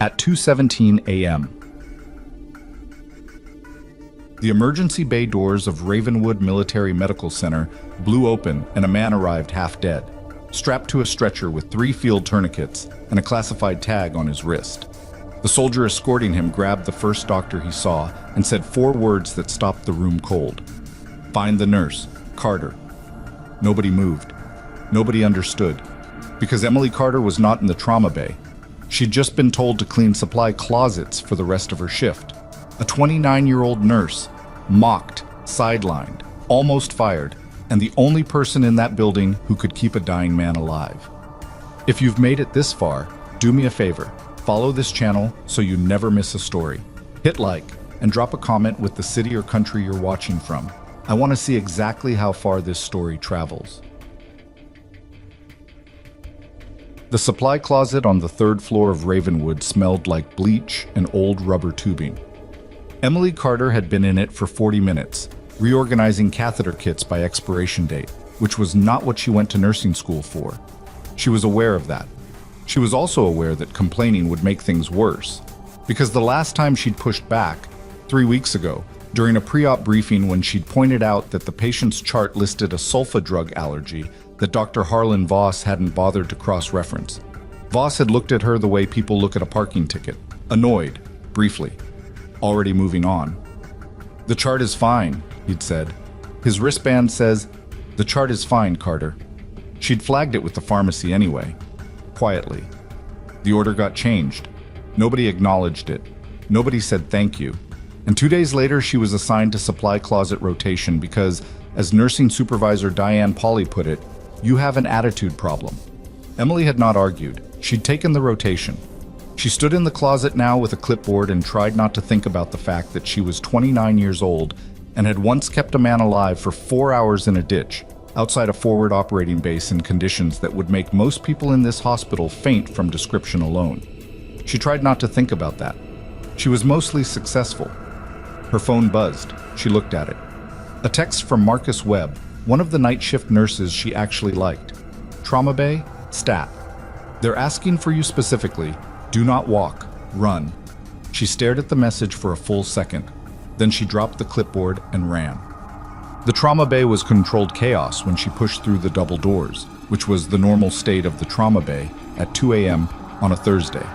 At 2:17 a.m., the emergency bay doors of Ravenwood Military Medical Center blew open and a man arrived half dead, strapped to a stretcher with 3 field tourniquets and a classified tag on his wrist. The soldier escorting him grabbed the first doctor he saw and said 4 words that stopped the room cold. "Find the nurse, Carter." Nobody moved. Nobody understood. Because Emily Carter was not in the trauma bay. She'd just been told to clean supply closets for the rest of her shift. A 29-year-old nurse, mocked, sidelined, almost fired, and the only person in that building who could keep a dying man alive. If you've made it this far, do me a favor. Follow this channel so you never miss a story. Hit like and drop a comment with the city or country you're watching from. I want to see exactly how far this story travels. The supply closet on the 3rd floor of Ravenwood smelled like bleach and old rubber tubing. Emily Carter had been in it for 40 minutes, reorganizing catheter kits by expiration date, which was not what she went to nursing school for. She was aware of that. She was also aware that complaining would make things worse, because the last time she'd pushed back, 3 weeks ago, during a pre-op briefing when she'd pointed out that the patient's chart listed a sulfa drug allergy that Dr. Harlan Voss hadn't bothered to cross-reference. Voss had looked at her the way people look at a parking ticket, annoyed, briefly, already moving on. "The chart is fine," he'd said. His wristband says, "The chart is fine, Carter." She'd flagged it with the pharmacy anyway, quietly. The order got changed. Nobody acknowledged it. Nobody said thank you. And 2 days later, she was assigned to supply closet rotation because, as nursing supervisor Diane Pauley put it, "You have an attitude problem." Emily had not argued. She'd taken the rotation. She stood in the closet now with a clipboard and tried not to think about the fact that she was 29 years old and had once kept a man alive for 4 hours in a ditch, outside a forward operating base in conditions that would make most people in this hospital faint from description alone. She tried not to think about that. She was mostly successful. Her phone buzzed. She looked at it. A text from Marcus Webb, one of the night shift nurses she actually liked. "Trauma Bay, Stat. They're asking for you specifically. Do not walk. Run." She stared at the message for a full second. Then she dropped the clipboard and ran. The trauma bay was controlled chaos when she pushed through the double doors, which was the normal state of the trauma bay at 2 a.m. on a Thursday.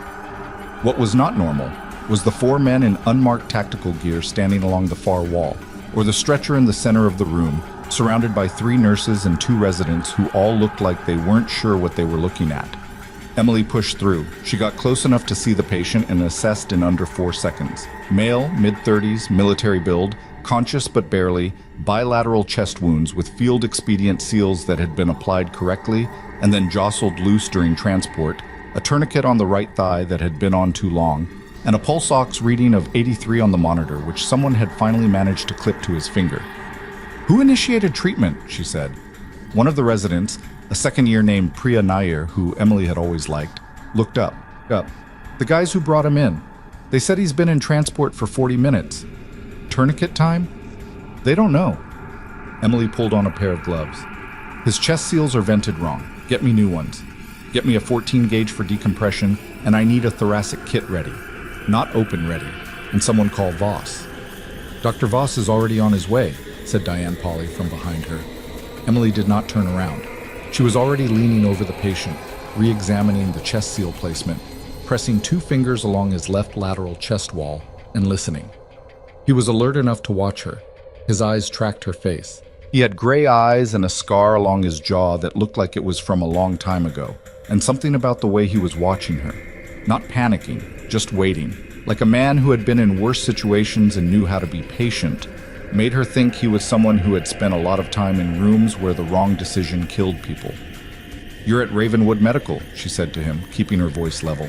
What was not normal was the 4 men in unmarked tactical gear standing along the far wall, or the stretcher in the center of the room, surrounded by 3 nurses and 2 residents who all looked like they weren't sure what they were looking at. Emily pushed through. She got close enough to see the patient and assessed in under 4 seconds. Male, mid-30s, military build, conscious but barely, bilateral chest wounds with field expedient seals that had been applied correctly and then jostled loose during transport, a tourniquet on the right thigh that had been on too long, and a pulse ox reading of 83 on the monitor, which someone had finally managed to clip to his finger. "Who initiated treatment?" she said. One of the residents, a second-year named Priya Nair, who Emily had always liked, looked up. "The guys who brought him in. They said he's been in transport for 40 minutes. Tourniquet time? They don't know." Emily pulled on a pair of gloves. "His chest seals are vented wrong. Get me new ones. Get me a 14 gauge for decompression, and I need a thoracic kit ready. Not open ready. And someone call Voss." "Dr. Voss is already on his way," said Diane Pauley from behind her. Emily did not turn around. She was already leaning over the patient, re-examining the chest seal placement, pressing 2 fingers along his left lateral chest wall and listening. He was alert enough to watch her. His eyes tracked her face. He had gray eyes and a scar along his jaw that looked like it was from a long time ago, and something about the way he was watching her. Not panicking, just waiting, like a man who had been in worse situations and knew how to be patient, made her think he was someone who had spent a lot of time in rooms where the wrong decision killed people. "You're at Ravenwood Medical," she said to him, keeping her voice level.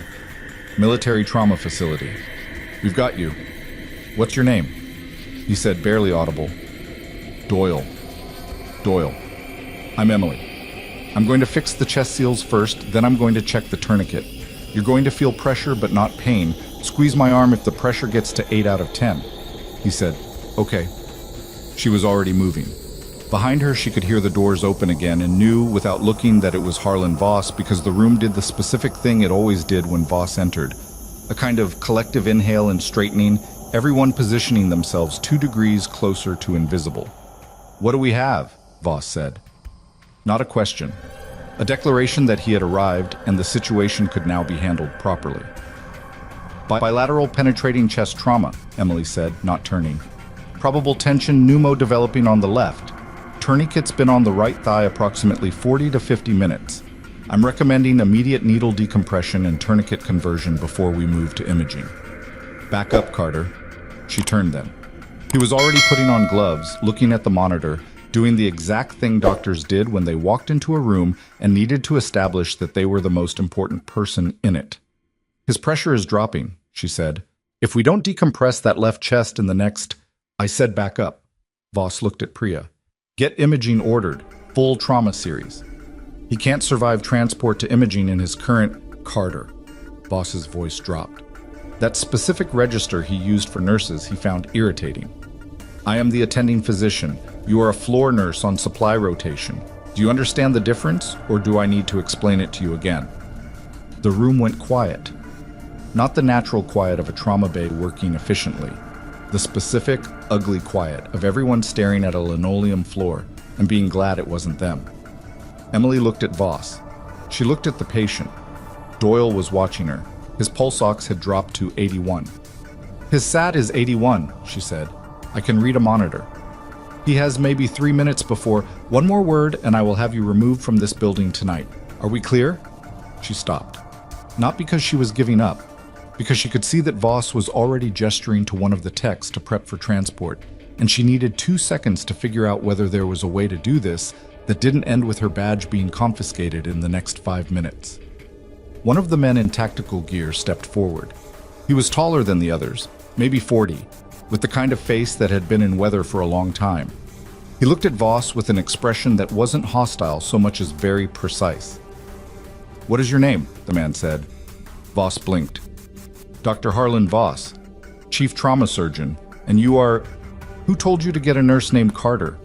"Military trauma facility. We've got you. What's your name?" He said, barely audible. Doyle. "I'm Emily. I'm going to fix the chest seals first, then I'm going to check the tourniquet. You're going to feel pressure but not pain. Squeeze my arm if the pressure gets to 8 out of 10. He said, "Okay." She was already moving. Behind her, she could hear the doors open again and knew, without looking, that it was Harlan Voss because the room did the specific thing it always did when Voss entered. A kind of collective inhale and straightening, everyone positioning themselves 2 degrees closer to invisible. "What do we have?" Voss said. Not a question. A declaration that he had arrived and the situation could now be handled properly. "Bilateral penetrating chest trauma," Emily said, not turning. "Probable tension pneumo developing on the left. Tourniquet's been on the right thigh approximately 40 to 50 minutes. I'm recommending immediate needle decompression and tourniquet conversion before we move to imaging." "Back up, Carter." She turned then. He was already putting on gloves, looking at the monitor, doing the exact thing doctors did when they walked into a room and needed to establish that they were the most important person in it. "His pressure is dropping," she said. "If we don't decompress that left chest in the next—" "I said back up." Voss looked at Priya. "Get imaging ordered. Full trauma series." "He can't survive transport to imaging in his current—" "Carter." Voss's voice dropped. That specific register he used for nurses he found irritating. "I am the attending physician. You are a floor nurse on supply rotation. Do you understand the difference, or do I need to explain it to you again?" The room went quiet. Not the natural quiet of a trauma bay working efficiently. The specific, ugly quiet of everyone staring at a linoleum floor and being glad it wasn't them. Emily looked at Voss. She looked at the patient. Doyle was watching her. His pulse ox had dropped to 81. "His SAT is 81, she said. "I can read a monitor. He has maybe 3 minutes before—" "One more word and I will have you removed from this building tonight. Are we clear?" She stopped. Not because she was giving up, because she could see that Voss was already gesturing to one of the techs to prep for transport, and she needed 2 seconds to figure out whether there was a way to do this that didn't end with her badge being confiscated in the next 5 minutes. One of the men in tactical gear stepped forward. He was taller than the others, maybe 40, with the kind of face that had been in weather for a long time. He looked at Voss with an expression that wasn't hostile so much as very precise. "What is your name?" the man said. Voss blinked. "Dr. Harlan Voss, Chief Trauma Surgeon, and you are— Who told you to get a nurse named Carter?"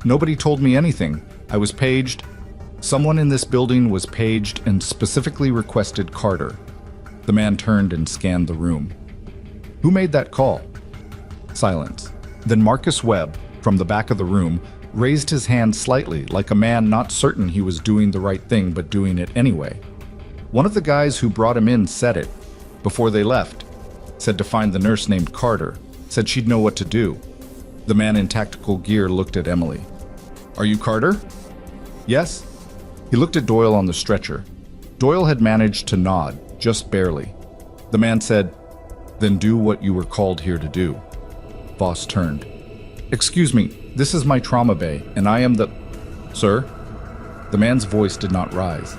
Nobody told me anything. I was paged. Someone in this building was paged and specifically requested Carter." The man turned and scanned the room. "Who made that call?" Silence. Then Marcus Webb, from the back of the room, raised his hand slightly, like a man not certain he was doing the right thing but doing it anyway. "One of the guys who brought him in said it. Before they left. Said to find the nurse named Carter. Said she'd know what to do." The man in tactical gear looked at Emily. "Are you Carter?" "Yes." He looked at Doyle on the stretcher. Doyle had managed to nod, just barely. The man said, "Then do what you were called here to do." Voss turned. "Excuse me, this is my trauma bay, and I am the—" "Sir?" The man's voice did not rise.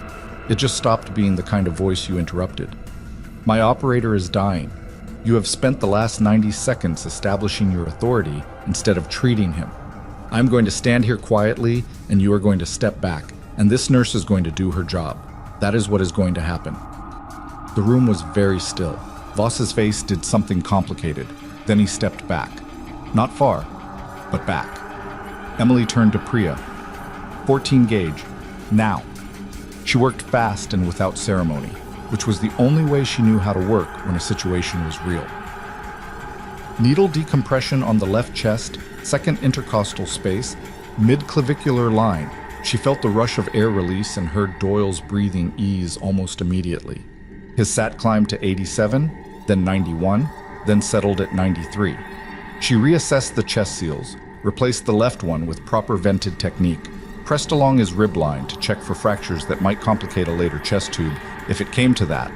It just stopped being the kind of voice you interrupted. "My operator is dying. You have spent the last 90 seconds establishing your authority instead of treating him. I'm going to stand here quietly, and you are going to step back, and this nurse is going to do her job. That is what is going to happen." The room was very still. Voss's face did something complicated. Then he stepped back. Not far, but back. Emily turned to Priya. 14 gauge. Now. She worked fast and without ceremony, which was the only way she knew how to work when a situation was real. Needle decompression on the left chest, second intercostal space, mid-clavicular line. She felt the rush of air release and heard Doyle's breathing ease almost immediately. His SAT climbed to 87, then 91, then settled at 93. She reassessed the chest seals, replaced the left one with proper vented technique, pressed along his rib line to check for fractures that might complicate a later chest tube if it came to that.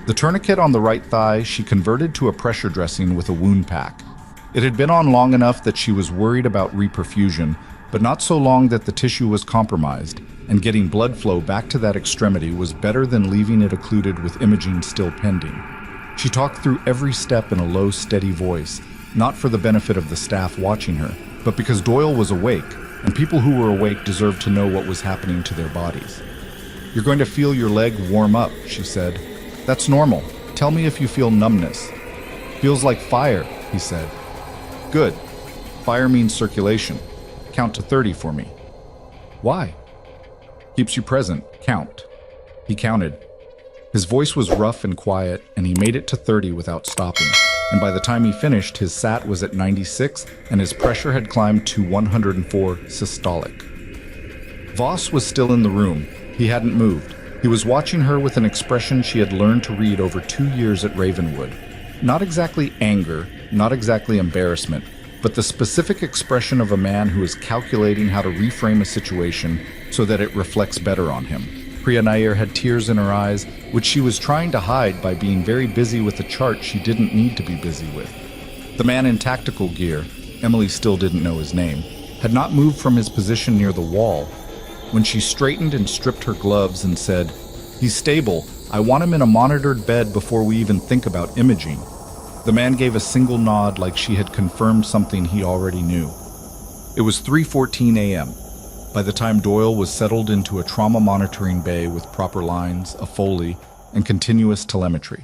The tourniquet on the right thigh she converted to a pressure dressing with a wound pack. It had been on long enough that she was worried about reperfusion, but not so long that the tissue was compromised, and getting blood flow back to that extremity was better than leaving it occluded with imaging still pending. She talked through every step in a low, steady voice, not for the benefit of the staff watching her, but because Doyle was awake, and people who were awake deserved to know what was happening to their bodies. "You're going to feel your leg warm up," she said. "That's normal. Tell me if you feel numbness." "Feels like fire," he said. "Good. Fire means circulation. Count to 30 for me." "Why?" "Keeps you present. Count." He counted. His voice was rough and quiet, and he made it to 30 without stopping. And by the time he finished, his SAT was at 96, and his pressure had climbed to 104 systolic. Voss was still in the room. He hadn't moved. He was watching her with an expression she had learned to read over 2 years at Ravenwood. Not exactly anger, not exactly embarrassment, but the specific expression of a man who is calculating how to reframe a situation so that it reflects better on him. Priya Nair had tears in her eyes, which she was trying to hide by being very busy with a chart she didn't need to be busy with. The man in tactical gear, Emily still didn't know his name, had not moved from his position near the wall. When she straightened and stripped her gloves and said, "He's stable. I want him in a monitored bed before we even think about imaging," the man gave a single nod like she had confirmed something he already knew. It was 3:14 a.m. By the time Doyle was settled into a trauma monitoring bay with proper lines, a Foley, and continuous telemetry.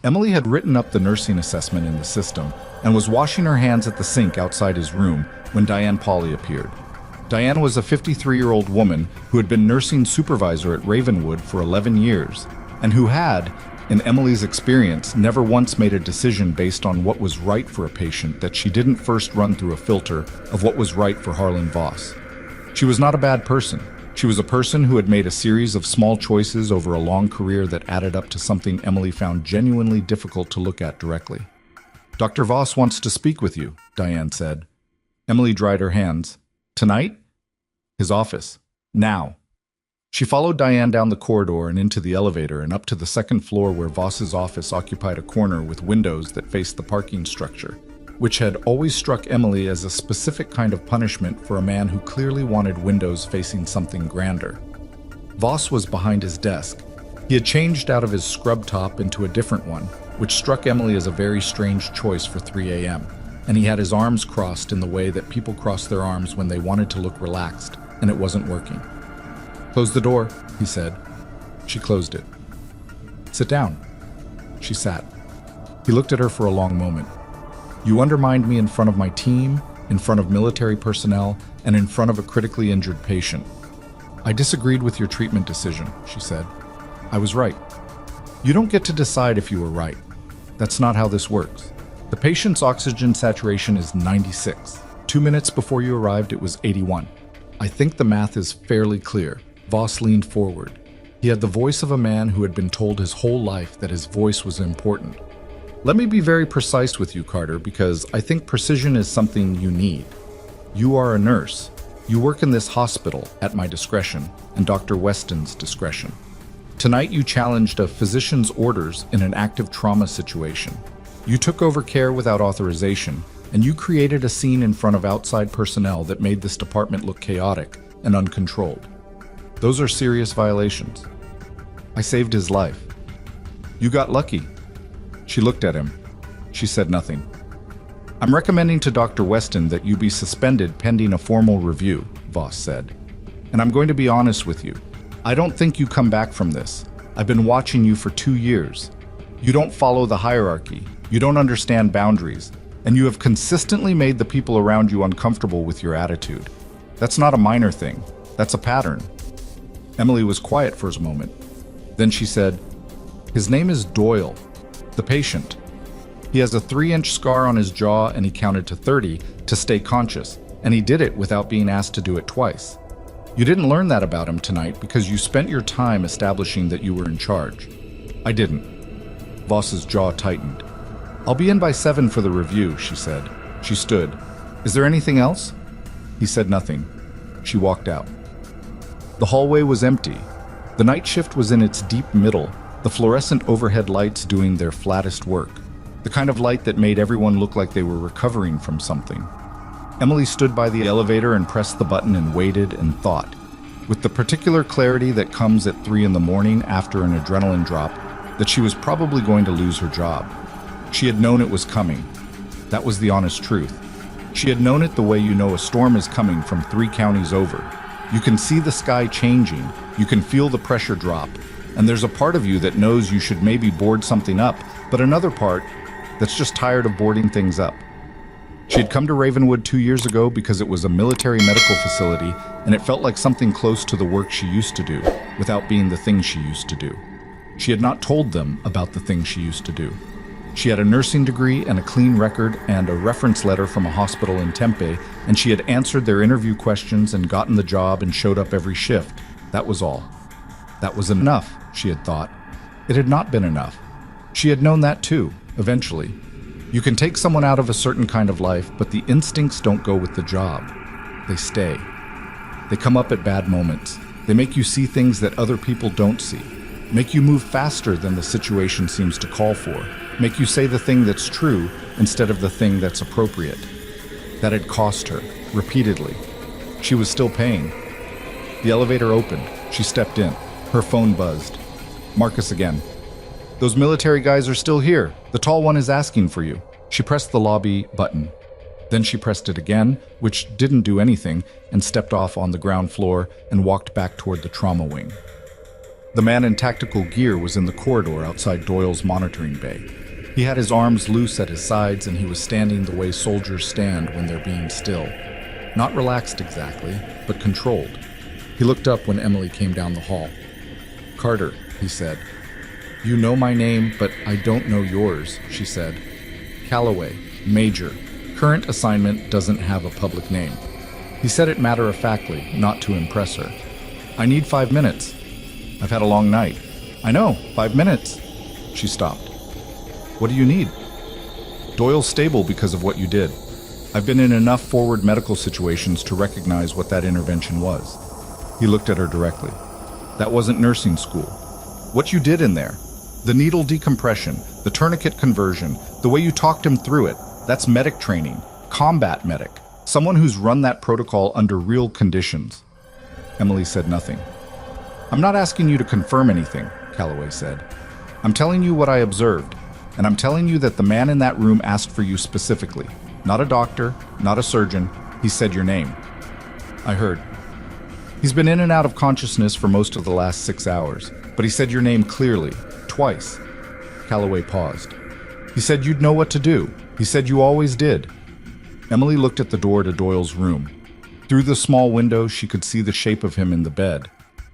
Emily had written up the nursing assessment in the system and was washing her hands at the sink outside his room when Diane Pauley appeared. Diane was a 53-year-old woman who had been nursing supervisor at Ravenwood for 11 years and who had, in Emily's experience, never once made a decision based on what was right for a patient that she didn't first run through a filter of what was right for Harlan Voss. She was not a bad person. She was a person who had made a series of small choices over a long career that added up to something Emily found genuinely difficult to look at directly. "Dr. Voss wants to speak with you," Diane said. Emily dried her hands. "Tonight?" "His office. Now." She followed Diane down the corridor and into the elevator and up to the second floor where Voss's office occupied a corner with windows that faced the parking structure, which had always struck Emily as a specific kind of punishment for a man who clearly wanted windows facing something grander. Voss was behind his desk. He had changed out of his scrub top into a different one, which struck Emily as a very strange choice for 3 a.m., and he had his arms crossed in the way that people cross their arms when they wanted to look relaxed, and it wasn't working. "Close the door," he said. She closed it. "Sit down." She sat. He looked at her for a long moment. "You undermined me in front of my team, in front of military personnel, and in front of a critically injured patient. I disagreed with your treatment decision," she said. "I was right." "You don't get to decide if you were right. That's not how this works. The patient's oxygen saturation is 96. 2 minutes before you arrived, it was 81. I think the math is fairly clear." Voss leaned forward. He had the voice of a man who had been told his whole life that his voice was important. "Let me be very precise with you, Carter, because I think precision is something you need. You are a nurse. You work in this hospital at my discretion and Dr. Weston's discretion. Tonight you challenged a physician's orders in an active trauma situation. You took over care without authorization, and you created a scene in front of outside personnel that made this department look chaotic and uncontrolled. Those are serious violations. I saved his life. You got lucky." She looked at him. She said nothing. "I'm recommending to Dr. Weston that you be suspended pending a formal review," Voss said. "And I'm going to be honest with you. I don't think you come back from this. I've been watching you for 2 years. You don't follow the hierarchy. You don't understand boundaries. And you have consistently made the people around you uncomfortable with your attitude. That's not a minor thing. That's a pattern." Emily was quiet for a moment. Then she said, "His name is Doyle. The patient. He has a 3-inch scar on his jaw and he counted to 30 to stay conscious, and he did it without being asked to do it twice. You didn't learn that about him tonight because you spent your time establishing that you were in charge. I didn't." Voss's jaw tightened. "I'll be in by 7 for the review," she said. She stood. "Is there anything else?" He said nothing. She walked out. The hallway was empty. The night shift was in its deep middle, the fluorescent overhead lights doing their flattest work, the kind of light that made everyone look like they were recovering from something. Emily stood by the elevator and pressed the button and waited and thought, with the particular clarity that comes at 3 in the morning after an adrenaline drop, that she was probably going to lose her job. She had known it was coming. That was the honest truth. She had known it the way you know a storm is coming from 3 counties over. You can see the sky changing, you can feel the pressure drop, and there's a part of you that knows you should maybe board something up, but another part that's just tired of boarding things up. She had come to Ravenwood 2 years ago because it was a military medical facility, and it felt like something close to the work she used to do, without being the thing she used to do. She had not told them about the things she used to do. She had a nursing degree and a clean record and a reference letter from a hospital in Tempe, and she had answered their interview questions and gotten the job and showed up every shift. That was all. That was enough, she had thought. It had not been enough. She had known that too, eventually. You can take someone out of a certain kind of life, but the instincts don't go with the job. They stay. They come up at bad moments. They make you see things that other people don't see. Make you move faster than the situation seems to call for. Make you say the thing that's true instead of the thing that's appropriate. That had cost her, repeatedly. She was still paying. The elevator opened. She stepped in. Her phone buzzed. Marcus again. Those military guys are still here. The tall one is asking for you. She pressed the lobby button. Then she pressed it again, which didn't do anything, and stepped off on the ground floor and walked back toward the trauma wing. The man in tactical gear was in the corridor outside Doyle's monitoring bay. He had his arms loose at his sides, and he was standing the way soldiers stand when they're being still. Not relaxed exactly, but controlled. He looked up when Emily came down the hall. "Carter," he said. "You know my name, but I don't know yours," she said. "Calloway, Major. Current assignment doesn't have a public name." He said it matter-of-factly, not to impress her. "I need 5 minutes. I've had a long night." "I know, 5 minutes." She stopped. "What do you need?" "Doyle's stable because of what you did. I've been in enough forward medical situations to recognize what that intervention was." He looked at her directly. "That wasn't nursing school. What you did in there, the needle decompression, the tourniquet conversion, the way you talked him through it, that's medic training, combat medic, someone who's run that protocol under real conditions." Emily said nothing. "I'm not asking you to confirm anything," Calloway said. "I'm telling you what I observed, and I'm telling you that the man in that room asked for you specifically. Not a doctor, not a surgeon. He said your name." "I heard. He's been in and out of consciousness for most of the last 6 hours, but he said your name clearly, twice." Calloway paused. "He said you'd know what to do. He said you always did." Emily looked at the door to Doyle's room. Through the small window, she could see the shape of him in the bed,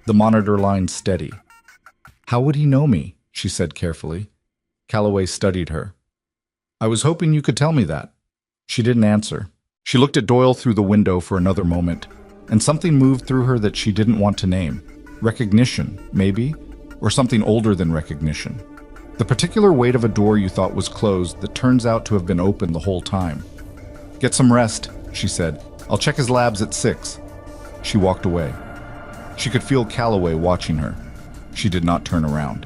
the monitor line steady. "How would he know me?" she said carefully. Calloway studied her. "I was hoping you could tell me that." She didn't answer. She looked at Doyle through the window for another moment, and something moved through her that she didn't want to name. Recognition, maybe? Or something older than recognition. The particular weight of a door you thought was closed that turns out to have been open the whole time. "Get some rest," she said. "I'll check his labs at 6. She walked away. She could feel Calloway watching her. She did not turn around.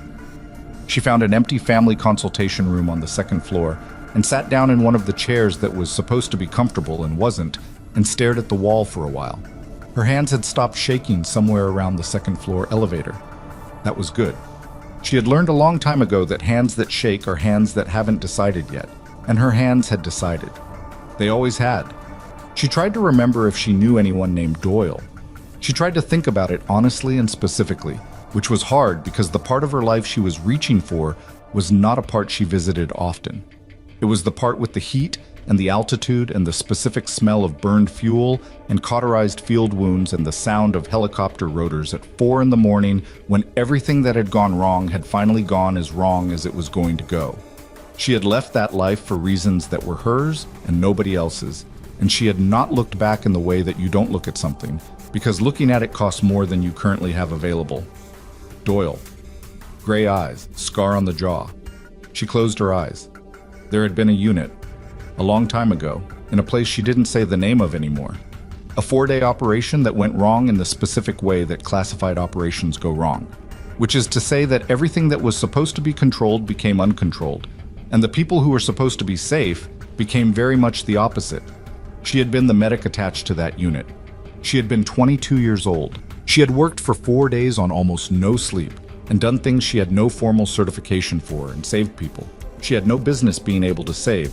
She found an empty family consultation room on the second floor and sat down in one of the chairs that was supposed to be comfortable and wasn't, and stared at the wall for a while. Her hands had stopped shaking somewhere around the second floor elevator. That was good. She had learned a long time ago that hands that shake are hands that haven't decided yet, and her hands had decided. They always had. She tried to remember if she knew anyone named Doyle. She tried to think about it honestly and specifically, which was hard because the part of her life she was reaching for was not a part she visited often. It was the part with the heat and the altitude and the specific smell of burned fuel and cauterized field wounds and the sound of helicopter rotors at 4 in the morning when everything that had gone wrong had finally gone as wrong as it was going to go. She had left that life for reasons that were hers and nobody else's, and she had not looked back in the way that you don't look at something, because looking at it costs more than you currently have available. Doyle. Gray eyes, scar on the jaw. She closed her eyes. There had been a unit. A long time ago, in a place she didn't say the name of anymore. A 4-day operation that went wrong in the specific way that classified operations go wrong. Which is to say that everything that was supposed to be controlled became uncontrolled, and the people who were supposed to be safe became very much the opposite. She had been the medic attached to that unit. She had been 22 years old. She had worked for 4 days on almost no sleep, and done things she had no formal certification for, and saved people. She had no business being able to save.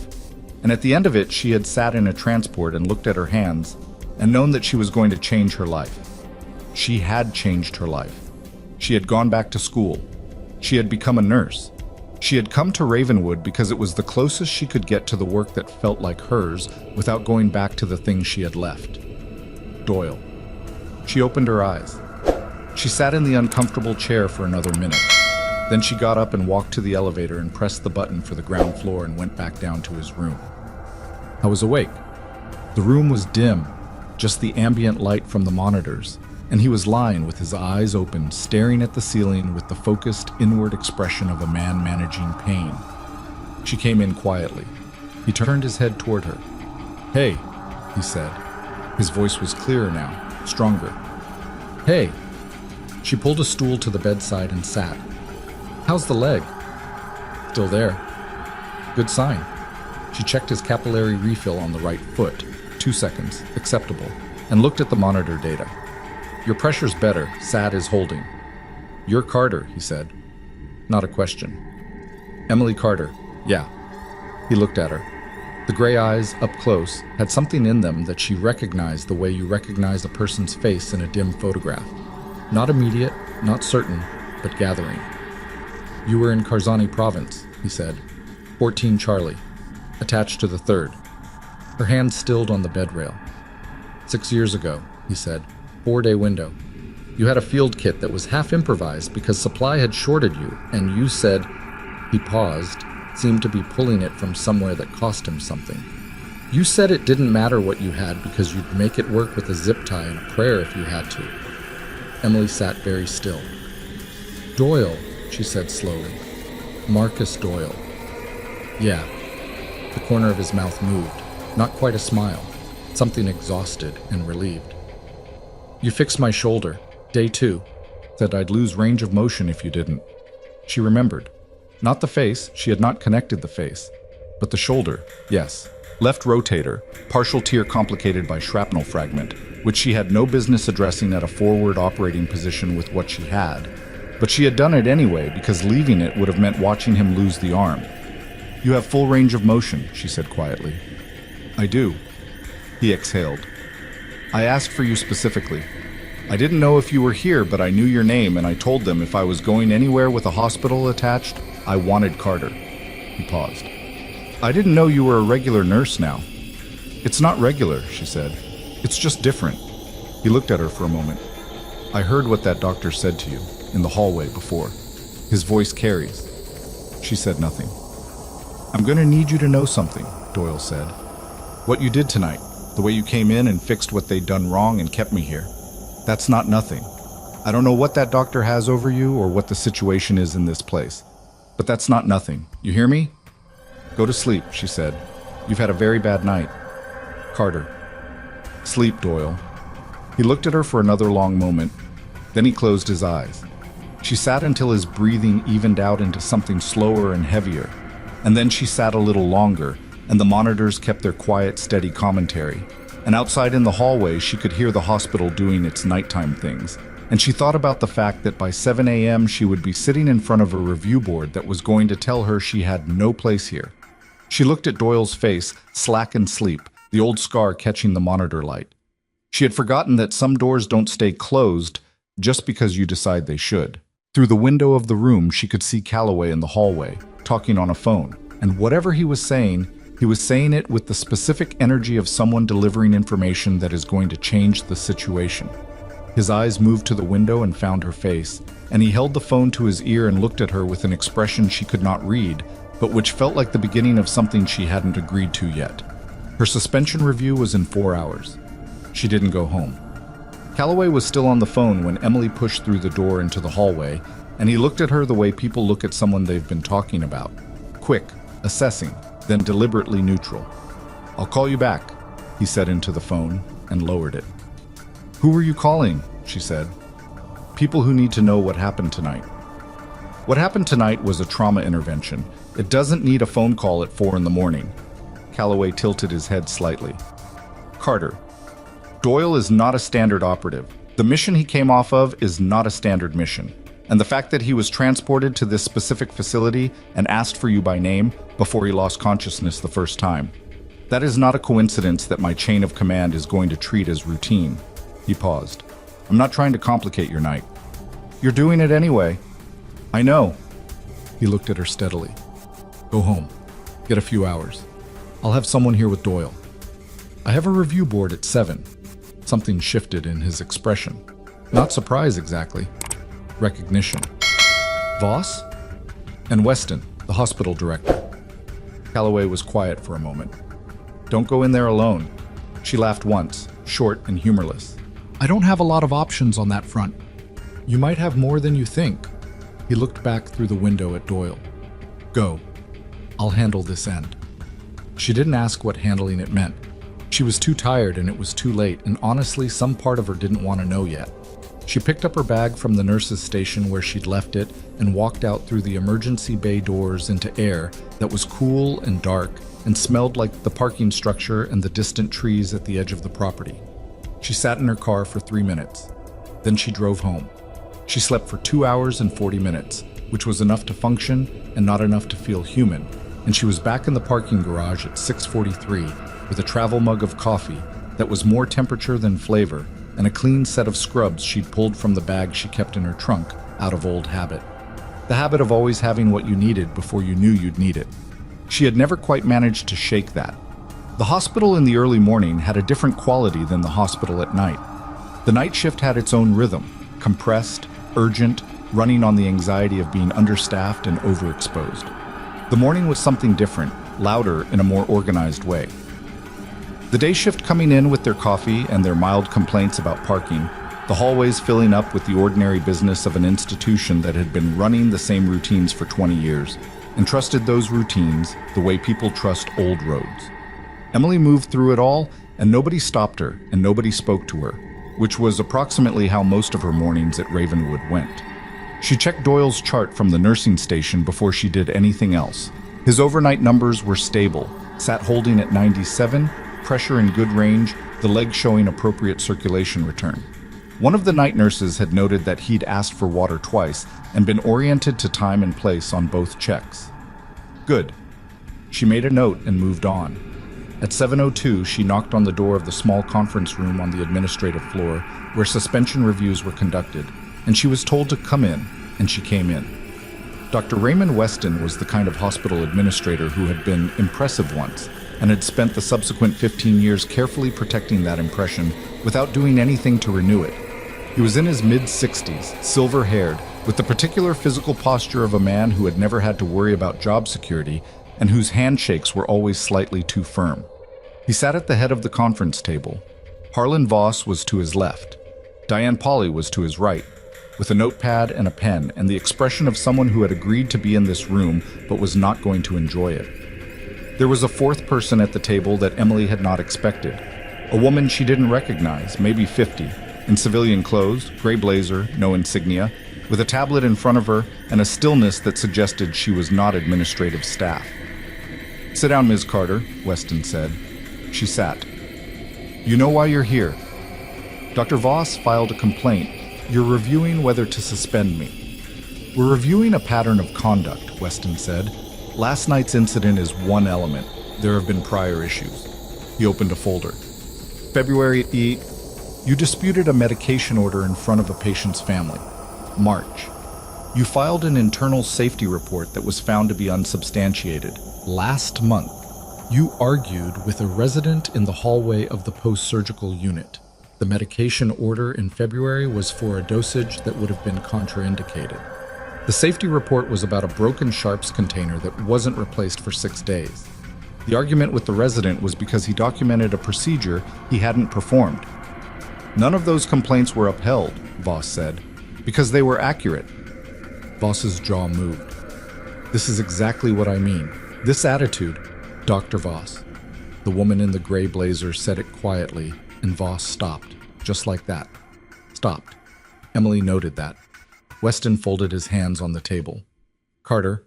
And at the end of it, she had sat in a transport and looked at her hands and known that she was going to change her life. She had changed her life. She had gone back to school. She had become a nurse. She had come to Ravenwood because it was the closest she could get to the work that felt like hers without going back to the things she had left. Doyle. She opened her eyes. She sat in the uncomfortable chair for another minute. Then she got up and walked to the elevator and pressed the button for the ground floor and went back down to his room. I was awake. The room was dim, just the ambient light from the monitors, and he was lying with his eyes open, staring at the ceiling with the focused inward expression of a man managing pain. She came in quietly. He turned his head toward her. "Hey," he said. His voice was clearer now, stronger. "Hey." She pulled a stool to the bedside and sat. "How's the leg?" "Still there." "Good sign." She checked his capillary refill on the right foot. 2 seconds, acceptable, and looked at the monitor data. "Your pressure's better, SAT is holding." "You're Carter," he said. Not a question. "Emily Carter." "Yeah." He looked at her. The gray eyes, up close, had something in them that she recognized the way you recognize a person's face in a dim photograph. Not immediate, not certain, but gathering. "You were in Karzani province," he said. 14 Charlie, attached to the 3rd. Her hand stilled on the bed rail. 6 years ago, he said. 4-day window. You had a field kit that was half improvised because supply had shorted you, and you said, he paused, seemed to be pulling it from somewhere that cost him something. You said it didn't matter what you had because you'd make it work with a zip tie and a prayer if you had to. Emily sat very still. "Doyle," she said slowly. "Marcus Doyle." "Yeah." The corner of his mouth moved, not quite a smile, something exhausted and relieved. "You fixed my shoulder. Day 2. Said I'd lose range of motion if you didn't." She remembered. Not the face, she had not connected the face, but the shoulder, yes. Left rotator, partial tear complicated by shrapnel fragment, which she had no business addressing at a forward operating position with what she had. But she had done it anyway because leaving it would have meant watching him lose the arm. "You have full range of motion," she said quietly. "I do." He exhaled. "I asked for you specifically. I didn't know if you were here, but I knew your name, and I told them if I was going anywhere with a hospital attached, I wanted Carter." He paused. "I didn't know you were a regular nurse now." "It's not regular," she said. "It's just different." He looked at her for a moment. "I heard what that doctor said to you in the hallway before." His voice carries. She said nothing. "I'm going to need you to know something," Doyle said. "What you did tonight, the way you came in and fixed what they'd done wrong and kept me here. That's not nothing. I don't know what that doctor has over you or what the situation is in this place, but that's not nothing. You hear me? Go to sleep," she said. "You've had a very bad night." Carter. "Sleep, Doyle." He looked at her for another long moment. Then he closed his eyes. She sat until his breathing evened out into something slower and heavier. And then she sat a little longer, and the monitors kept their quiet, steady commentary. And outside in the hallway, she could hear the hospital doing its nighttime things. And she thought about the fact that by 7 a.m. she would be sitting in front of a review board that was going to tell her she had no place here. She looked at Doyle's face, slack in sleep, the old scar catching the monitor light. She had forgotten that some doors don't stay closed just because you decide they should. Through the window of the room, she could see Calloway in the hallway, talking on a phone, and whatever he was saying it with the specific energy of someone delivering information that is going to change the situation. His eyes moved to the window and found her face, and he held the phone to his ear and looked at her with an expression she could not read, but which felt like the beginning of something she hadn't agreed to yet. Her suspension review was in 4 hours. She didn't go home. Calloway was still on the phone when Emily pushed through the door into the hallway, and he looked at her the way people look at someone they've been talking about. Quick, assessing, then deliberately neutral. "I'll call you back," he said into the phone and lowered it. "Who were you calling?" she said. "People who need to know what happened tonight." What happened tonight was a trauma intervention. It doesn't need a phone call at 4 in the morning. Calloway tilted his head slightly. "Carter, Doyle is not a standard operative. The mission he came off of is not a standard mission. And the fact that he was transported to this specific facility and asked for you by name before he lost consciousness the first time, that is not a coincidence that my chain of command is going to treat as routine." He paused. "I'm not trying to complicate your night." "You're doing it anyway." "I know." He looked at her steadily. "Go home. Get a few hours. I'll have someone here with Doyle. I have a review board at 7. Something shifted in his expression. Not surprise exactly. Recognition. "Voss?" And Weston, the hospital director. Calloway was quiet for a moment. Don't go in there alone. She laughed once, short and humorless. I don't have a lot of options on that front. You might have more than you think. He looked back through the window at Doyle. Go. I'll handle this end. She didn't ask what handling it meant. She was too tired and it was too late, and honestly, some part of her didn't want to know yet. She picked up her bag from the nurse's station where she'd left it and walked out through the emergency bay doors into air that was cool and dark and smelled like the parking structure and the distant trees at the edge of the property. She sat in her car for 3 minutes. Then she drove home. She slept for 2 hours and 40 minutes, which was enough to function and not enough to feel human, and she was back in the parking garage at 6:43 with a travel mug of coffee that was more temperature than flavor and a clean set of scrubs she'd pulled from the bag she kept in her trunk out of old habit. The habit of always having what you needed before you knew you'd need it. She had never quite managed to shake that. The hospital in the early morning had a different quality than the hospital at night. The night shift had its own rhythm, compressed, urgent, running on the anxiety of being understaffed and overexposed. The morning was something different, louder in a more organized way. The day shift coming in with their coffee and their mild complaints about parking, the hallways filling up with the ordinary business of an institution that had been running the same routines for 20 years, and trusted those routines the way people trust old roads. Emily moved through it all, and nobody stopped her, and nobody spoke to her, which was approximately how most of her mornings at Ravenwood went. She checked Doyle's chart from the nursing station before she did anything else. His overnight numbers were stable, sat holding at 97, pressure in good range, the leg showing appropriate circulation return. One of the night nurses had noted that he'd asked for water twice and been oriented to time and place on both checks. Good. She made a note and moved on. At 7:02, she knocked on the door of the small conference room on the administrative floor where suspension reviews were conducted, and she was told to come in, and she came in. Dr. Raymond Weston was the kind of hospital administrator who had been impressive once and had spent the subsequent 15 years carefully protecting that impression without doing anything to renew it. He was in his mid-60s, silver-haired, with the particular physical posture of a man who had never had to worry about job security and whose handshakes were always slightly too firm. He sat at the head of the conference table. Harlan Voss was to his left. Diane Pauley was to his right, with a notepad and a pen and the expression of someone who had agreed to be in this room but was not going to enjoy it. There was a fourth person at the table that Emily had not expected. A woman she didn't recognize, maybe 50, in civilian clothes, gray blazer, no insignia, with a tablet in front of her and a stillness that suggested she was not administrative staff. Sit down, Ms. Carter, Weston said. She sat. You know why you're here. Dr. Voss filed a complaint. You're reviewing whether to suspend me. We're reviewing a pattern of conduct, Weston said. Last night's incident is one element. There have been prior issues. He opened a folder. February 8, you disputed a medication order in front of a patient's family. March, you filed an internal safety report that was found to be unsubstantiated. Last month, you argued with a resident in the hallway of the post-surgical unit. The medication order in February was for a dosage that would have been contraindicated. The safety report was about a broken sharps container that wasn't replaced for 6 days. The argument with the resident was because he documented a procedure he hadn't performed. None of those complaints were upheld, Voss said, because they were accurate. Voss's jaw moved. This is exactly what I mean. This attitude, Dr. Voss. The woman in the gray blazer said it quietly, and Voss stopped, just like that. Stopped. Emily noted that. Weston folded his hands on the table. Carter,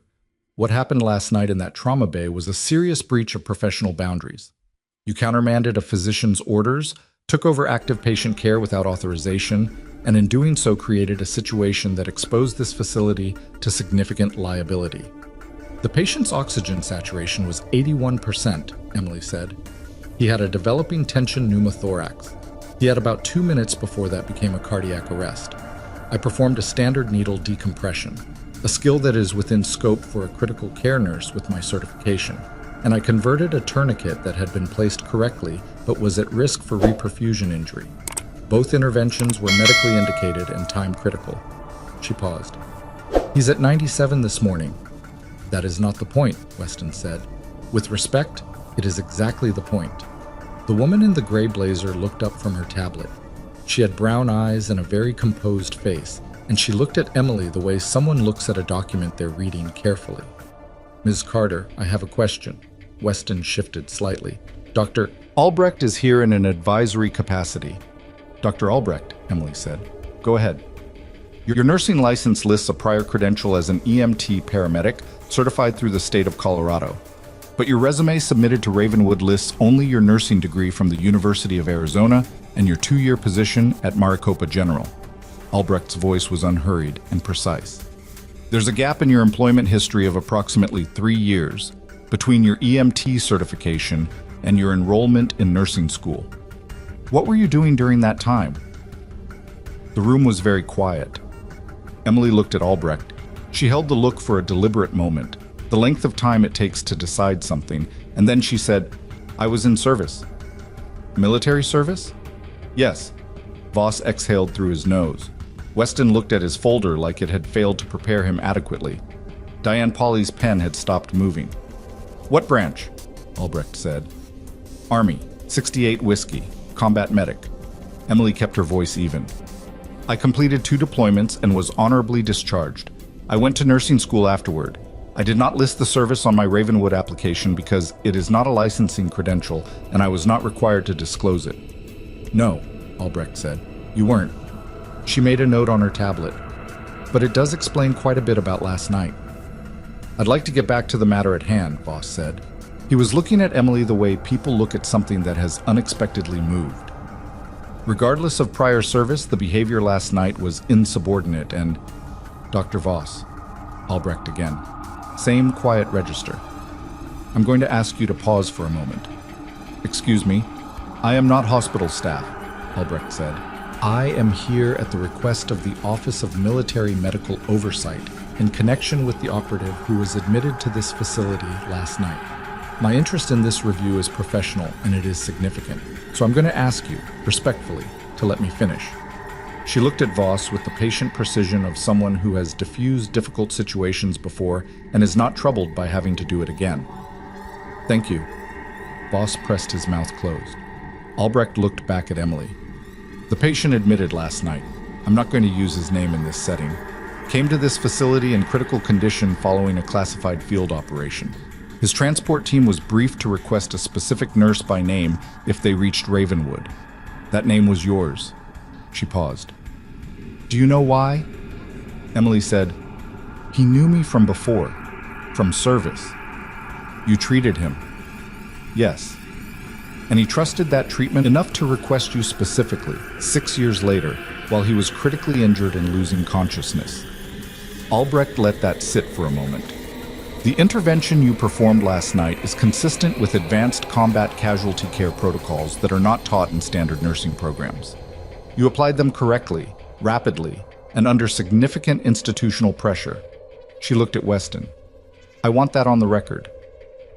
what happened last night in that trauma bay was a serious breach of professional boundaries. You countermanded a physician's orders, took over active patient care without authorization, and in doing so created a situation that exposed this facility to significant liability. The patient's oxygen saturation was 81%, Emily said. He had a developing tension pneumothorax. He had about 2 minutes before that became a cardiac arrest. I performed a standard needle decompression, a skill that is within scope for a critical care nurse with my certification, and I converted a tourniquet that had been placed correctly but was at risk for reperfusion injury. Both interventions were medically indicated and time critical. She paused. He's at 97 this morning. That is not the point, Weston said. With respect, it is exactly the point. The woman in the gray blazer looked up from her tablet. She had brown eyes and a very composed face, and she looked at Emily the way someone looks at a document they're reading carefully. Ms. Carter, I have a question. Weston shifted slightly. Dr. Albrecht is here in an advisory capacity. Dr. Albrecht, Emily said. Go ahead. Your nursing license lists a prior credential as an EMT paramedic certified through the state of Colorado. But your resume submitted to Ravenwood lists only your nursing degree from the University of Arizona and your 2-year position at Maricopa General. Albrecht's voice was unhurried and precise. There's a gap in your employment history of approximately 3 years between your EMT certification and your enrollment in nursing school. What were you doing during that time? The room was very quiet. Emily looked at Albrecht. She held the look for a deliberate moment, the length of time it takes to decide something, and then she said, I was in service. Military service? Yes. Voss exhaled through his nose. Weston looked at his folder like it had failed to prepare him adequately. Diane Pauley's pen had stopped moving. What branch? Albrecht said. Army, 68 Whiskey, combat medic. Emily kept her voice even. I completed 2 deployments and was honorably discharged. I went to nursing school afterward. I did not list the service on my Ravenwood application because it is not a licensing credential and I was not required to disclose it. No, Albrecht said. You weren't. She made a note on her tablet. But it does explain quite a bit about last night. I'd like to get back to the matter at hand, Voss said. He was looking at Emily the way people look at something that has unexpectedly moved. Regardless of prior service, the behavior last night was insubordinate and... Dr. Voss. Albrecht again. Same quiet register. I'm going to ask you to pause for a moment. Excuse me. I am not hospital staff, Albrecht said. I am here at the request of the Office of Military Medical Oversight in connection with the operative who was admitted to this facility last night. My interest in this review is professional and it is significant, so I'm going to ask you, respectfully, to let me finish. She looked at Voss with the patient precision of someone who has diffused difficult situations before and is not troubled by having to do it again. Thank you. Voss pressed his mouth closed. Albrecht looked back at Emily. The patient admitted last night, I'm not going to use his name in this setting, came to this facility in critical condition following a classified field operation. His transport team was briefed to request a specific nurse by name if they reached Ravenwood. That name was yours. She paused. Do you know why? Emily said, he knew me from before, from service. You treated him. Yes. And he trusted that treatment enough to request you specifically, 6 years later, while he was critically injured and losing consciousness. Albrecht let that sit for a moment. The intervention you performed last night is consistent with advanced combat casualty care protocols that are not taught in standard nursing programs. You applied them correctly, rapidly, and under significant institutional pressure. She looked at Weston. I want that on the record.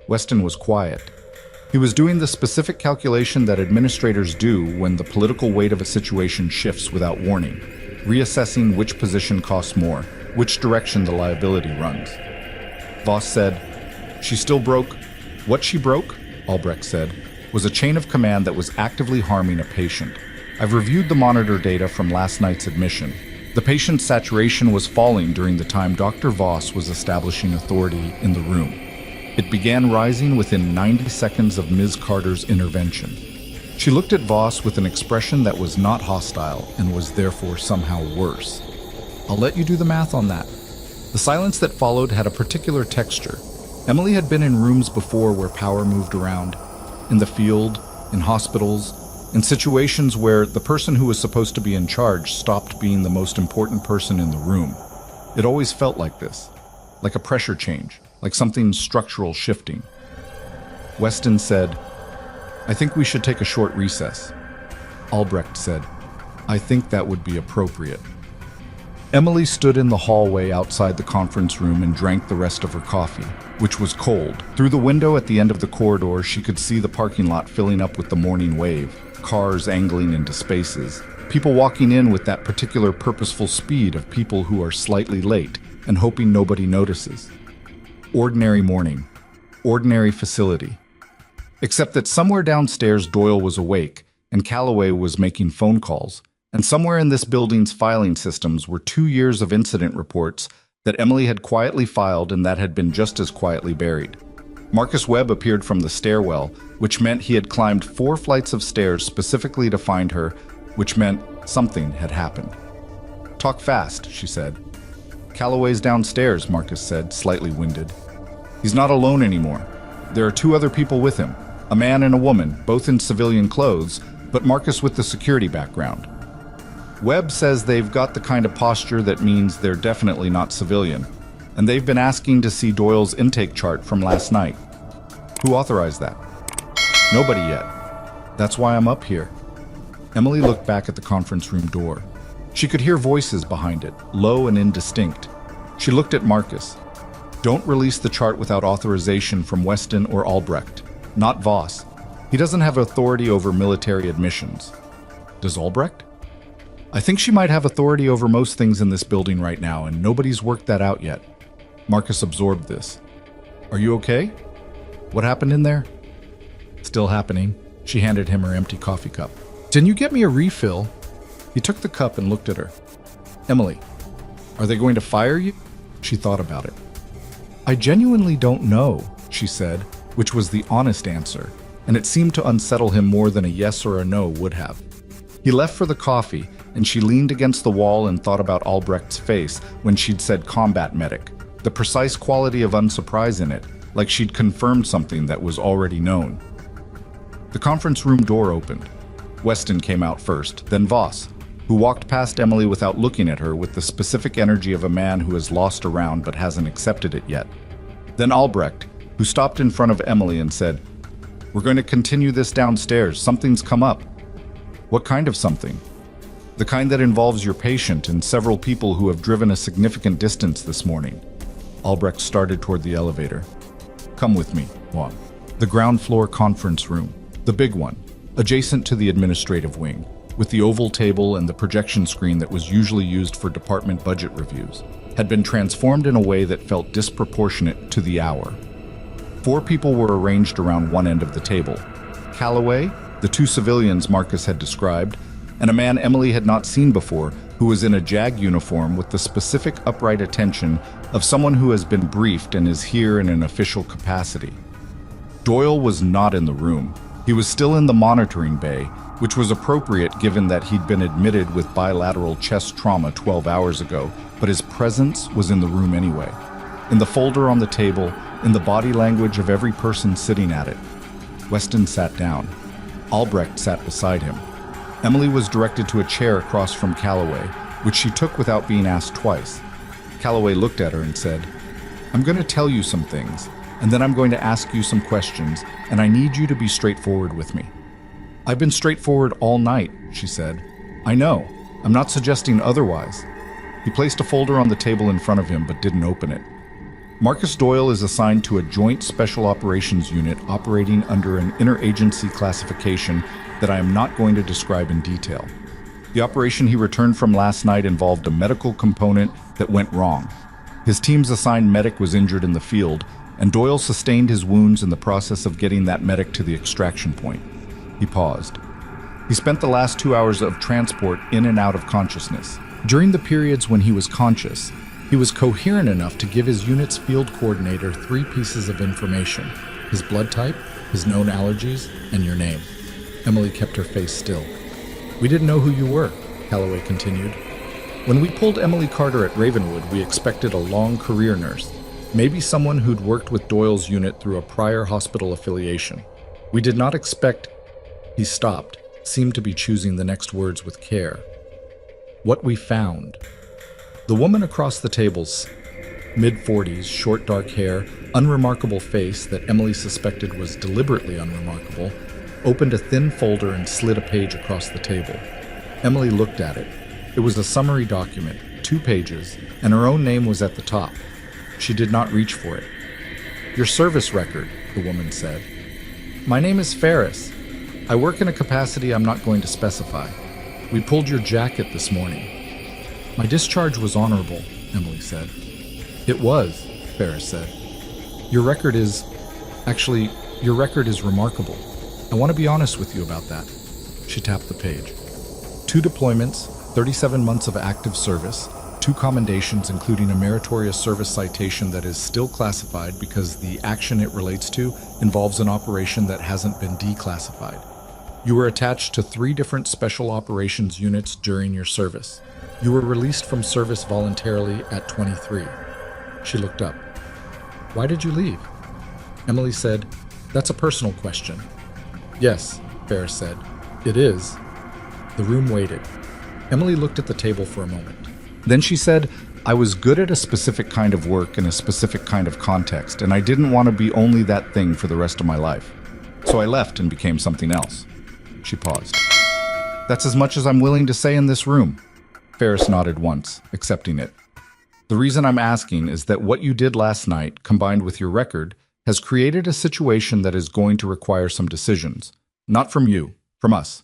Weston was quiet. He was doing the specific calculation that administrators do when the political weight of a situation shifts without warning, reassessing which position costs more, which direction the liability runs. Voss said, she still broke. What she broke, Albrecht said, was a chain of command that was actively harming a patient. I've reviewed the monitor data from last night's admission. The patient's saturation was falling during the time Dr. Voss was establishing authority in the room. It began rising within 90 seconds of Ms. Carter's intervention. She looked at Voss with an expression that was not hostile and was therefore somehow worse. I'll let you do the math on that. The silence that followed had a particular texture. Emily had been in rooms before where power moved around, in the field, in hospitals, in situations where the person who was supposed to be in charge stopped being the most important person in the room. It always felt like this, like a pressure change, like something structural shifting. Weston said, I think we should take a short recess. Albrecht said, I think that would be appropriate. Emily stood in the hallway outside the conference room and drank the rest of her coffee, which was cold. Through the window at the end of the corridor, she could see the parking lot filling up with the morning wave, cars angling into spaces, people walking in with that particular purposeful speed of people who are slightly late and hoping nobody notices. Ordinary morning. Ordinary facility. Except that somewhere downstairs Doyle was awake, and Calloway was making phone calls, and somewhere in this building's filing systems were 2 years of incident reports that Emily had quietly filed and that had been just as quietly buried. Marcus Webb appeared from the stairwell, which meant he had climbed 4 flights of stairs specifically to find her, which meant something had happened. "Talk fast," she said. "Calloway's downstairs," Marcus said, slightly winded. "He's not alone anymore. There are 2 other people with him, a man and a woman, both in civilian clothes, but Marcus with the security background. Webb says they've got the kind of posture that means they're definitely not civilian, and they've been asking to see Doyle's intake chart from last night. Who authorized that? Nobody yet. That's why I'm up here." Emily looked back at the conference room door. She could hear voices behind it, low and indistinct. She looked at Marcus. "Don't release the chart without authorization from Weston or Albrecht. Not Voss. He doesn't have authority over military admissions." "Does Albrecht?" "I think she might have authority over most things in this building right now, and nobody's worked that out yet." Marcus absorbed this. "Are you okay? What happened in there?" "Still happening." She handed him her empty coffee cup. "Can you get me a refill?" He took the cup and looked at her. "Emily, are they going to fire you?" She thought about it. "I genuinely don't know," she said, which was the honest answer, and it seemed to unsettle him more than a yes or a no would have. He left for the coffee, and she leaned against the wall and thought about Albrecht's face when she'd said combat medic, the precise quality of unsurprise in it, like she'd confirmed something that was already known. The conference room door opened. Weston came out first, then Voss, who walked past Emily without looking at her with the specific energy of a man who has lost a round but hasn't accepted it yet. Then Albrecht, who stopped in front of Emily and said, "We're going to continue this downstairs. Something's come up." "What kind of something?" "The kind that involves your patient and several people who have driven a significant distance this morning." Albrecht started toward the elevator. "Come with me, Juan." The ground floor conference room, the big one, adjacent to the administrative wing, with the oval table and the projection screen that was usually used for department budget reviews, had been transformed in a way that felt disproportionate to the hour. 4 people were arranged around one end of the table. Calloway, the 2 civilians Marcus had described, and a man Emily had not seen before who was in a JAG uniform with the specific upright attention of someone who has been briefed and is here in an official capacity. Doyle was not in the room. He was still in the monitoring bay, which was appropriate given that he'd been admitted with bilateral chest trauma 12 hours ago, but his presence was in the room anyway. In the folder on the table, in the body language of every person sitting at it. Weston sat down. Albrecht sat beside him. Emily was directed to a chair across from Calloway, which she took without being asked twice. Calloway looked at her and said, "I'm going to tell you some things, and then I'm going to ask you some questions, and I need you to be straightforward with me." "I've been straightforward all night," she said. "I know. I'm not suggesting otherwise." He placed a folder on the table in front of him but didn't open it. Marcus Doyle is assigned to a joint special operations unit operating under an interagency classification that I am not going to describe in detail. The operation he returned from last night involved a medical component that went wrong. His team's assigned medic was injured in the field, and Doyle sustained his wounds in the process of getting that medic to the extraction point. He paused. He spent the last 2 hours of transport in and out of consciousness. During the periods when he was conscious, he was coherent enough to give his unit's field coordinator 3 pieces of information: his blood type, his known allergies, and your name. Emily kept her face still. "We didn't know who you were," Calloway continued. "When we pulled Emily Carter at Ravenwood, we expected a long career nurse, maybe someone who'd worked with Doyle's unit through a prior hospital affiliation. We did not expect—" He stopped, seemed to be choosing the next words with care. "What we found." The woman across the table's mid-40s, short dark hair, unremarkable face that Emily suspected was deliberately unremarkable, opened a thin folder and slid a page across the table. Emily looked at it. It was a summary document, 2 pages, and her own name was at the top. She did not reach for it. "Your service record," the woman said. "My name is Ferris. I work in a capacity I'm not going to specify. We pulled your jacket this morning." "My discharge was honorable," Emily said. "It was," Ferris said. Your record is... Actually, your record is remarkable. I want to be honest with you about that. She tapped the page. 2 deployments, 37 months of active service, 2 commendations including a meritorious service citation that is still classified because the action it relates to involves an operation that hasn't been declassified. You were attached to 3 different special operations units during your service. You were released from service voluntarily at 23. She looked up. Why did you leave? Emily said, That's a personal question. Yes, Ferris said. It is. The room waited. Emily looked at the table for a moment. Then she said, I was good at a specific kind of work in a specific kind of context, and I didn't want to be only that thing for the rest of my life. So I left and became something else. She paused. That's as much as I'm willing to say in this room. Ferris nodded once, accepting it. The reason I'm asking is that what you did last night, combined with your record, has created a situation that is going to require some decisions. Not from you, from us.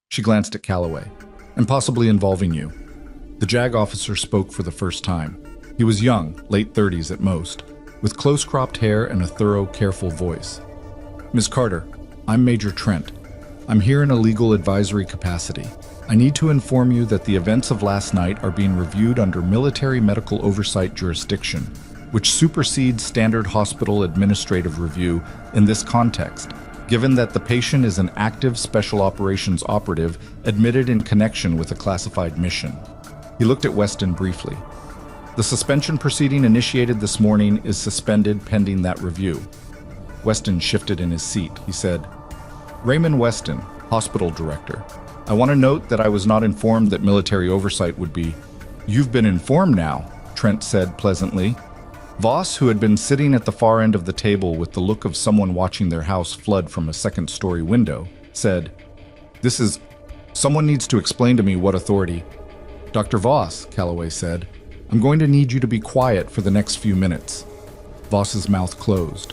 She glanced at Calloway. And possibly involving you. The JAG officer spoke for the first time. He was young, late 30s at most, with close-cropped hair and a thorough, careful voice. Ms. Carter, I'm Major Trent. I'm here in a legal advisory capacity. I need to inform you that the events of last night are being reviewed under military medical oversight jurisdiction, which supersedes standard hospital administrative review in this context, given that the patient is an active special operations operative admitted in connection with a classified mission. He looked at Weston briefly. The suspension proceeding initiated this morning is suspended pending that review. Weston shifted in his seat. He said, Raymond Weston, hospital director. I want to note that I was not informed that military oversight would be... You've been informed now, Trent said pleasantly. Voss, who had been sitting at the far end of the table with the look of someone watching their house flood from a second-story window, said, This is... Someone needs to explain to me what authority... Dr. Voss, Calloway said, I'm going to need you to be quiet for the next few minutes. Voss's mouth closed.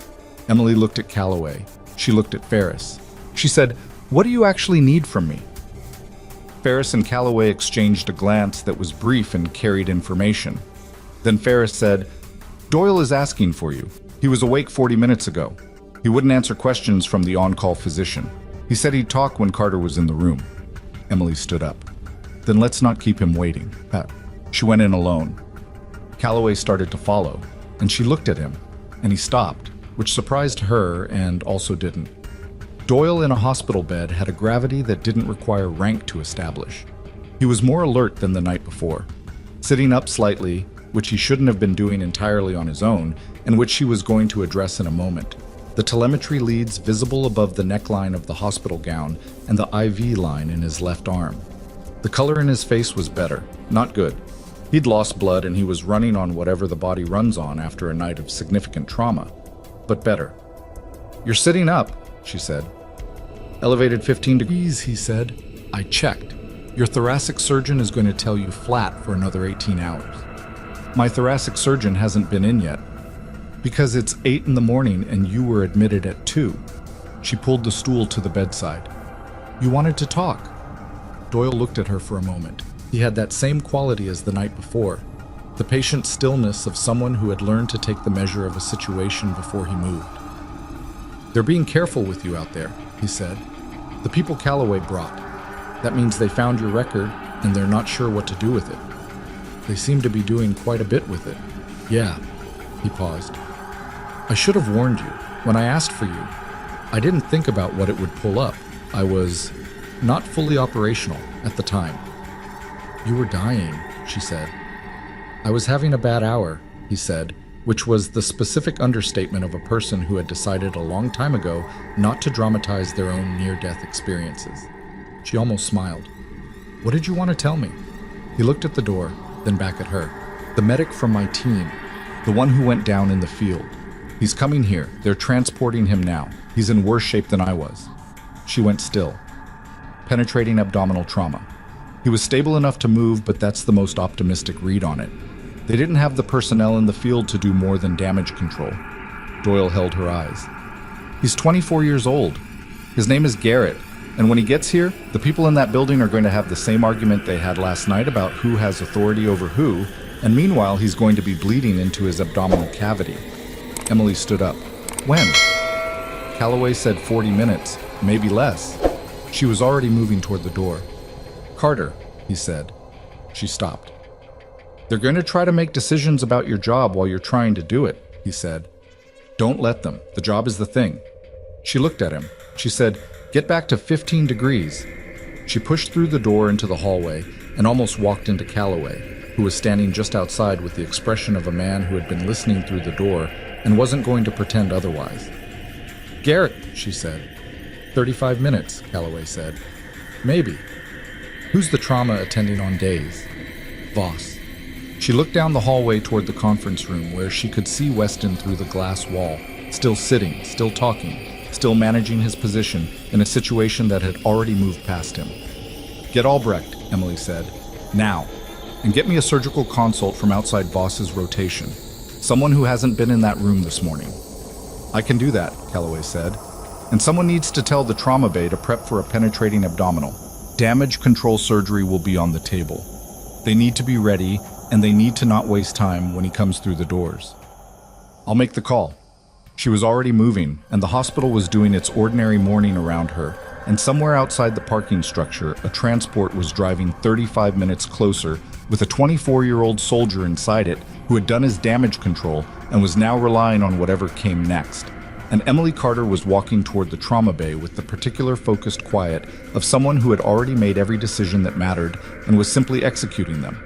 Emily looked at Calloway. She looked at Ferris. She said, What do you actually need from me? Ferris and Calloway exchanged a glance that was brief and carried information. Then Ferris said, Doyle is asking for you. He was awake 40 minutes ago. He wouldn't answer questions from the on-call physician. He said he'd talk when Carter was in the room. Emily stood up. Then let's not keep him waiting. She went in alone. Calloway started to follow, and she looked at him, and he stopped, which surprised her and also didn't. Doyle in a hospital bed had a gravity that didn't require rank to establish. He was more alert than the night before, sitting up slightly, which he shouldn't have been doing entirely on his own, and which she was going to address in a moment. The telemetry leads visible above the neckline of the hospital gown and the IV line in his left arm. The color in his face was better, not good. He'd lost blood and he was running on whatever the body runs on after a night of significant trauma, but better. You're sitting up, she said. Elevated 15 degrees, he said. I checked. Your thoracic surgeon is going to tell you flat for another 18 hours. My thoracic surgeon hasn't been in yet. Because it's 8 in the morning and you were admitted at 2. She pulled the stool to the bedside. You wanted to talk. Doyle looked at her for a moment. He had that same quality as the night before, the patient stillness of someone who had learned to take the measure of a situation before he moved. They're being careful with you out there, he said. The people Calloway brought. That means they found your record and they're not sure what to do with it. They seem to be doing quite a bit with it. Yeah, he paused. I should have warned you. When I asked for you, I didn't think about what it would pull up. I was not fully operational at the time. You were dying, she said. I was having a bad hour, he said, which was the specific understatement of a person who had decided a long time ago not to dramatize their own near-death experiences. She almost smiled. What did you want to tell me? He looked at the door, then back at her. The medic from my team, the one who went down in the field. He's coming here. They're transporting him now. He's in worse shape than I was. She went still. Penetrating abdominal trauma. He was stable enough to move, but that's the most optimistic read on it. They didn't have the personnel in the field to do more than damage control. Doyle held her eyes. He's 24 years old. His name is Garrett, and when he gets here, the people in that building are going to have the same argument they had last night about who has authority over who, and meanwhile he's going to be bleeding into his abdominal cavity. Emily stood up. When? Calloway said 40 minutes, maybe less. She was already moving toward the door. Carter, he said. She stopped. They're going to try to make decisions about your job while you're trying to do it, he said. Don't let them. The job is the thing. She looked at him. She said, get back to 15 degrees. She pushed through the door into the hallway and almost walked into Calloway, who was standing just outside with the expression of a man who had been listening through the door and wasn't going to pretend otherwise. Garrett, she said. 35 minutes, Calloway said. Maybe. Who's the trauma attending on days? Voss. She looked down the hallway toward the conference room where she could see Weston through the glass wall, still sitting, still talking, still managing his position in a situation that had already moved past him. Get Albrecht, Emily said. Now. And get me a surgical consult from outside Voss's rotation. Someone who hasn't been in that room this morning. I can do that, Calloway said. And someone needs to tell the trauma bay to prep for a penetrating abdominal. Damage control surgery will be on the table. They need to be ready, and they need to not waste time when he comes through the doors. I'll make the call. She was already moving, and the hospital was doing its ordinary morning around her, and somewhere outside the parking structure, a transport was driving 35 minutes closer with a 24-year-old soldier inside it who had done his damage control and was now relying on whatever came next. And Emily Carter was walking toward the trauma bay with the particular focused quiet of someone who had already made every decision that mattered and was simply executing them.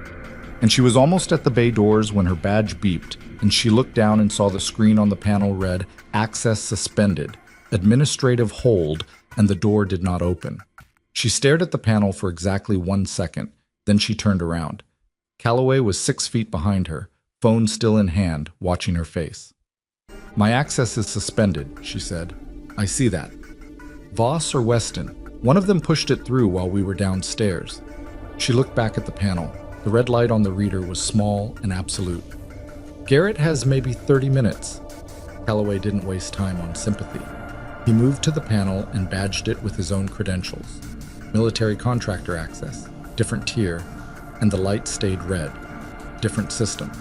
And she was almost at the bay doors when her badge beeped, and she looked down and saw the screen on the panel read, Access Suspended, Administrative Hold, and the door did not open. She stared at the panel for exactly 1 second, then she turned around. Calloway was 6 feet behind her, phone still in hand, watching her face. My access is suspended, she said. I see that. Voss or Weston, one of them pushed it through while we were downstairs. She looked back at the panel. The red light on the reader was small and absolute. Garrett has maybe 30 minutes. Calloway didn't waste time on sympathy. He moved to the panel and badged it with his own credentials. Military contractor access, different tier, and the light stayed red. Different system.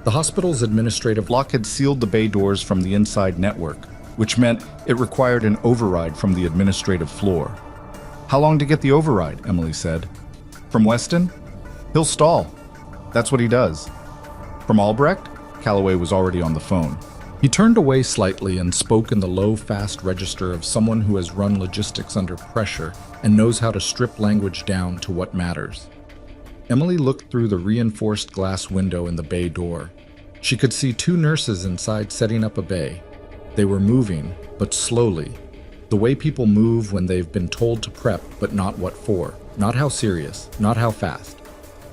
The hospital's administrative lock had sealed the bay doors from the inside network, which meant it required an override from the administrative floor. How long to get the override? Emily said. From Weston? He'll stall. That's what he does. From Albrecht? Calloway was already on the phone. He turned away slightly and spoke in the low, fast register of someone who has run logistics under pressure and knows how to strip language down to what matters. Emily looked through the reinforced glass window in the bay door. She could see 2 nurses inside setting up a bay. They were moving, but slowly. The way people move when they've been told to prep, but not what for. Not how serious, not how fast.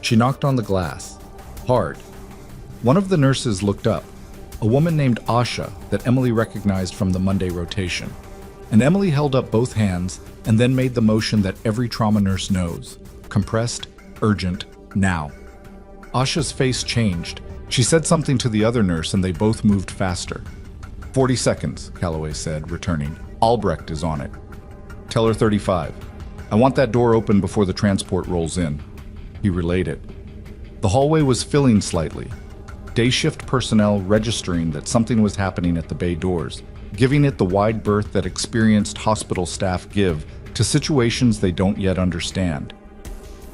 She knocked on the glass. Hard. One of the nurses looked up. A woman named Asha that Emily recognized from the Monday rotation. And Emily held up both hands and then made the motion that every trauma nurse knows. Compressed, urgent, now. Asha's face changed. She said something to the other nurse and they both moved faster. 40 seconds, Calloway said, returning. Albrecht is on it. Tell her 35. I want that door open before the transport rolls in. He relayed it. The hallway was filling slightly. Day shift personnel registering that something was happening at the bay doors, giving it the wide berth that experienced hospital staff give to situations they don't yet understand.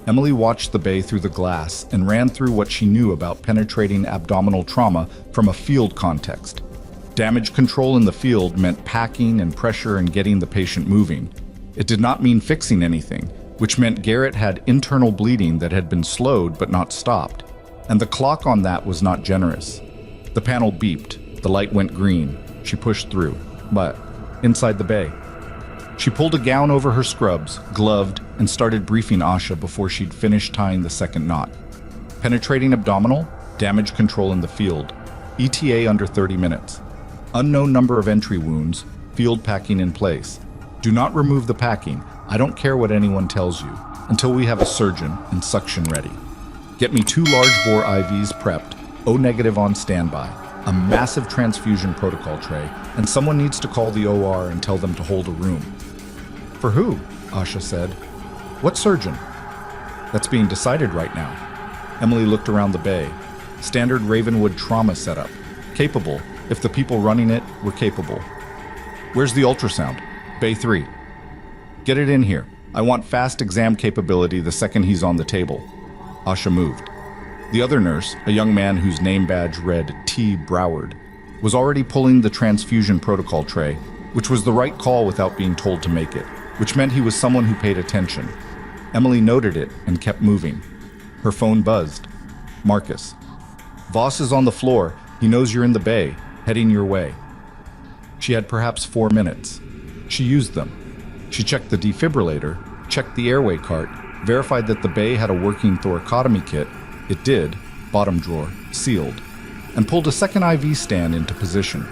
Emily watched the bay through the glass and ran through what she knew about penetrating abdominal trauma from a field context. Damage control in the field meant packing and pressure and getting the patient moving. It did not mean fixing anything, which meant Garrett had internal bleeding that had been slowed but not stopped. And the clock on that was not generous. The panel beeped. The light went green. She pushed through. But inside the bay. She pulled a gown over her scrubs, gloved, and started briefing Asha before she'd finished tying the second knot. Penetrating abdominal, damage control in the field, ETA under 30 minutes. Unknown number of entry wounds, field packing in place. Do not remove the packing, I don't care what anyone tells you, until we have a surgeon and suction ready. Get me 2 large bore IVs prepped, O negative on standby, a massive transfusion protocol tray, and someone needs to call the OR and tell them to hold a room. For who? Asha said. What surgeon? That's being decided right now. Emily looked around the bay. Standard Ravenwood trauma setup. Capable, if the people running it were capable. Where's the ultrasound? Bay 3. Get it in here. I want fast exam capability the second he's on the table. Asha moved. The other nurse, a young man whose name badge read T. Broward, was already pulling the transfusion protocol tray, which was the right call without being told to make it, which meant he was someone who paid attention. Emily noted it and kept moving. Her phone buzzed. Marcus. Voss is on the floor. He knows you're in the bay, heading your way. She had perhaps 4 minutes. She used them. She checked the defibrillator, checked the airway cart, verified that the bay had a working thoracotomy kit. It did, bottom drawer, sealed, and pulled a second IV stand into position.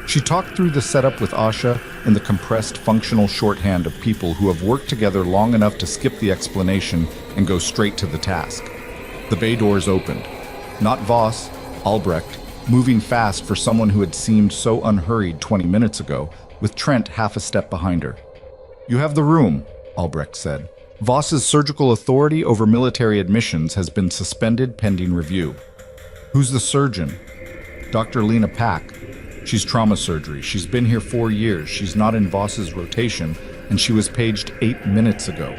She talked through the setup with Asha in the compressed functional shorthand of people who have worked together long enough to skip the explanation and go straight to the task. The bay doors opened. Not Voss, Albrecht, moving fast for someone who had seemed so unhurried 20 minutes ago, with Trent half a step behind her. You have the room, Albrecht said. Voss's surgical authority over military admissions has been suspended pending review. Who's the surgeon? Dr. Lena Pack. She's trauma surgery. She's been here 4 years. She's not in Voss's rotation, and she was paged 8 minutes ago.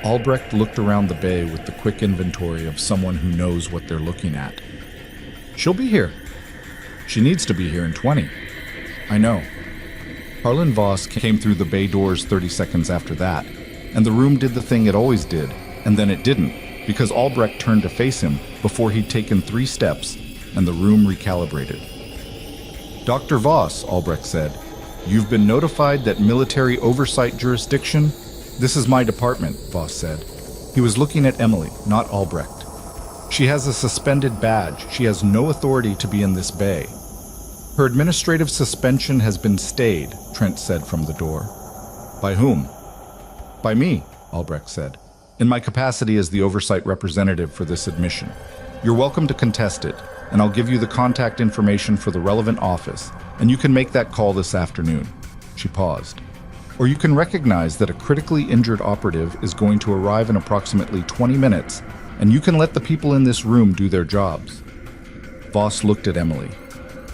Albrecht looked around the bay with the quick inventory of someone who knows what they're looking at. She'll be here. She needs to be here in 20. I know. Harlan Voss came through the bay doors 30 seconds after that, and the room did the thing it always did, and then it didn't, because Albrecht turned to face him before he'd taken 3 steps, and the room recalibrated. Dr. Voss, Albrecht said, you've been notified that military oversight jurisdiction? This is my department, Voss said. He was looking at Emily, not Albrecht. She has a suspended badge. She has no authority to be in this bay. Her administrative suspension has been stayed, Trent said from the door. By whom? By me, Albrecht said, in my capacity as the oversight representative for this admission. You're welcome to contest it, and I'll give you the contact information for the relevant office, and you can make that call this afternoon. She paused. Or you can recognize that a critically injured operative is going to arrive in approximately 20 minutes, and you can let the people in this room do their jobs. Voss looked at Emily.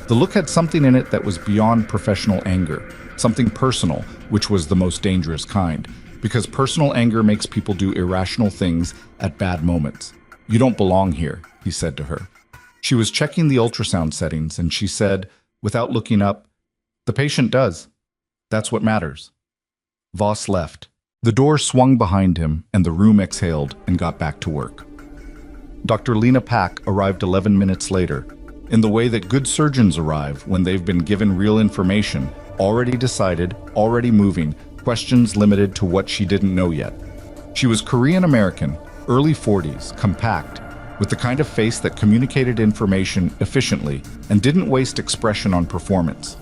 The look had something in it that was beyond professional anger, something personal, which was the most dangerous kind, because personal anger makes people do irrational things at bad moments. You don't belong here, he said to her. She was checking the ultrasound settings, and she said, without looking up, the patient does. That's what matters. Voss left. The door swung behind him, and the room exhaled and got back to work. Dr. Lena Pack arrived 11 minutes later, in the way that good surgeons arrive when they've been given real information, already decided, already moving, questions limited to what she didn't know yet. She was Korean-American, early 40s, compact, with the kind of face that communicated information efficiently and didn't waste expression on performance.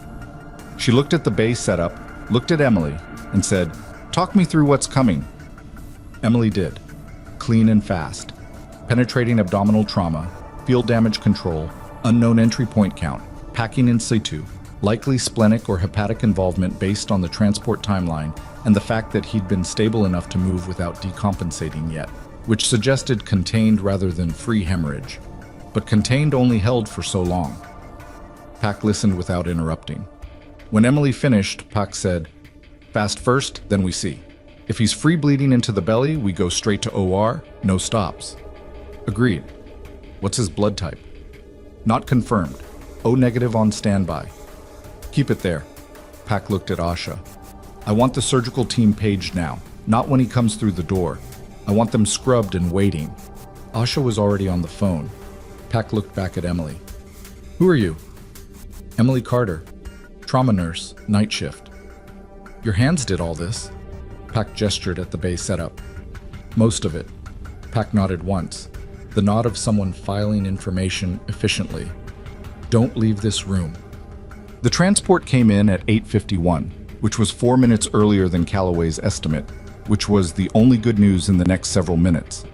She looked at the bay setup, looked at Emily, and said, "Talk me through what's coming." Emily did, clean and fast. Penetrating abdominal trauma, field damage control, unknown entry point count, packing in situ, likely splenic or hepatic involvement based on the transport timeline and the fact that he'd been stable enough to move without decompensating yet, which suggested contained rather than free hemorrhage. But contained only held for so long. Pack listened without interrupting. When Emily finished, Pack said, "Fast first, then we see. If he's free bleeding into the belly, we go straight to OR, no stops." Agreed. What's his blood type? Not confirmed. O negative on standby. Keep it there. Pack looked at Asha. I want the surgical team paged now, not when he comes through the door. I want them scrubbed and waiting. Asha was already on the phone. Pack looked back at Emily. Who are you? Emily Carter. Trauma nurse, night shift. Your hands did all this. Pack gestured at the bay setup. Most of it. Pack nodded once. The nod of someone filing information efficiently. Don't leave this room. The transport came in at 8:51, which was 4 minutes earlier than Calloway's estimate, which was the only good news in the next several minutes.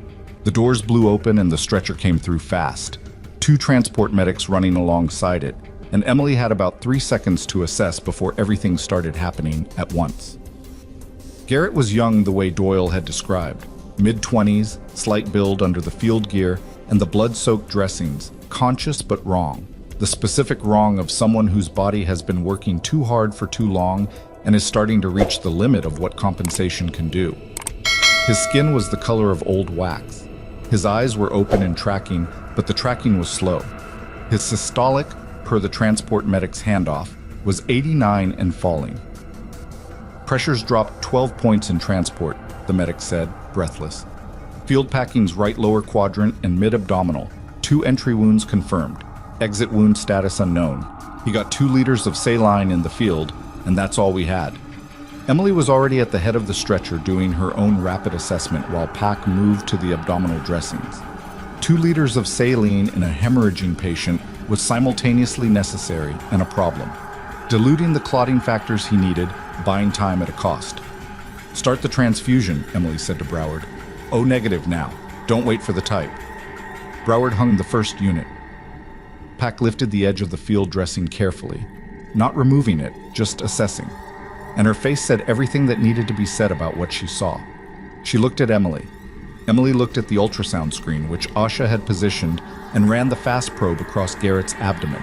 The doors blew open and the stretcher came through fast, 2 transport medics running alongside it, and Emily had about 3 seconds to assess before everything started happening at once. Garrett was young the way Doyle had described. Mid-20s, slight build under the field gear, and the blood-soaked dressings, conscious but wrong. the specific wrong of someone whose body has been working too hard for too long and is starting to reach the limit of what compensation can do. His skin was the color of old wax. His eyes were open and tracking, but the tracking was slow. His systolic, per the transport medic's handoff, was 89 and falling. Pressures dropped 12 points in transport, the medic said, breathless. Field packing's right lower quadrant and mid-abdominal. 2 entry wounds confirmed. Exit wound status unknown. He got 2 liters of saline in the field, and that's all we had. Emily was already at the head of the stretcher doing her own rapid assessment while Pack moved to the abdominal dressings. 2 liters of saline in a hemorrhaging patient was simultaneously necessary and a problem. Diluting the clotting factors he needed, buying time at a cost. Start the transfusion, Emily said to Broward. O negative now. Don't wait for the type. Broward hung the first unit. Pack lifted the edge of the field dressing carefully, not removing it, just assessing. And her face said everything that needed to be said about what she saw. She looked at Emily. Emily looked at the ultrasound screen, which Asha had positioned, and ran the fast probe across Garrett's abdomen.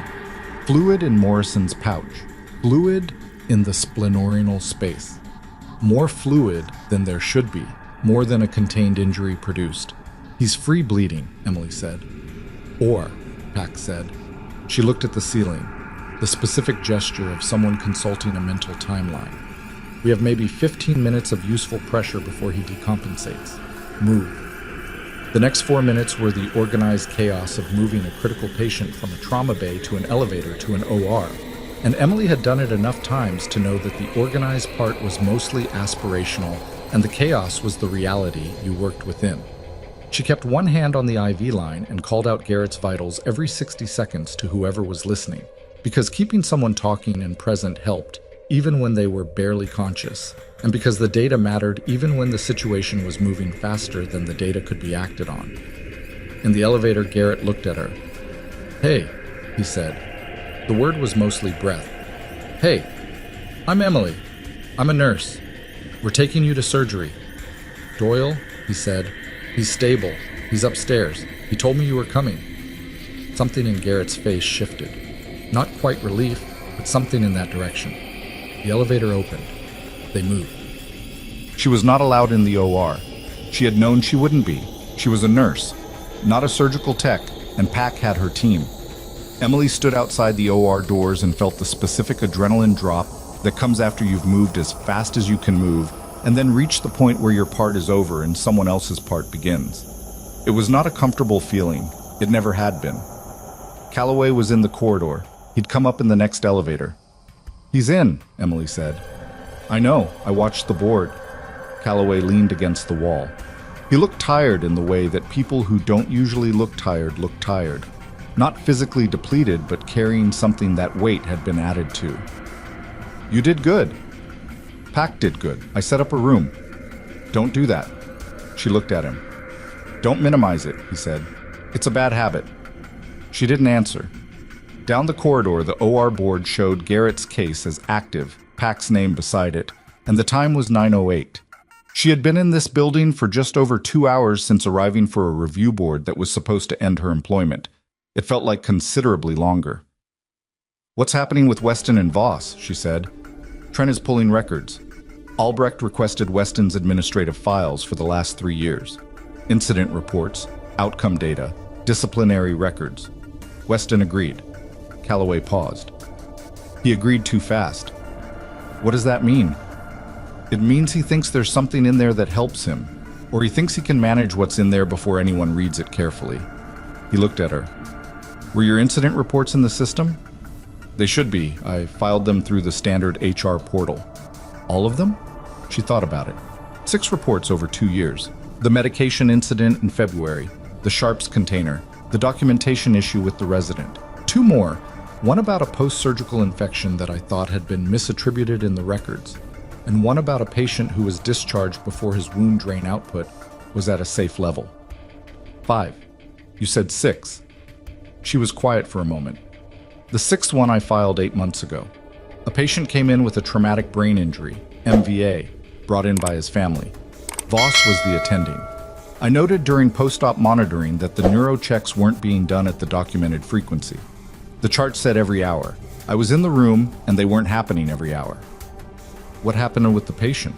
Fluid in Morrison's pouch. Fluid in the splenorenal space. More fluid than there should be, more than a contained injury produced. He's free bleeding, Emily said. Or, Pack said. She looked at the ceiling, the specific gesture of someone consulting a mental timeline. We have maybe 15 minutes of useful pressure before he decompensates. Move. The next 4 minutes were the organized chaos of moving a critical patient from a trauma bay to an elevator to an OR, and Emily had done it enough times to know that the organized part was mostly aspirational, and the chaos was the reality you worked within. She kept one hand on the IV line and called out Garrett's vitals every 60 seconds to whoever was listening, because keeping someone talking and present helped, even when they were barely conscious, and because the data mattered even when the situation was moving faster than the data could be acted on. In the elevator, Garrett looked at her. "Hey," he said. The word was mostly breath. "Hey, I'm Emily. I'm a nurse. We're taking you to surgery." "Doyle," he said. "He's stable. He's upstairs. He told me you were coming." Something in Garrett's face shifted. Not quite relief, but something in that direction. The elevator opened. They moved. She was not allowed in the OR. She had known she wouldn't be. She was a nurse, not a surgical tech, and Pack had her team. Emily stood outside the OR doors and felt the specific adrenaline drop that comes after you've moved as fast as you can move and then reach the point where your part is over and someone else's part begins. It was not a comfortable feeling. It never had been. Calloway was in the corridor. He'd come up in the next elevator. "He's in," Emily said. "I know. I watched the board." Calloway leaned against the wall. He looked tired in the way that people who don't usually look tired look tired. Not physically depleted, but carrying something that weight had been added to. "You did good." "Pack did good. I set up a room." "Don't do that." She looked at him. "Don't minimize it," he said. "It's a bad habit." She didn't answer. Down the corridor, the OR board showed Garrett's case as active, Pack's name beside it, and the time was 9:08. She had been in this building for just over 2 hours since arriving for a review board that was supposed to end her employment. It felt like considerably longer. "What's happening with Weston and Voss?" she said. "Trent is pulling records. Albrecht requested Weston's administrative files for the last 3 years. Incident reports, outcome data, disciplinary records. Weston agreed." Calloway paused. "He agreed too fast." "What does that mean?" "It means he thinks there's something in there that helps him, or he thinks he can manage what's in there before anyone reads it carefully." He looked at her. "Were your incident reports in the system?" "They should be. I filed them through the standard HR portal." "All of them?" She thought about it. 6 reports over 2 years. The medication incident in February, the Sharps container, the documentation issue with the resident. 2 more. One about a post-surgical infection that I thought had been misattributed in the records, and one about a patient who was discharged before his wound drain output was at a safe level. 5. You said 6. She was quiet for a moment. "The 6th one I filed 8 months ago. A patient came in with a traumatic brain injury, MVA, brought in by his family. Voss was the attending. I noted during post-op monitoring that the neuro checks weren't being done at the documented frequency. The chart said every hour. I was in the room, and they weren't happening every hour. What happened with the patient?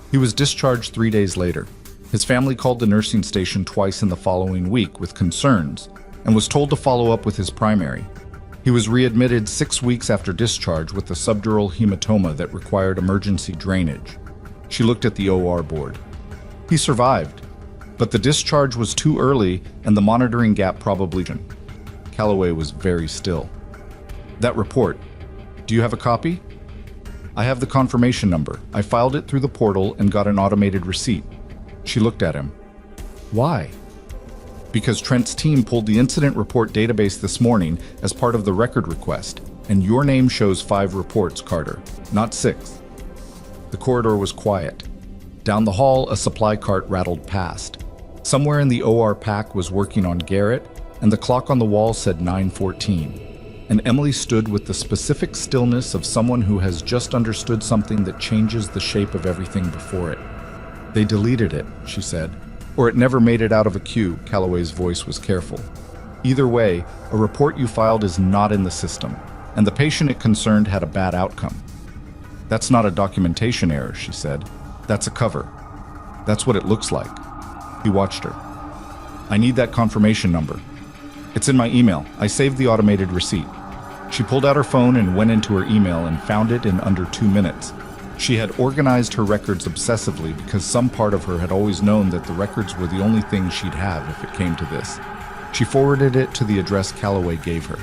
He was discharged 3 days later. His family called the nursing station twice in the following week with concerns and was told to follow up with his primary. He was readmitted 6 weeks after discharge with a subdural hematoma that required emergency drainage. She looked at the OR board. He survived, but the discharge was too early and the monitoring gap probably. Calloway was very still. That report, do you have a copy? I have the confirmation number. I filed it through the portal and got an automated receipt. She looked at him. Why? Because Trent's team pulled the incident report database this morning as part of the record request, and your name shows 5 reports, Carter, not 6. The corridor was quiet. Down the hall, a supply cart rattled past. Somewhere in the OR pack was working on Garrett, and the clock on the wall said 9:14. And Emily stood with the specific stillness of someone who has just understood something that changes the shape of everything before it. They deleted it, she said, or it never made it out of a queue. Calloway's voice was careful. Either way, a report you filed is not in the system, and the patient it concerned had a bad outcome. That's not a documentation error, she said. That's a cover. That's what it looks like. He watched her. I need that confirmation number. It's in my email. I saved the automated receipt. She pulled out her phone and went into her email and found it in under 2 minutes. She had organized her records obsessively because some part of her had always known that the records were the only thing she'd have if it came to this. She forwarded it to the address Calloway gave her.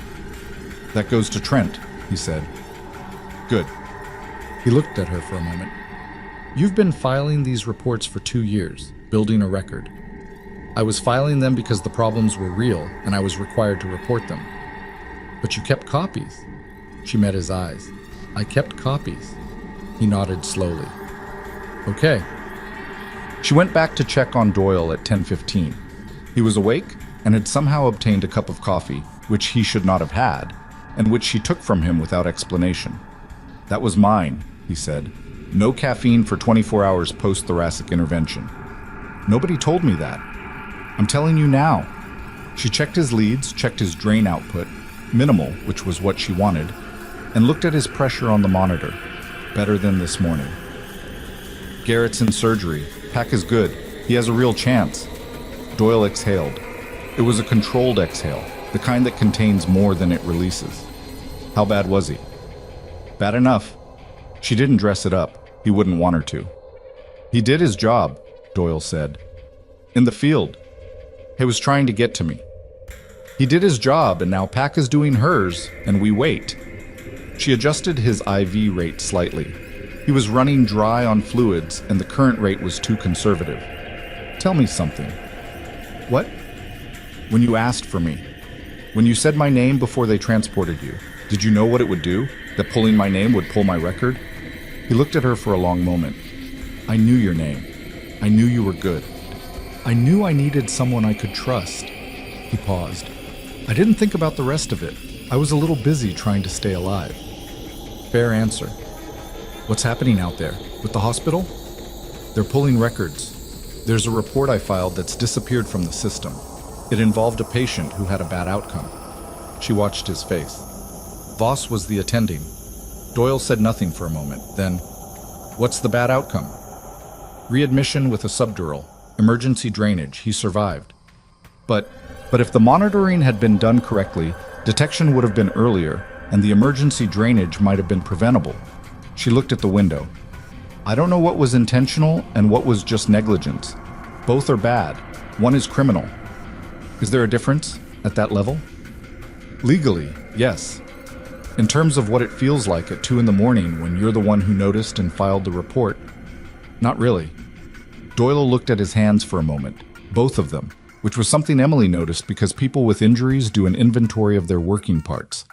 That goes to Trent, he said. Good. He looked at her for a moment. You've been filing these reports for 2 years, building a record. I was filing them because the problems were real and I was required to report them. But you kept copies. She met his eyes. I kept copies. He nodded slowly. Okay. She went back to check on Doyle at 10:15. He was awake and had somehow obtained a cup of coffee, which he should not have had, and which she took from him without explanation. That was mine, he said. No caffeine for 24 hours post-thoracic intervention. Nobody told me that. I'm telling you now. She checked his leads, checked his drain output, minimal, which was what she wanted, and looked at his pressure on the monitor. Better than this morning. Garrett's in surgery. Pack is good. He has a real chance. Doyle exhaled. It was a controlled exhale, the kind that contains more than it releases. How bad was he? Bad enough. She didn't dress it up. He wouldn't want her to. He did his job, Doyle said. In the field. He was trying to get to me. He did his job, and now Pack is doing hers, and we wait. She adjusted his IV rate slightly. He was running dry on fluids, and the current rate was too conservative. Tell me something. What? When you asked for me. When you said my name before they transported you, did you know what it would do? That pulling my name would pull my record? He looked at her for a long moment. I knew your name. I knew you were good. I knew I needed someone I could trust. He paused. I didn't think about the rest of it. I was a little busy trying to stay alive. Fair answer. What's happening out there? With the hospital? They're pulling records. There's a report I filed that's disappeared from the system. It involved a patient who had a bad outcome. She watched his face. Voss was the attending. Doyle said nothing for a moment. Then, what's the bad outcome? Readmission with a subdural. Emergency drainage. He survived. But if the monitoring had been done correctly, detection would have been earlier, and the emergency drainage might have been preventable. She looked at the window. I don't know what was intentional and what was just negligence. Both are bad. One is criminal. Is there a difference at that level? Legally, yes. In terms of what it feels like at 2 a.m. when you're the one who noticed and filed the report, not really. Doyle looked at his hands for a moment, both of them, which was something Emily noticed because people with injuries do an inventory of their working parts.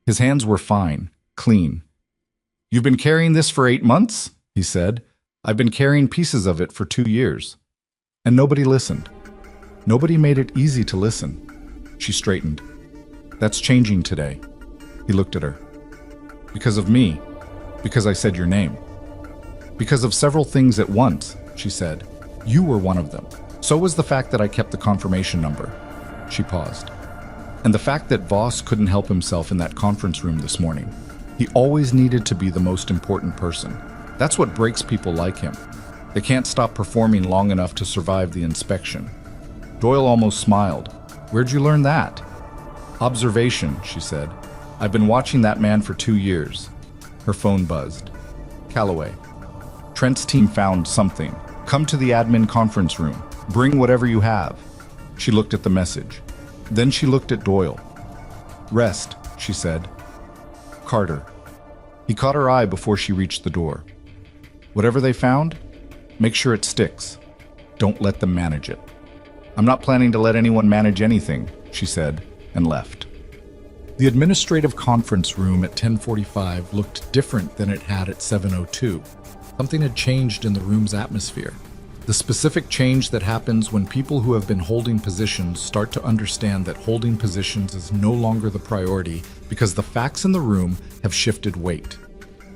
His hands were fine, clean. You've been carrying this for 8 months? He said. I've been carrying pieces of it for 2 years. And nobody listened. Nobody made it easy to listen. She straightened. That's changing today. He looked at her. Because of me. Because I said your name. Because of several things at once, she said. You were one of them. So was the fact that I kept the confirmation number. She paused. And the fact that Voss couldn't help himself in that conference room this morning. He always needed to be the most important person. That's what breaks people like him. They can't stop performing long enough to survive the inspection. Doyle almost smiled. Where'd you learn that? Observation, she said. I've been watching that man for 2 years. Her phone buzzed. Calloway. Trent's team found something. Come to the admin conference room. Bring whatever you have. She looked at the message. Then she looked at Doyle. Rest, she said. Carter. He caught her eye before she reached the door. Whatever they found, make sure it sticks. Don't let them manage it. I'm not planning to let anyone manage anything, she said, and left. The administrative conference room at 10:45 looked different than it had at 7:02. Something had changed in the room's atmosphere. The specific change that happens when people who have been holding positions start to understand that holding positions is no longer the priority because the facts in the room have shifted weight.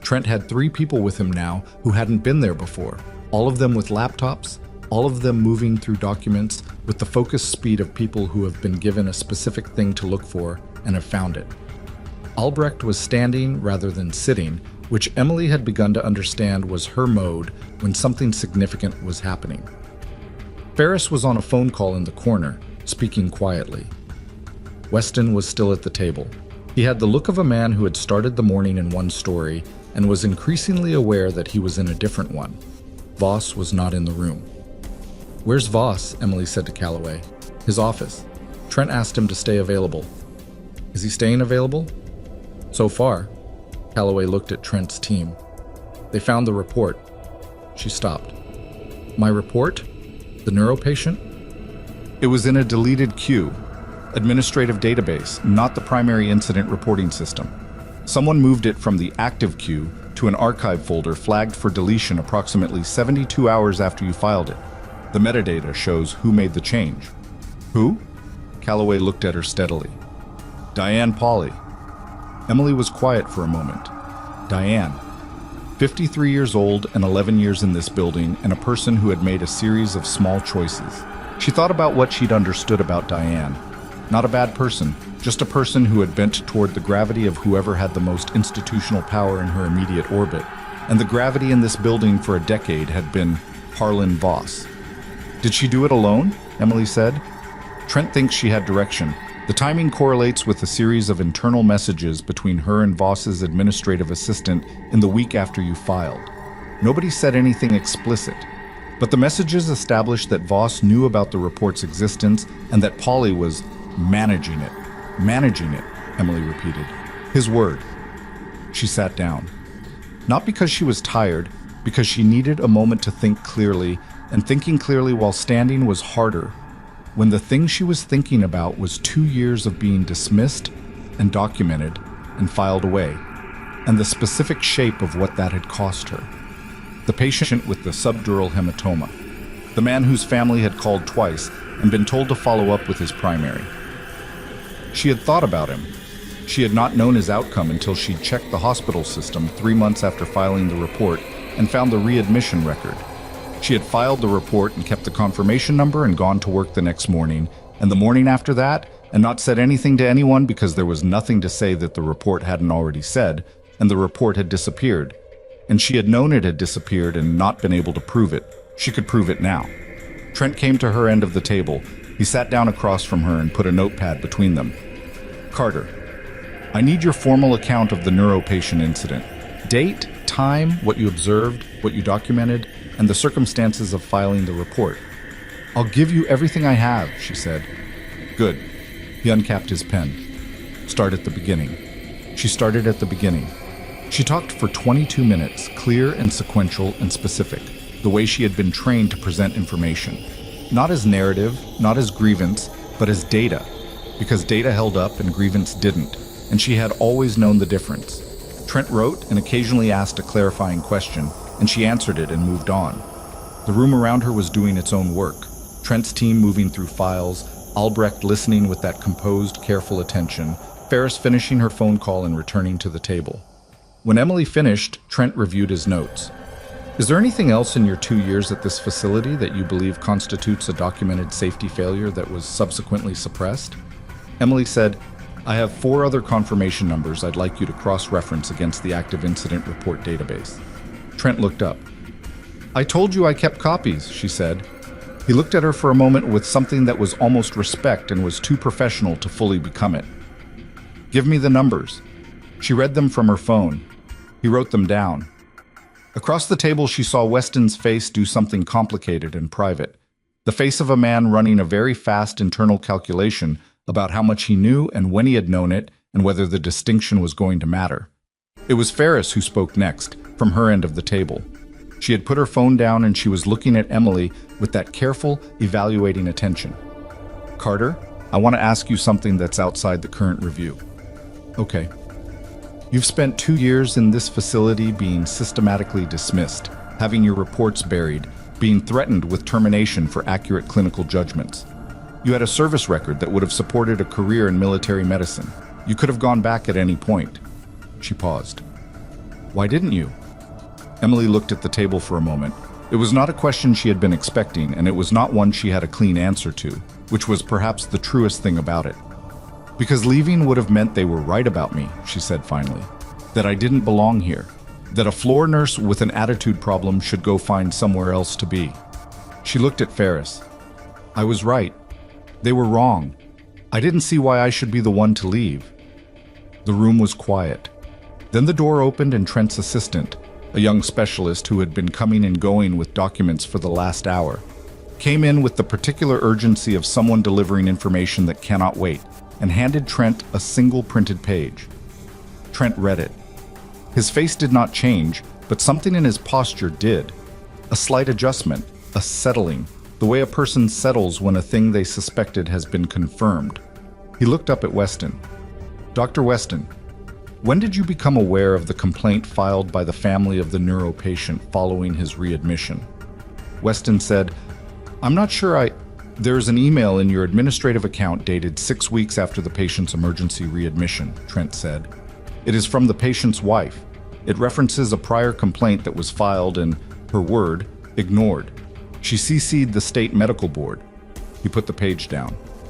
Trent had 3 people with him now who hadn't been there before, all of them with laptops, all of them moving through documents with the focused speed of people who have been given a specific thing to look for and have found it. Albrecht was standing rather than sitting, which Emily had begun to understand was her mode when something significant was happening. Ferris was on a phone call in the corner, speaking quietly. Weston was still at the table. He had the look of a man who had started the morning in one story and was increasingly aware that he was in a different one. Voss was not in the room. Where's Voss? Emily said to Calloway. His office. Trent asked him to stay available. Is he staying available? So far. Calloway looked at Trent's team. They found the report. She stopped. My report? The neuropatient? It was in a deleted queue. Administrative database, not the primary incident reporting system. Someone moved it from the active queue to an archive folder flagged for deletion approximately 72 hours after you filed it. The metadata shows who made the change. Who? Calloway looked at her steadily. Diane Pauley. Emily was quiet for a moment. Diane. 53 years old and 11 years in this building, and a person who had made a series of small choices. She thought about what she'd understood about Diane. Not a bad person, just a person who had bent toward the gravity of whoever had the most institutional power in her immediate orbit. And the gravity in this building for a decade had been Harlan Voss. Did she do it alone? Emily said. Trent thinks she had direction. The timing correlates with a series of internal messages between her and Voss's administrative assistant in the week after you filed. Nobody said anything explicit, but the messages established that Voss knew about the report's existence and that Pauley was managing it. Managing it, Emily repeated. His word. She sat down. Not because she was tired, because she needed a moment to think clearly, and thinking clearly while standing was harder, when the thing she was thinking about was 2 years of being dismissed and documented and filed away, and the specific shape of what that had cost her. The patient with the subdural hematoma. The man whose family had called twice and been told to follow up with his primary. She had thought about him. She had not known his outcome until she'd checked the hospital system 3 months after filing the report and found the readmission record. She had filed the report and kept the confirmation number and gone to work the next morning, and the morning after that, and not said anything to anyone because there was nothing to say that the report hadn't already said, and the report had disappeared. And she had known it had disappeared and not been able to prove it. She could prove it now. Trent came to her end of the table. He sat down across from her and put a notepad between them. Carter, I need your formal account of the neuropatient incident. Date, time, what you observed, what you documented, and the circumstances of filing the report. I'll give you everything I have, she said. Good. He uncapped his pen. Start at the beginning. She started at the beginning. She talked for 22 minutes, clear and sequential and specific, the way she had been trained to present information. Not as narrative, not as grievance, but as data, because data held up and grievance didn't, and she had always known the difference. Trent wrote and occasionally asked a clarifying question, and she answered it and moved on. The room around her was doing its own work. Trent's team moving through files, Albrecht listening with that composed, careful attention, Ferris finishing her phone call and returning to the table. When Emily finished, Trent reviewed his notes. Is there anything else in your 2 years at this facility that you believe constitutes a documented safety failure that was subsequently suppressed? Emily said, I have 4 other confirmation numbers I'd like you to cross-reference against the active incident report database. Trent looked up. I told you I kept copies, she said. He looked at her for a moment with something that was almost respect and was too professional to fully become it. Give me the numbers. She read them from her phone. He wrote them down. Across the table, she saw Weston's face do something complicated and private. The face of a man running a very fast internal calculation about how much he knew and when he had known it and whether the distinction was going to matter. It was Ferris who spoke next, from her end of the table. She had put her phone down and she was looking at Emily with that careful, evaluating attention. Carter, I want to ask you something that's outside the current review. Okay. You've spent 2 years in this facility being systematically dismissed, having your reports buried, being threatened with termination for accurate clinical judgments. You had a service record that would have supported a career in military medicine. You could have gone back at any point. She paused. Why didn't you? Emily looked at the table for a moment. It was not a question she had been expecting, and it was not one she had a clean answer to, which was perhaps the truest thing about it. Because leaving would have meant they were right about me, she said finally. That I didn't belong here. That a floor nurse with an attitude problem should go find somewhere else to be. She looked at Ferris. I was right. They were wrong. I didn't see why I should be the one to leave. The room was quiet. Then the door opened and Trent's assistant, a young specialist who had been coming and going with documents for the last hour, came in with the particular urgency of someone delivering information that cannot wait, and handed Trent a single printed page. Trent read it. His face did not change, but something in his posture did. A slight adjustment, a settling, the way a person settles when a thing they suspected has been confirmed. He looked up at Weston. Dr. Weston, when did you become aware of the complaint filed by the family of the neuro patient following his readmission? Weston said, I'm not sure There's an email in your administrative account dated 6 weeks after the patient's emergency readmission, Trent said. It is from the patient's wife. It references a prior complaint that was filed and, her word, ignored. She CC'd the state medical board. He put the page down.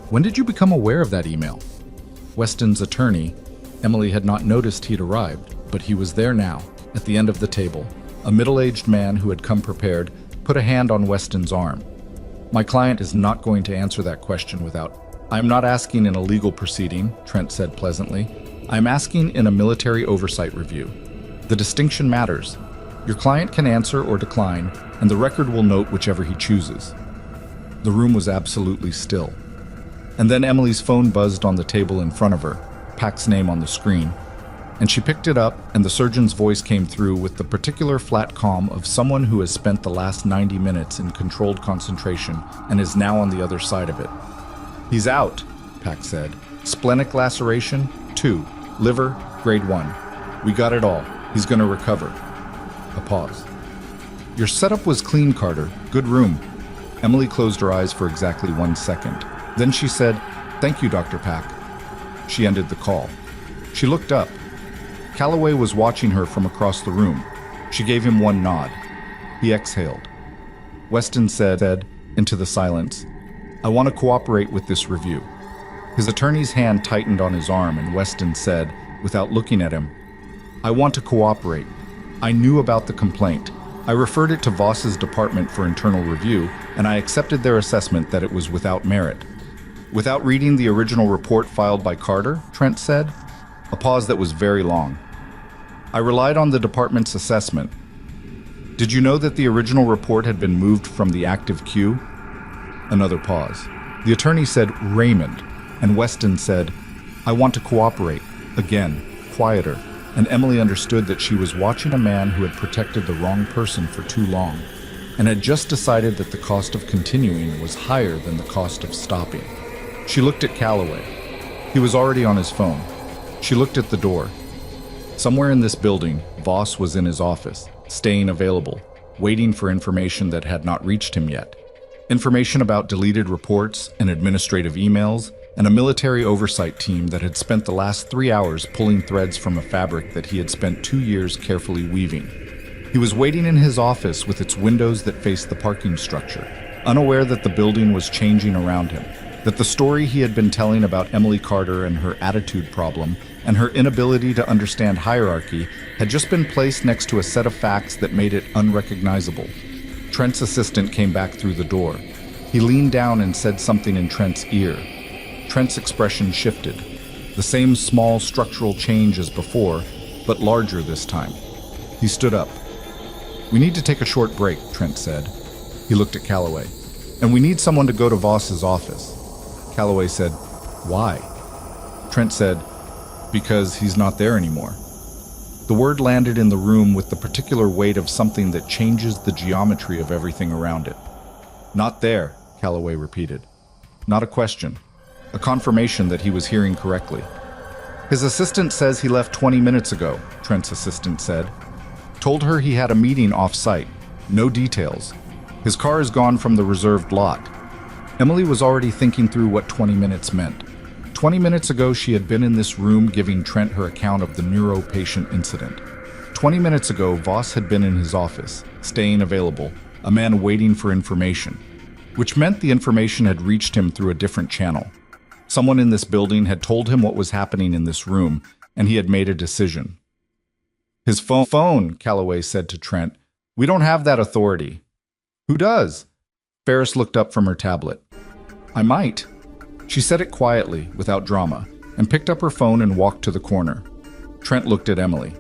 When did you become aware of that email? Weston's attorney, Emily had not noticed he'd arrived, but he was there now, at the end of the table. A middle-aged man who had come prepared put a hand on Weston's arm. My client is not going to answer that question without... I am not asking in a legal proceeding, Trent said pleasantly. I am asking in a military oversight review. The distinction matters. Your client can answer or decline, and the record will note whichever he chooses. The room was absolutely still. And then Emily's phone buzzed on the table in front of her, Pac's name on the screen, and she picked it up, and the surgeon's voice came through with the particular flat calm of someone who has spent the last 90 minutes in controlled concentration and is now on the other side of it. He's out, Pac said. Splenic laceration, 2. Liver, grade 1. We got it all. He's going to recover. A pause. Your setup was clean, Carter. Good room. Emily closed her eyes for exactly 1 second. Then she said, Thank you, Dr. Pac. She ended the call. She looked up. Calloway was watching her from across the room. She gave him one nod. He exhaled. Weston said into the silence, I want to cooperate with this review. His attorney's hand tightened on his arm, and Weston said, without looking at him, I want to cooperate. I knew about the complaint. I referred it to Voss's Department for Internal Review, and I accepted their assessment that it was without merit. Without reading the original report filed by Carter, Trent said, a pause that was very long. I relied on the department's assessment. Did you know that the original report had been moved from the active queue? Another pause. The attorney said, Raymond, and Weston said, I want to cooperate. Again, quieter, and Emily understood that she was watching a man who had protected the wrong person for too long, and had just decided that the cost of continuing was higher than the cost of stopping. She looked at Calloway. He was already on his phone. She looked at the door. Somewhere in this building, Voss was in his office, staying available, waiting for information that had not reached him yet. Information about deleted reports and administrative emails, and a military oversight team that had spent the last 3 hours pulling threads from a fabric that he had spent 2 years carefully weaving. He was waiting in his office with its windows that faced the parking structure, unaware that the building was changing around him. That the story he had been telling about Emily Carter and her attitude problem and her inability to understand hierarchy had just been placed next to a set of facts that made it unrecognizable. Trent's assistant came back through the door. He leaned down and said something in Trent's ear. Trent's expression shifted. The same small structural change as before, but larger this time. He stood up. "We need to take a short break," Trent said. He looked at Calloway. "And we need someone to go to Voss's office." Calloway said, "Why?" Trent said, "Because he's not there anymore." The word landed in the room with the particular weight of something that changes the geometry of everything around it. "Not there," Calloway repeated. Not a question. A confirmation that he was hearing correctly. "His assistant says he left 20 minutes ago," Trent's assistant said. "Told her he had a meeting off-site. No details. His car is gone from the reserved lot." Emily was already thinking through what 20 minutes meant. 20 minutes ago, she had been in this room giving Trent her account of the neuro-patient incident. 20 minutes ago, Voss had been in his office, staying available, a man waiting for information, which meant the information had reached him through a different channel. Someone in this building had told him what was happening in this room, and he had made a decision. "His phone," Calloway said to Trent. "We don't have that authority." "Who does?" Ferris looked up from her tablet. "I might." She said it quietly, without drama, and picked up her phone and walked to the corner. Trent looked at Emily.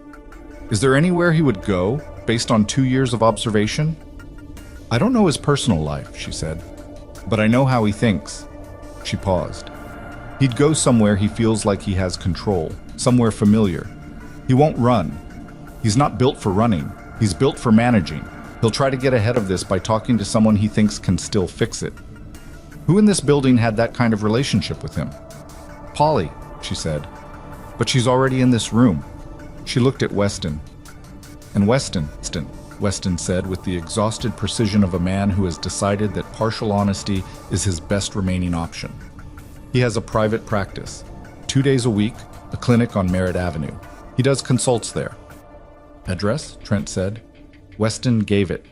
"Is there anywhere he would go, based on 2 years of observation?" "I don't know his personal life," she said, "but I know how he thinks." She paused. "He'd go somewhere he feels like he has control, somewhere familiar. He won't run. He's not built for running. He's built for managing. He'll try to get ahead of this by talking to someone he thinks can still fix it." "Who in this building had that kind of relationship with him?" "Polly," she said. "But she's already in this room." She looked at Weston. "And Weston," Weston said with the exhausted precision of a man who has decided that partial honesty is his best remaining option. "He has a private practice. 2 days a week, a clinic on Merritt Avenue. He does consults there." "Address?" Trent said. Weston gave it.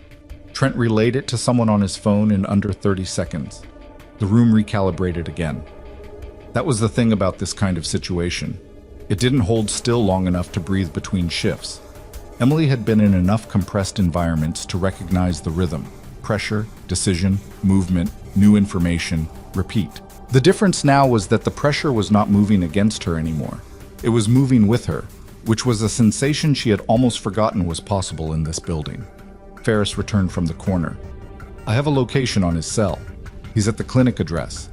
Trent relayed it to someone on his phone in under 30 seconds. The room recalibrated again. That was the thing about this kind of situation. It didn't hold still long enough to breathe between shifts. Emily had been in enough compressed environments to recognize the rhythm: pressure, decision, movement, new information, repeat. The difference now was that the pressure was not moving against her anymore. It was moving with her, which was a sensation she had almost forgotten was possible in this building. Ferris returned from the corner. "I have a location on his cell. He's at the clinic address.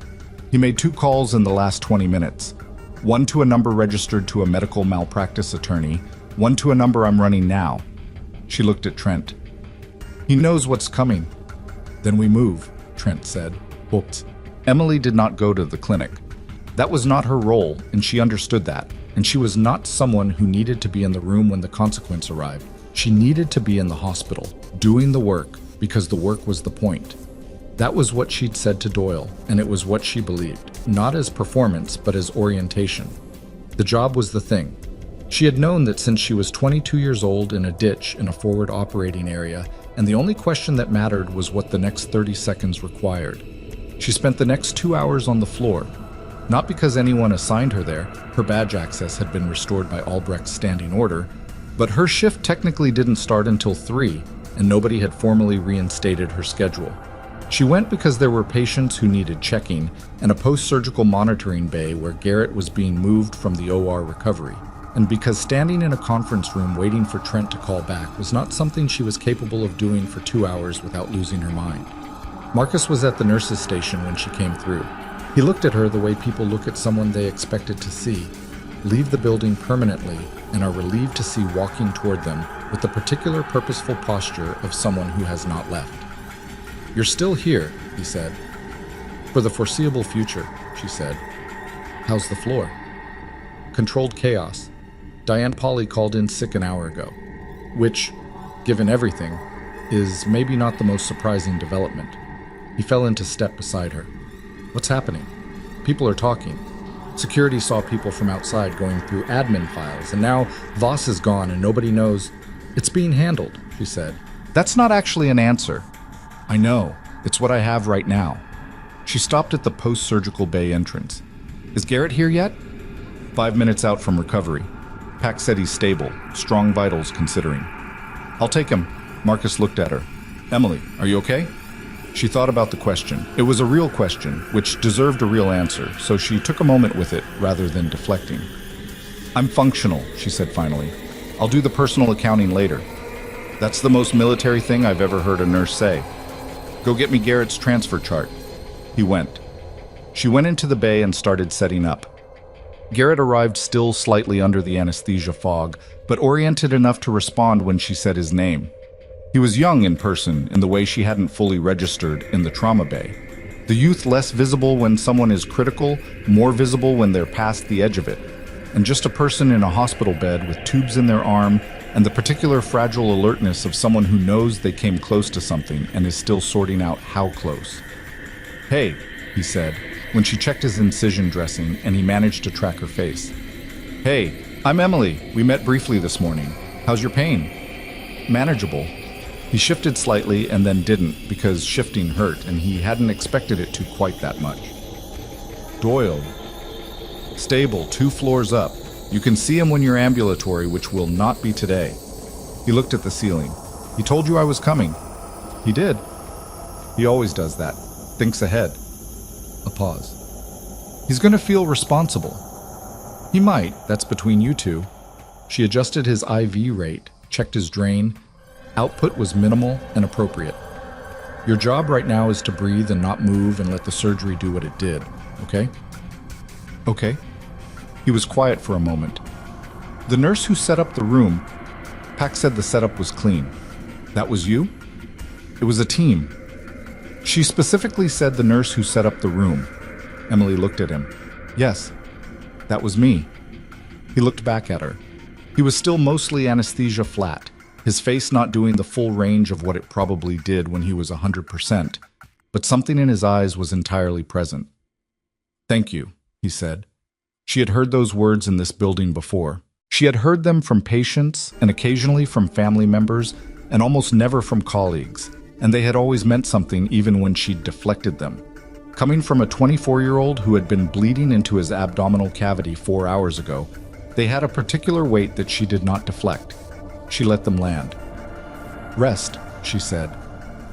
He made 2 calls in the last 20 minutes. One to a number registered to a medical malpractice attorney, one to a number I'm running now." She looked at Trent. "He knows what's coming." "Then we move," Trent said. "Booked." Emily did not go to the clinic. That was not her role, and she understood that. And she was not someone who needed to be in the room when the consequence arrived. She needed to be in the hospital, doing the work, because the work was the point. That was what she'd said to Doyle, and it was what she believed, not as performance, but as orientation. The job was the thing. She had known that since she was 22 years old in a ditch in a forward operating area, and the only question that mattered was what the next 30 seconds required. She spent the next 2 hours on the floor, not because anyone assigned her there. Her badge access had been restored by Albrecht's standing order, but her shift technically didn't start until 3, and nobody had formally reinstated her schedule. She went because there were patients who needed checking and a post-surgical monitoring bay where Garrett was being moved from the OR recovery, and because standing in a conference room waiting for Trent to call back was not something she was capable of doing for 2 hours without losing her mind. Marcus was at the nurse's station when she came through. He looked at her the way people look at someone they expected to see, leave the building permanently, and are relieved to see walking toward them with the particular purposeful posture of someone who has not left. "You're still here," he said. "For the foreseeable future," she said. "How's the floor?" "Controlled chaos. Diane Polly called in sick an hour ago," which, given everything, is maybe not the most surprising development. He fell into step beside her. "What's happening?" "People are talking. Security saw people from outside going through admin files, and now Voss is gone and nobody knows." "It's being handled," she said. "That's not actually an answer." "I know. It's what I have right now." She stopped at the post-surgical bay entrance. Is Garrett here yet? 5 minutes out from recovery. Pack said he's stable, strong vitals considering. I'll take him. Marcus looked at her. Emily, are you okay? She thought about the question. It was a real question, which deserved a real answer, so she took a moment with it rather than deflecting. I'm functional, she said finally. I'll do the personal accounting later. That's the most military thing I've ever heard a nurse say. Go get me Garrett's transfer chart. He went. She went into the bay and started setting up. Garrett arrived still slightly under the anesthesia fog, but oriented enough to respond when she said his name. He was young in person in the way she hadn't fully registered in the trauma bay. The youth less visible when someone is critical, more visible when they're past the edge of it. And just a person in a hospital bed with tubes in their arm and the particular fragile alertness of someone who knows they came close to something and is still sorting out how close. Hey, he said, when she checked his incision dressing and he managed to track her face. Hey, I'm Emily. We met briefly this morning. How's your pain? Manageable. He shifted slightly and then didn't because shifting hurt and he hadn't expected it to quite that much. Doyle. Stable, 2 floors up. You can see him when you're ambulatory, which will not be today. He looked at the ceiling. He told you I was coming. He did. He always does that. Thinks ahead. A pause. He's going to feel responsible. He might. That's between you two. She adjusted his IV rate, checked his drain. Output was minimal and appropriate. Your job right now is to breathe and not move and let the surgery do what it did, okay? Okay. He was quiet for a moment. The nurse who set up the room, Pack said the setup was clean. That was you? It was a team. She specifically said the nurse who set up the room. Emily looked at him. Yes, that was me. He looked back at her. He was still mostly anesthesia flat, his face not doing the full range of what it probably did when he was 100%, but something in his eyes was entirely present. Thank you, he said. She had heard those words in this building before. She had heard them from patients and occasionally from family members and almost never from colleagues, and they had always meant something even when she'd deflected them. Coming from a 24-year-old who had been bleeding into his abdominal cavity 4 hours ago, they had a particular weight that she did not deflect. She let them land. Rest, she said.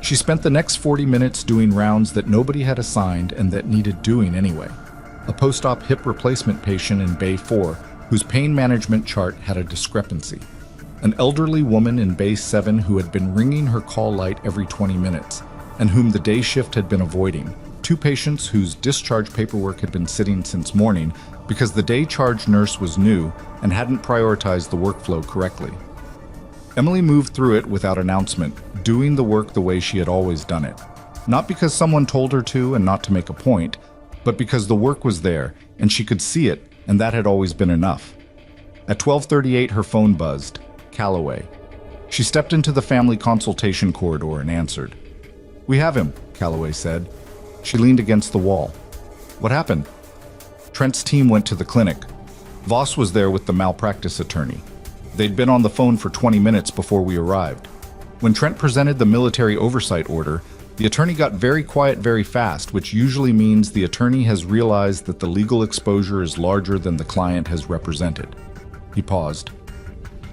She spent the next 40 minutes doing rounds that nobody had assigned and that needed doing anyway. A post-op hip replacement patient in Bay 4 whose pain management chart had a discrepancy. An elderly woman in Bay 7 who had been ringing her call light every 20 minutes and whom the day shift had been avoiding. 2 patients whose discharge paperwork had been sitting since morning because the day charge nurse was new and hadn't prioritized the workflow correctly. Emily moved through it without announcement, doing the work the way she had always done it. Not because someone told her to and not to make a point, but because the work was there and she could see it, and that had always been enough. At 12:38, her phone buzzed. Calloway. She stepped into the family consultation corridor and answered. We have him, Calloway said. She leaned against the wall. What happened? Trent's team went to the clinic. Voss was there with the malpractice attorney. They'd been on the phone for 20 minutes before we arrived. When Trent presented the military oversight order, the attorney got very quiet very fast, which usually means the attorney has realized that the legal exposure is larger than the client has represented. He paused.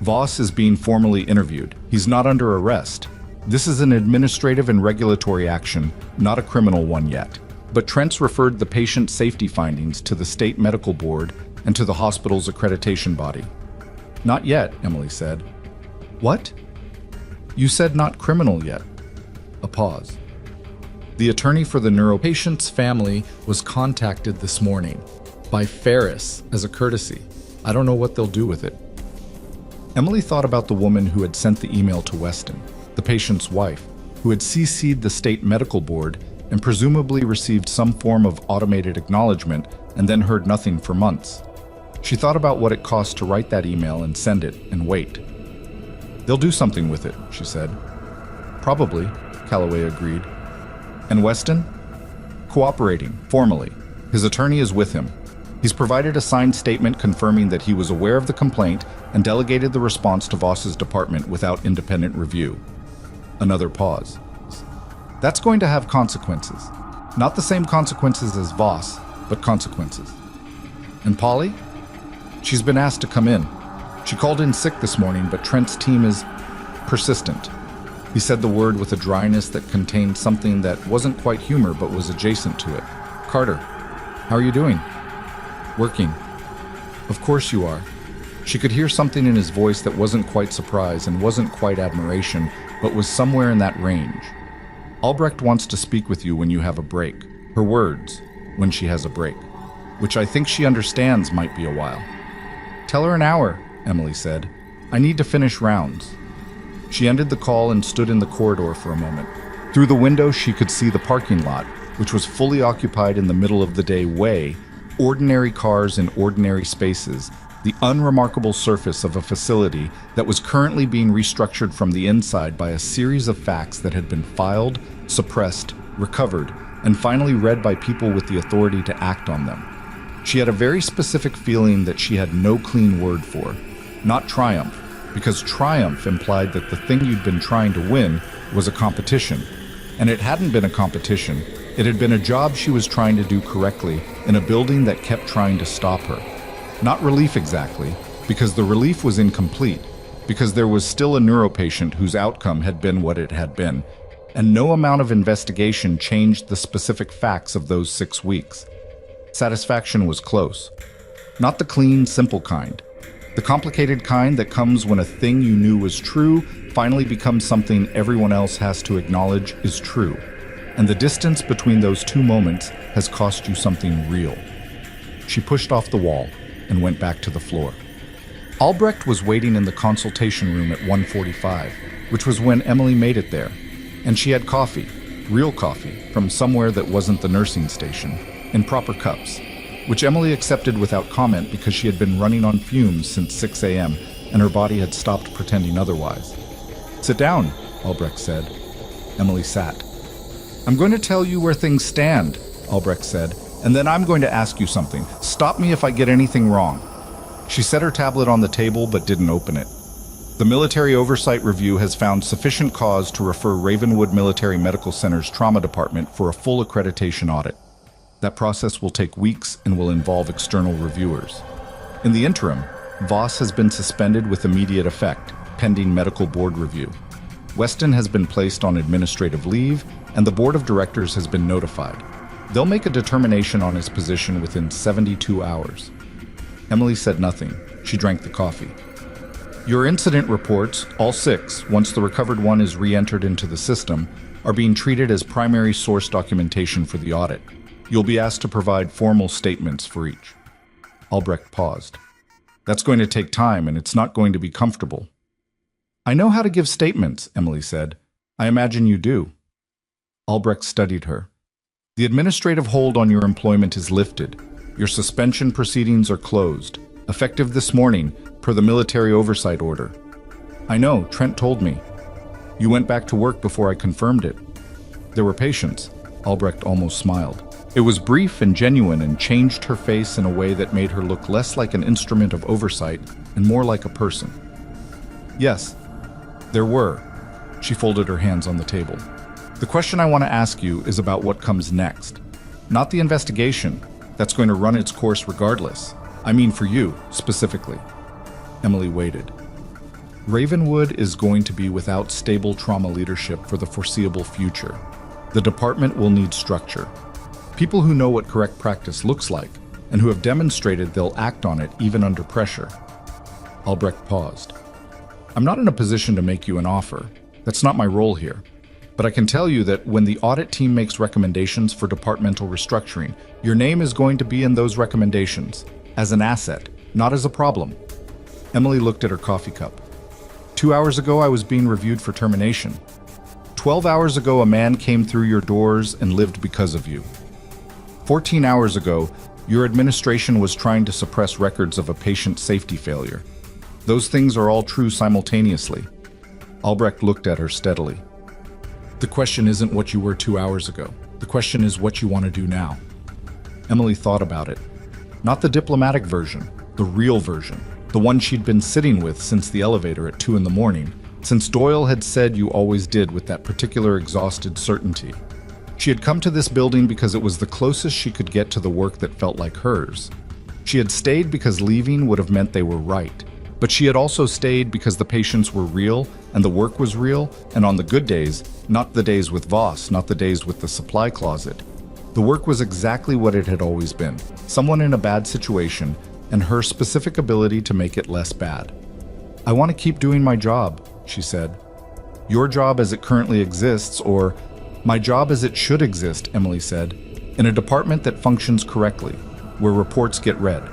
Voss is being formally interviewed. He's not under arrest. This is an administrative and regulatory action, not a criminal one yet. But Trent's referred the patient safety findings to the state medical board and to the hospital's accreditation body. Not yet, Emily said. What? You said not criminal yet. A pause. The attorney for the neuropatient's family was contacted this morning by Ferris as a courtesy. I don't know what they'll do with it. Emily thought about the woman who had sent the email to Weston, the patient's wife, who had CC'd the state medical board and presumably received some form of automated acknowledgement and then heard nothing for months. She thought about what it cost to write that email and send it and wait. They'll do something with it, she said. Probably, Calloway agreed. And Weston? Cooperating, formally. His attorney is with him. He's provided a signed statement confirming that he was aware of the complaint and delegated the response to Voss's department without independent review. Another pause. That's going to have consequences. Not the same consequences as Voss, but consequences. And Polly? She's been asked to come in. She called in sick this morning, but Trent's team is persistent. He said the word with a dryness that contained something that wasn't quite humor but was adjacent to it. Carter, how are you doing? Working. Of course you are. She could hear something in his voice that wasn't quite surprise and wasn't quite admiration, but was somewhere in that range. Albrecht wants to speak with you when you have a break. Her words, when she has a break, which I think she understands might be a while. Tell her an hour, Emily said. I need to finish rounds. She ended the call and stood in the corridor for a moment. Through the window, she could see the parking lot, which was fully occupied in the middle of the day way, ordinary cars in ordinary spaces, the unremarkable surface of a facility that was currently being restructured from the inside by a series of facts that had been filed, suppressed, recovered, and finally read by people with the authority to act on them. She had a very specific feeling that she had no clean word for. Not triumph, because triumph implied that the thing you'd been trying to win was a competition. And it hadn't been a competition. It had been a job she was trying to do correctly in a building that kept trying to stop her. Not relief exactly, because the relief was incomplete, because there was still a neuropatient whose outcome had been what it had been, and no amount of investigation changed the specific facts of those 6 weeks. Satisfaction was close. Not the clean, simple kind. The complicated kind that comes when a thing you knew was true finally becomes something everyone else has to acknowledge is true. And the distance between those two moments has cost you something real. She pushed off the wall and went back to the floor. Albrecht was waiting in the consultation room at 1:45, which was when Emily made it there. And she had coffee, real coffee, from somewhere that wasn't the nursing station, in proper cups, which Emily accepted without comment because she had been running on fumes since 6 a.m. and her body had stopped pretending otherwise. Sit down, Albrecht said. Emily sat. I'm going to tell you where things stand, Albrecht said, and then I'm going to ask you something. Stop me if I get anything wrong. She set her tablet on the table but didn't open it. The Military Oversight Review has found sufficient cause to refer Ravenwood Military Medical Center's trauma department for a full accreditation audit. That process will take weeks and will involve external reviewers. In the interim, Voss has been suspended with immediate effect, pending medical board review. Weston has been placed on administrative leave, and the board of directors has been notified. They'll make a determination on his position within 72 hours. Emily said nothing. She drank the coffee. Your incident reports, all 6, once the recovered one is re-entered into the system, are being treated as primary source documentation for the audit. You'll be asked to provide formal statements for each. Albrecht paused. That's going to take time, and it's not going to be comfortable. I know how to give statements, Emily said. I imagine you do. Albrecht studied her. The administrative hold on your employment is lifted. Your suspension proceedings are closed, effective this morning, per the military oversight order. I know, Trent told me. You went back to work before I confirmed it. There were patients. Albrecht almost smiled. It was brief and genuine and changed her face in a way that made her look less like an instrument of oversight and more like a person. Yes, there were. She folded her hands on the table. The question I want to ask you is about what comes next. Not the investigation. That's going to run its course regardless. I mean for you, specifically. Emily waited. Ravenwood is going to be without stable trauma leadership for the foreseeable future. The department will need structure. People who know what correct practice looks like, and who have demonstrated they'll act on it even under pressure. Albrecht paused. I'm not in a position to make you an offer. That's not my role here. But I can tell you that when the audit team makes recommendations for departmental restructuring, your name is going to be in those recommendations, as an asset, not as a problem. Emily looked at her coffee cup. 2 hours ago, I was being reviewed for termination. 12 hours ago, a man came through your doors and lived because of you. 14 hours ago, your administration was trying to suppress records of a patient safety failure. Those things are all true simultaneously. Albrecht looked at her steadily. The question isn't what you were 2 hours ago. The question is what you want to do now. Emily thought about it. Not the diplomatic version, the real version, the one she'd been sitting with since the elevator at 2 a.m, since Doyle had said you always did with that particular exhausted certainty. She had come to this building because it was the closest she could get to the work that felt like hers. She had stayed because leaving would have meant they were right. But she had also stayed because the patients were real and the work was real, and on the good days, not the days with Voss, not the days with the supply closet. The work was exactly what it had always been. Someone in a bad situation and her specific ability to make it less bad. "I want to keep doing my job," she said. "Your job as it currently exists, or my job as it should exist," Emily said, "in a department that functions correctly, where reports get read,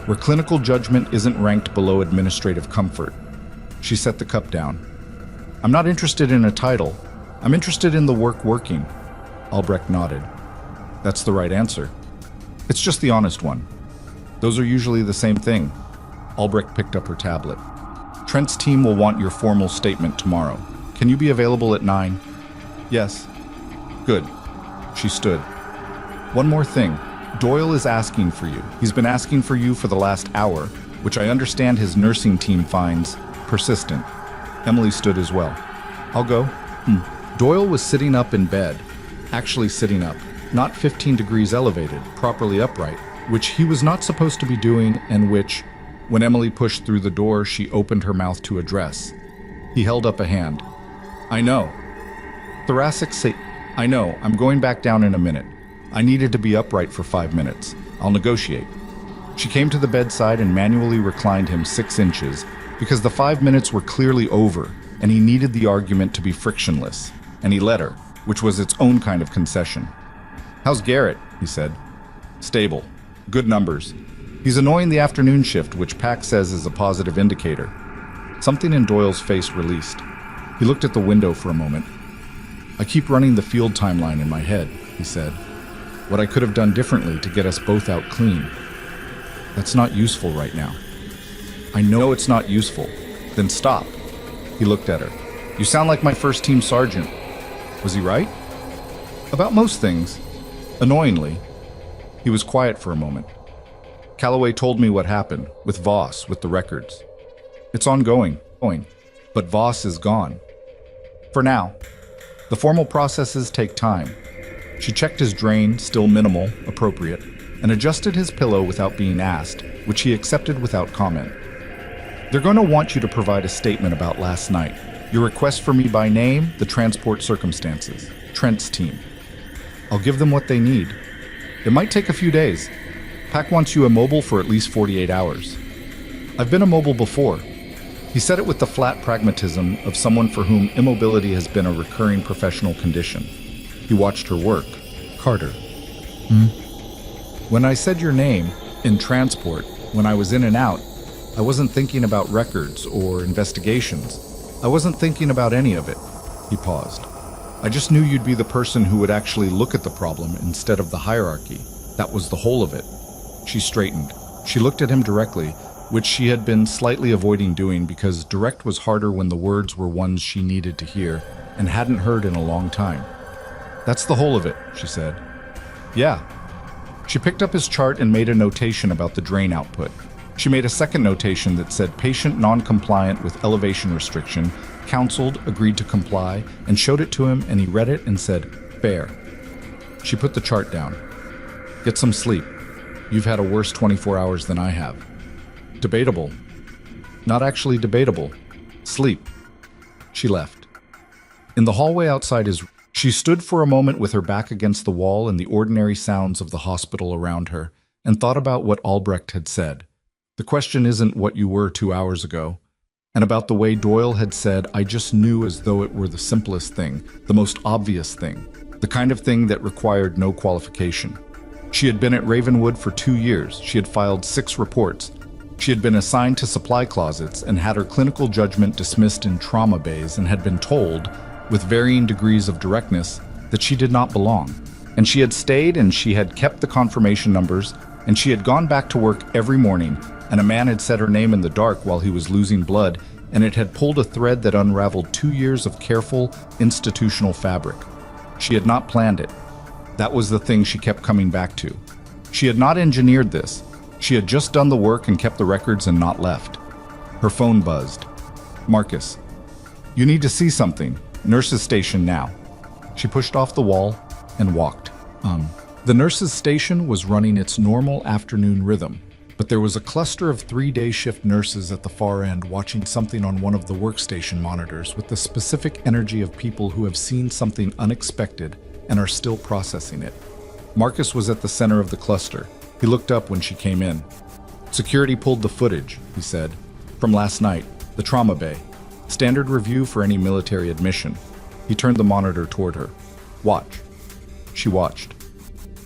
where clinical judgment isn't ranked below administrative comfort." She set the cup down. "I'm not interested in a title. I'm interested in the work working." Albrecht nodded. "That's the right answer. It's just the honest one. Those are usually the same thing." Albrecht picked up her tablet. "Trent's team will want your formal statement tomorrow. Can you be available at 9? "Yes." "Good." She stood. "One more thing. Doyle is asking for you. He's been asking for you for the last hour, which I understand his nursing team finds persistent." Emily stood as well. "I'll go." Doyle was sitting up in bed, actually sitting up, not 15 degrees elevated, properly upright, which he was not supposed to be doing, and which, when Emily pushed through the door, she opened her mouth to address. He held up a hand. "I know." Thoracic say, "I know, I'm going back down in a minute. I needed to be upright for 5 minutes. I'll negotiate." She came to the bedside and manually reclined him 6 inches, because the 5 minutes were clearly over, and he needed the argument to be frictionless, and he let her, which was its own kind of concession. "How's Garrett?" he said. "Stable. Good numbers. He's annoying the afternoon shift, which Pack says is a positive indicator." Something in Doyle's face released. He looked at the window for a moment. "I keep running the field timeline in my head," he said. "What I could have done differently to get us both out clean. That's not useful right now." "I know it's not useful. Then stop." He looked at her. "You sound like my first team sergeant." Was he right? About most things. Annoyingly. He was quiet for a moment. "Calloway told me what happened, with Voss, with the records. It's ongoing, but Voss is gone. For now. The formal processes take time." She checked his drain, still minimal, appropriate, and adjusted his pillow without being asked, which he accepted without comment. "They're going to want you to provide a statement about last night. Your request for me by name, the transport circumstances, Trent's team. I'll give them what they need. It might take a few days. Pack wants you immobile for at least 48 hours. I've been immobile before." He said it with the flat pragmatism of someone for whom immobility has been a recurring professional condition. He watched her work. "Carter." "When I said your name, in transport, when I was in and out, I wasn't thinking about records or investigations. I wasn't thinking about any of it." He paused. "I just knew you'd be the person who would actually look at the problem instead of the hierarchy. That was the whole of it." She straightened. She looked at him directly, which she had been slightly avoiding doing because direct was harder when the words were ones she needed to hear and hadn't heard in a long time. "That's the whole of it," she said. "Yeah." She picked up his chart and made a notation about the drain output. She made a second notation that said patient non-compliant with elevation restriction, counseled, agreed to comply, and showed it to him, and he read it and said, "Fair." She put the chart down. "Get some sleep. You've had a worse 24 hours than I have." "Debatable." "Not actually debatable. Sleep." She left. In the hallway outside she stood for a moment with her back against the wall and the ordinary sounds of the hospital around her, and thought about what Albrecht had said. The question isn't what you were 2 hours ago. And about the way Doyle had said, "I just knew," as though it were the simplest thing, the most obvious thing, the kind of thing that required no qualification. She had been at Ravenwood for 2 years. She had filed 6 reports. She had been assigned to supply closets and had her clinical judgment dismissed in trauma bays and had been told, with varying degrees of directness, that she did not belong. And she had stayed and she had kept the confirmation numbers and she had gone back to work every morning, and a man had said her name in the dark while he was losing blood, and it had pulled a thread that unraveled 2 years of careful, institutional fabric. She had not planned it. That was the thing she kept coming back to. She had not engineered this. She had just done the work and kept the records and not left. Her phone buzzed. "Marcus, you need to see something. Nurse's station now." She pushed off the wall, and walked. The nurse's station was running its normal afternoon rhythm, but there was a cluster of 3-day shift nurses at the far end watching something on one of the workstation monitors with the specific energy of people who have seen something unexpected and are still processing it. Marcus was at the center of the cluster. He looked up when she came in. "Security pulled the footage," he said, "from last night, the trauma bay. Standard review for any military admission." He turned the monitor toward her. "Watch." She watched.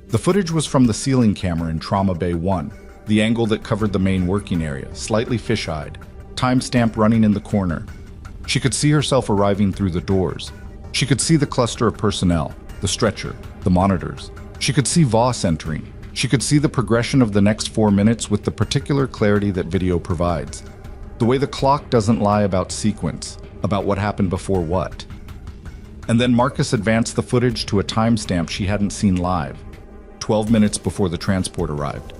The footage was from the ceiling camera in Trauma Bay 1, the angle that covered the main working area, slightly fish-eyed, timestamp running in the corner. She could see herself arriving through the doors. She could see the cluster of personnel, the stretcher, the monitors. She could see Voss entering. She could see the progression of the next 4 minutes with the particular clarity that video provides. The way the clock doesn't lie about sequence, about what happened before what. And then Marcus advanced the footage to a timestamp she hadn't seen live. 12 minutes before the transport arrived.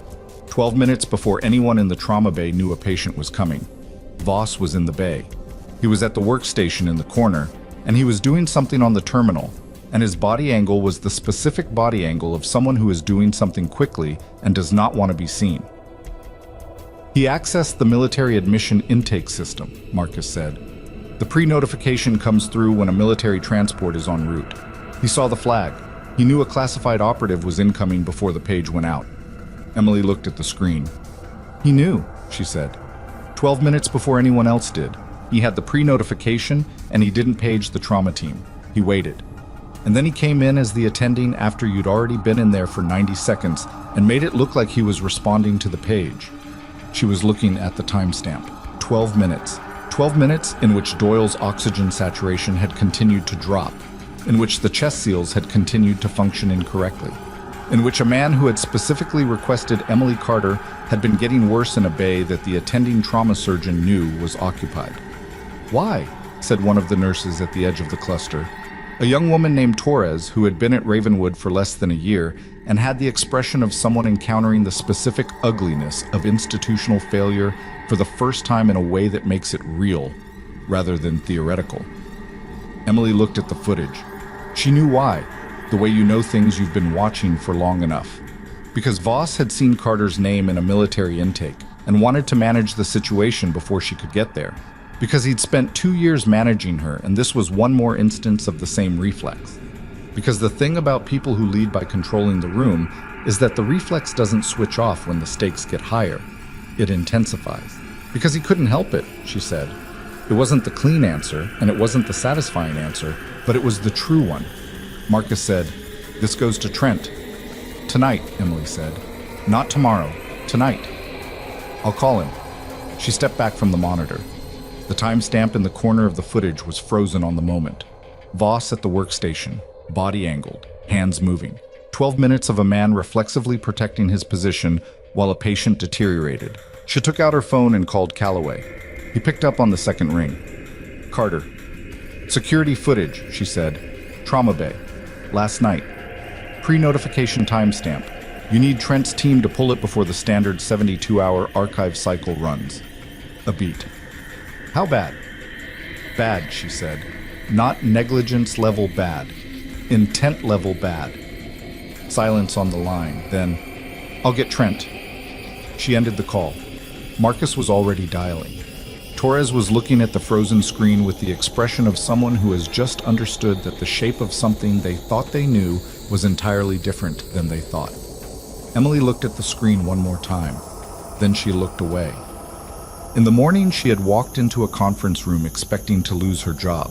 12 minutes before anyone in the trauma bay knew a patient was coming. Voss was in the bay. He was at the workstation in the corner, and he was doing something on the terminal, and his body angle was the specific body angle of someone who is doing something quickly and does not want to be seen. He accessed the military admission intake system, Marcus said. The pre-notification comes through when a military transport is en route. He saw the flag. He knew a classified operative was incoming before the page went out. Emily looked at the screen. "He knew," she said. 12 minutes before anyone else did. He had the pre-notification, and he didn't page the trauma team. He waited. And then he came in as the attending after you'd already been in there for 90 seconds and made it look like he was responding to the page. She was looking at the timestamp. 12 minutes. 12 minutes in which Doyle's oxygen saturation had continued to drop, in which the chest seals had continued to function incorrectly, in which a man who had specifically requested Emily Carter had been getting worse in a bay that the attending trauma surgeon knew was occupied. "Why?" said one of the nurses at the edge of the cluster. A young woman named Torres, who had been at Ravenwood for less than a year and had the expression of someone encountering the specific ugliness of institutional failure for the first time in a way that makes it real, rather than theoretical. Emily looked at the footage. She knew why, the way you know things you've been watching for long enough. Because Voss had seen Carter's name in a military intake and wanted to manage the situation before she could get there. Because he'd spent 2 years managing her, and this was one more instance of the same reflex. Because the thing about people who lead by controlling the room is that the reflex doesn't switch off when the stakes get higher. It intensifies. Because he couldn't help it, she said. It wasn't the clean answer, and it wasn't the satisfying answer, but it was the true one. Marcus said, "This goes to Trent." "Tonight," Emily said. "Not tomorrow. Tonight." "I'll call him." She stepped back from the monitor. The timestamp in the corner of the footage was frozen on the moment. Voss at the workstation, body angled, hands moving. 12 minutes of a man reflexively protecting his position while a patient deteriorated. She took out her phone and called Calloway. He picked up on the second ring. "Carter." "Security footage," she said. "Trauma bay. Last night. Pre-notification timestamp. You need Trent's team to pull it before the standard 72-hour archive cycle runs." A beat. "How bad?" "Bad," she said. "Not negligence level bad. Intent level bad." Silence on the line. Then, "I'll get Trent." She ended the call. Marcus was already dialing. Torres was looking at the frozen screen with the expression of someone who has just understood that the shape of something they thought they knew was entirely different than they thought. Emily looked at the screen one more time. Then she looked away. In the morning, she had walked into a conference room expecting to lose her job.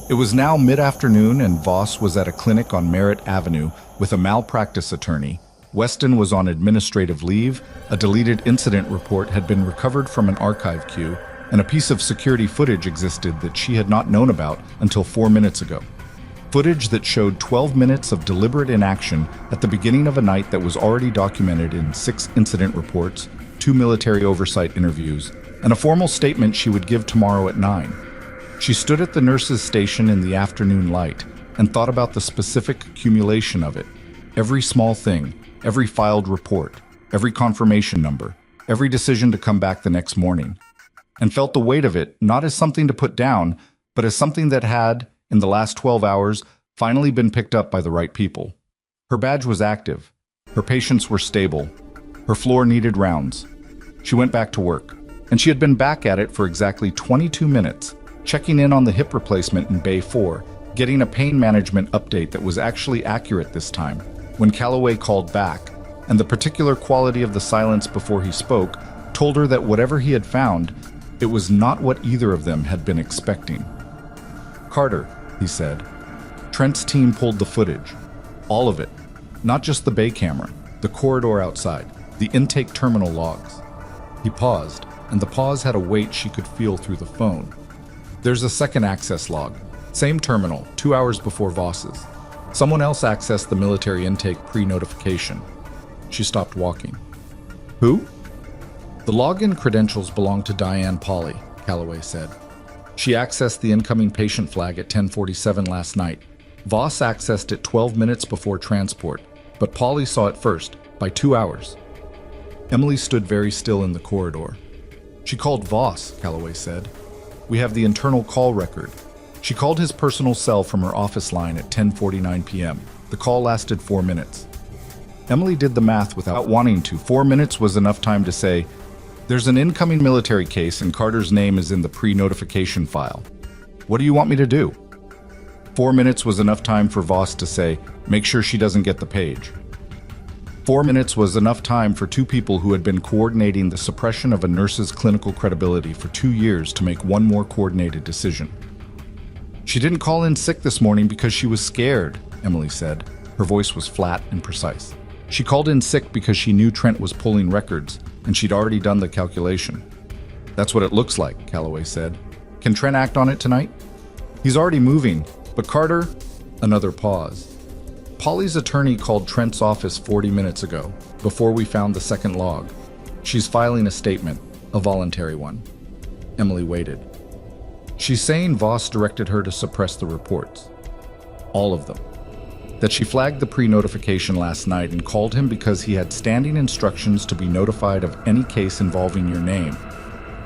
It was now mid-afternoon, and Voss was at a clinic on Merritt Avenue with a malpractice attorney. Weston was on administrative leave, a deleted incident report had been recovered from an archive queue, and a piece of security footage existed that she had not known about until 4 minutes ago. Footage that showed 12 minutes of deliberate inaction at the beginning of a night that was already documented in 6 incident reports, 2 military oversight interviews, and a formal statement she would give tomorrow at 9. She stood at the nurse's station in the afternoon light and thought about the specific accumulation of it. Every small thing, every filed report, every confirmation number, every decision to come back the next morning, and felt the weight of it not as something to put down, but as something that had, in the last 12 hours, finally been picked up by the right people. Her badge was active. Her patients were stable. Her floor needed rounds. She went back to work, and she had been back at it for exactly 22 minutes, checking in on the hip replacement in Bay 4, getting a pain management update that was actually accurate this time, when Calloway called back, and the particular quality of the silence before he spoke told her that whatever he had found, it was not what either of them had been expecting. "Carter," he said. Trent's team pulled the footage. All of it. Not just the bay camera, the corridor outside, the intake terminal logs. He paused, and the pause had a weight she could feel through the phone. "There's a second access log. Same terminal, 2 hours before Voss's. Someone else accessed the military intake pre-notification." She stopped walking. "Who?" "The login credentials belong to Diane Pauley," Calloway said. "She accessed the incoming patient flag at 10:47 last night. Voss accessed it 12 minutes before transport, but Pauley saw it first, by 2 hours." Emily stood very still in the corridor. "She called Voss," Calloway said. "We have the internal call record. She called his personal cell from her office line at 10:49 p.m. The call lasted 4 minutes. Emily did the math without wanting to. 4 minutes was enough time to say, "There's an incoming military case and Carter's name is in the pre-notification file. What do you want me to do?" 4 minutes was enough time for Voss to say, "Make sure she doesn't get the page." 4 minutes was enough time for two people who had been coordinating the suppression of a nurse's clinical credibility for 2 years to make one more coordinated decision. "She didn't call in sick this morning because she was scared," Emily said. Her voice was flat and precise. "She called in sick because she knew Trent was pulling records, and she'd already done the calculation." "That's what it looks like," Calloway said. "Can Trent act on it tonight?" "He's already moving, but Carter—" Another pause. "Polly's attorney called Trent's office 40 minutes ago, before we found the second log. She's filing a statement, a voluntary one." Emily waited. "She's saying Voss directed her to suppress the reports. All of them. That she flagged the pre-notification last night and called him because he had standing instructions to be notified of any case involving your name.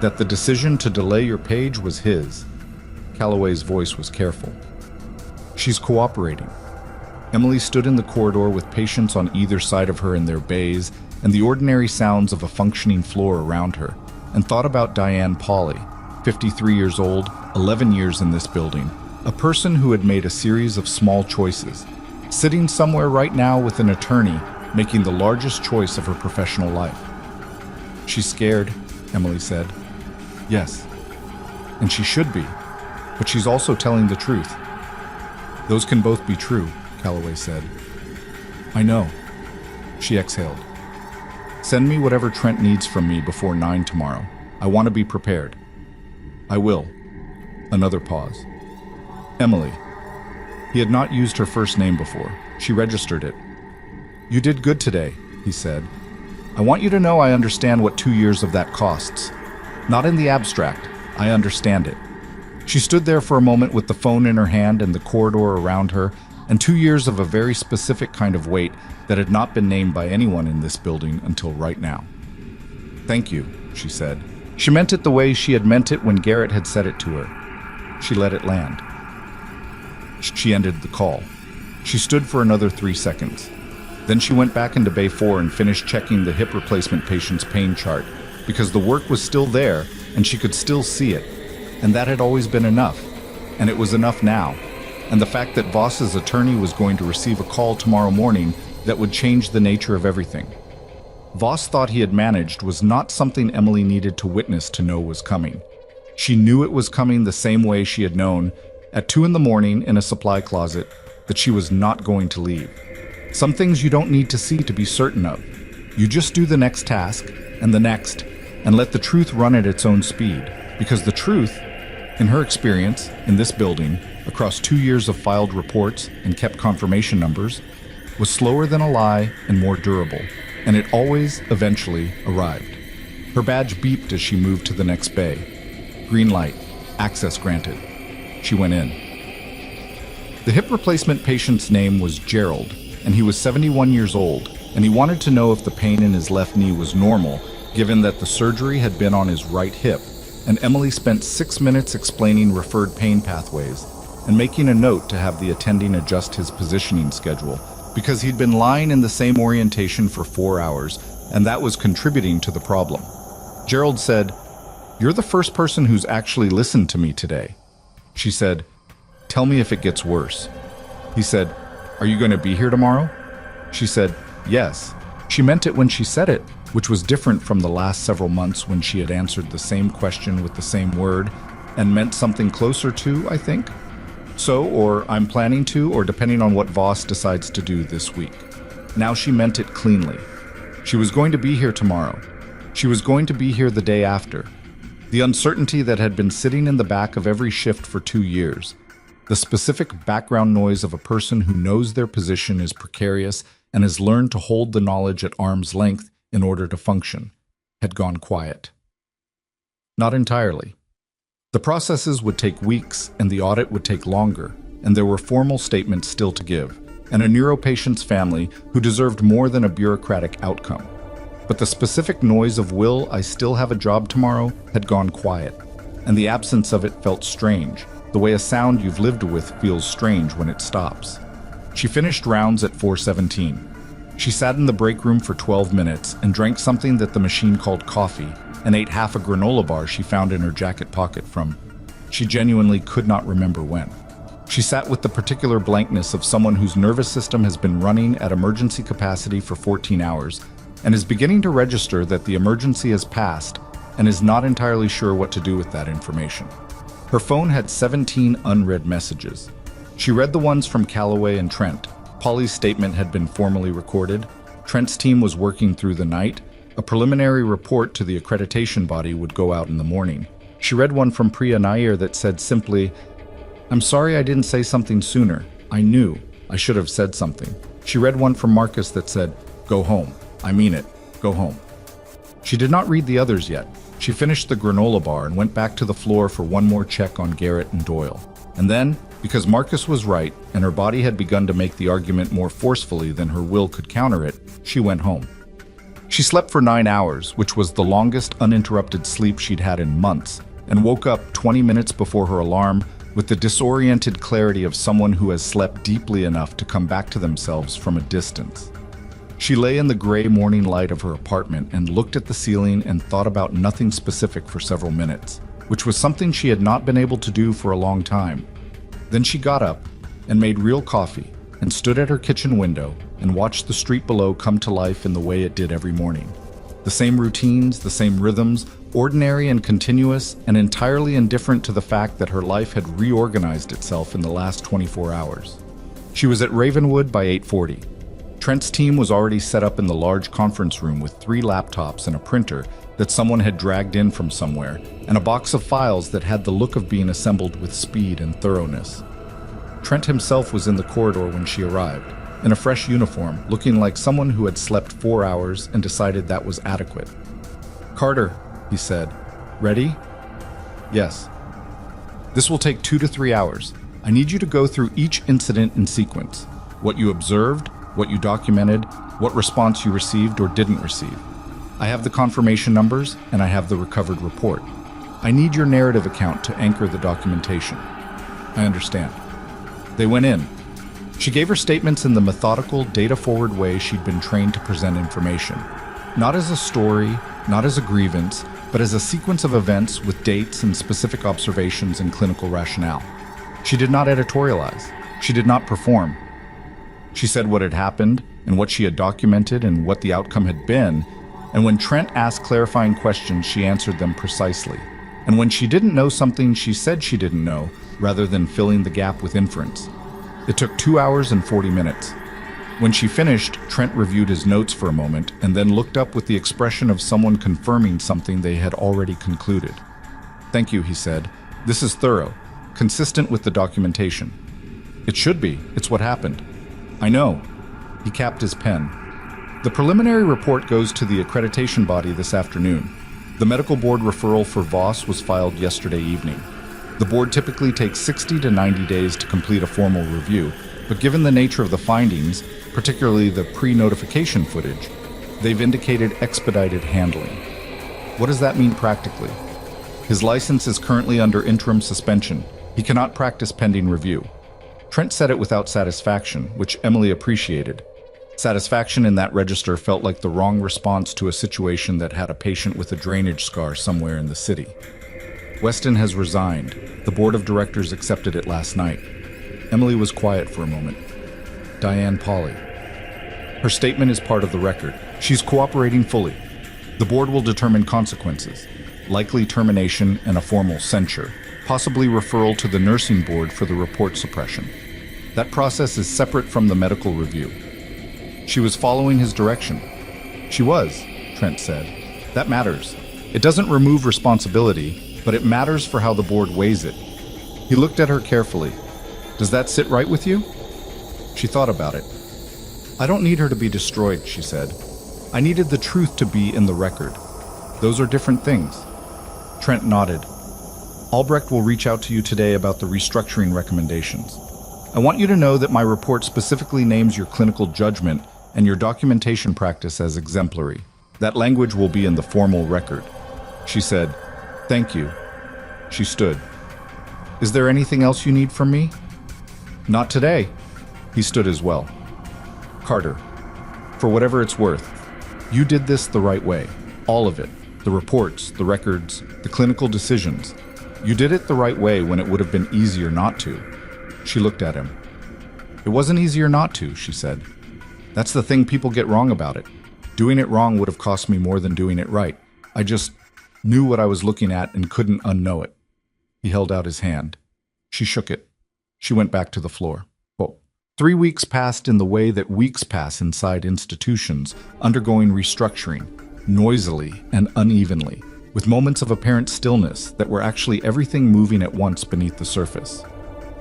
That the decision to delay your page was his." Calloway's voice was careful. "She's cooperating." Emily stood in the corridor with patients on either side of her in their bays and the ordinary sounds of a functioning floor around her, and thought about Diane Pauley, 53 years old, 11 years in this building, a person who had made a series of small choices, sitting somewhere right now with an attorney making the largest choice of her professional life. "She's scared," Emily said. "Yes. And she should be, but she's also telling the truth." "Those can both be true," Calloway said. "I know." She exhaled. "Send me whatever Trent needs from me before 9 tomorrow. I want to be prepared." "I will." Another pause. "Emily." He had not used her first name before. She registered it. "You did good today," he said. "I want you to know I understand what 2 years of that costs. Not in the abstract. I understand it." She stood there for a moment with the phone in her hand and the corridor around her, and 2 years of a very specific kind of weight that had not been named by anyone in this building until right now. "Thank you," she said. She meant it the way she had meant it when Garrett had said it to her. She let it land. She ended the call. She stood for another 3 seconds. Then she went back into Bay 4 and finished checking the hip replacement patient's pain chart, because the work was still there and she could still see it. And that had always been enough. And it was enough now. And the fact that Voss's attorney was going to receive a call tomorrow morning that would change the nature of everything. Voss thought he had managed was not something Emily needed to witness to know was coming. She knew it was coming the same way she had known, at 2 in the morning in a supply closet, that she was not going to leave. Some things you don't need to see to be certain of. You just do the next task, and the next, and let the truth run at its own speed. Because the truth, in her experience, in this building, across 2 years of filed reports and kept confirmation numbers, was slower than a lie and more durable, and it always, eventually, arrived. Her badge beeped as she moved to the next bay. Green light, access granted. She went in. The hip replacement patient's name was Gerald, and he was 71 years old, and he wanted to know if the pain in his left knee was normal, given that the surgery had been on his right hip, and Emily spent 6 minutes explaining referred pain pathways and making a note to have the attending adjust his positioning schedule because he'd been lying in the same orientation for 4 hours, and that was contributing to the problem. Gerald said, "You're the first person who's actually listened to me today." She said, "Tell me if it gets worse." He said, "Are you going to be here tomorrow?" She said, "Yes." She meant it when she said it, which was different from the last several months when she had answered the same question with the same word and meant something closer to, I think. So, or I'm planning to, or depending on what Voss decides to do this week. Now she meant it cleanly. She was going to be here tomorrow. She was going to be here the day after. The uncertainty that had been sitting in the back of every shift for 2 years, the specific background noise of a person who knows their position is precarious and has learned to hold the knowledge at arm's length in order to function, had gone quiet. Not entirely. The processes would take weeks and the audit would take longer, and there were formal statements still to give, and a neuropatient's family who deserved more than a bureaucratic outcome. But the specific noise of "will I still have a job tomorrow" had gone quiet, and the absence of it felt strange, the way a sound you've lived with feels strange when it stops. She finished rounds at 4:17. She sat in the break room for 12 minutes and drank something that the machine called coffee and ate half a granola bar she found in her jacket pocket from, she genuinely could not remember when. She sat with the particular blankness of someone whose nervous system has been running at emergency capacity for 14 hours and is beginning to register that the emergency has passed and is not entirely sure what to do with that information. Her phone had 17 unread messages. She read the ones from Calloway and Trent. Polly's statement had been formally recorded. Trent's team was working through the night. A preliminary report to the accreditation body would go out in the morning. She read one from Priya Nair that said simply, "I'm sorry I didn't say something sooner. I knew. I should have said something." She read one from Marcus that said, "Go home. I mean it. Go home." She did not read the others yet. She finished the granola bar and went back to the floor for one more check on Garrett and Doyle. And then, because Marcus was right and her body had begun to make the argument more forcefully than her will could counter it, she went home. She slept for 9 hours, which was the longest uninterrupted sleep she'd had in months, and woke up 20 minutes before her alarm with the disoriented clarity of someone who has slept deeply enough to come back to themselves from a distance. She lay in the gray morning light of her apartment and looked at the ceiling and thought about nothing specific for several minutes, which was something she had not been able to do for a long time. Then she got up and made real coffee and stood at her kitchen window and watched the street below come to life in the way it did every morning. The same routines, the same rhythms, ordinary and continuous, and entirely indifferent to the fact that her life had reorganized itself in the last 24 hours. She was at Ravenwood by 8:40. Trent's team was already set up in the large conference room with 3 laptops and a printer that someone had dragged in from somewhere, and a box of files that had the look of being assembled with speed and thoroughness. Trent himself was in the corridor when she arrived, in a fresh uniform, looking like someone who had slept 4 hours and decided that was adequate. "Carter," he said, "ready?" "Yes." "This will take 2 to 3 hours. I need you to go through each incident in sequence. What you observed, what you documented, what response you received or didn't receive. I have the confirmation numbers and I have the recovered report. I need your narrative account to anchor the documentation." "I understand." They went in. She gave her statements in the methodical, data-forward way she'd been trained to present information. Not as a story, not as a grievance, but as a sequence of events with dates and specific observations and clinical rationale. She did not editorialize. She did not perform. She said what had happened and what she had documented and what the outcome had been, and when Trent asked clarifying questions, she answered them precisely. And when she didn't know something, she said she didn't know, rather than filling the gap with inference. It took 2 hours and 40 minutes. When she finished, Trent reviewed his notes for a moment and then looked up with the expression of someone confirming something they had already concluded. "Thank you," he said. "This is thorough, consistent with the documentation." "It should be. It's what happened." "I know." He capped his pen. "The preliminary report goes to the accreditation body this afternoon. The medical board referral for Voss was filed yesterday evening. The board typically takes 60 to 90 days to complete a formal review, but given the nature of the findings, particularly the pre-notification footage, they've indicated expedited handling." "What does that mean practically?" "His license is currently under interim suspension. He cannot practice pending review." Trent said it without satisfaction, which Emily appreciated. Satisfaction in that register felt like the wrong response to a situation that had a patient with a drainage scar somewhere in the city. Weston has resigned. The board of directors accepted it last night. Emily was quiet for a moment. Diane Pauley. Her statement is part of the record. She's cooperating fully. The board will determine consequences, likely termination and a formal censure, possibly referral to the nursing board for the report suppression. That process is separate from the medical review. She was following his direction. She was, Trent said. That matters. It doesn't remove responsibility, but it matters for how the board weighs it. He looked at her carefully. Does that sit right with you? She thought about it. I don't need her to be destroyed, she said. I needed the truth to be in the record. Those are different things. Trent nodded. Albrecht will reach out to you today about the restructuring recommendations. I want you to know that my report specifically names your clinical judgment and your documentation practice as exemplary. That language will be in the formal record. She said, Thank you. She stood. Is there anything else you need from me? Not today. He stood as well. Carter, for whatever it's worth, you did this the right way. All of it. The reports, the records, the clinical decisions. You did it the right way when it would have been easier not to. She looked at him. It wasn't easier not to, she said. That's the thing people get wrong about it. Doing it wrong would have cost me more than doing it right. I just knew what I was looking at and couldn't unknow it. He held out his hand. She shook it. She went back to the floor. 3 weeks passed in the way that weeks pass inside institutions, undergoing restructuring, noisily and unevenly, with moments of apparent stillness that were actually everything moving at once beneath the surface.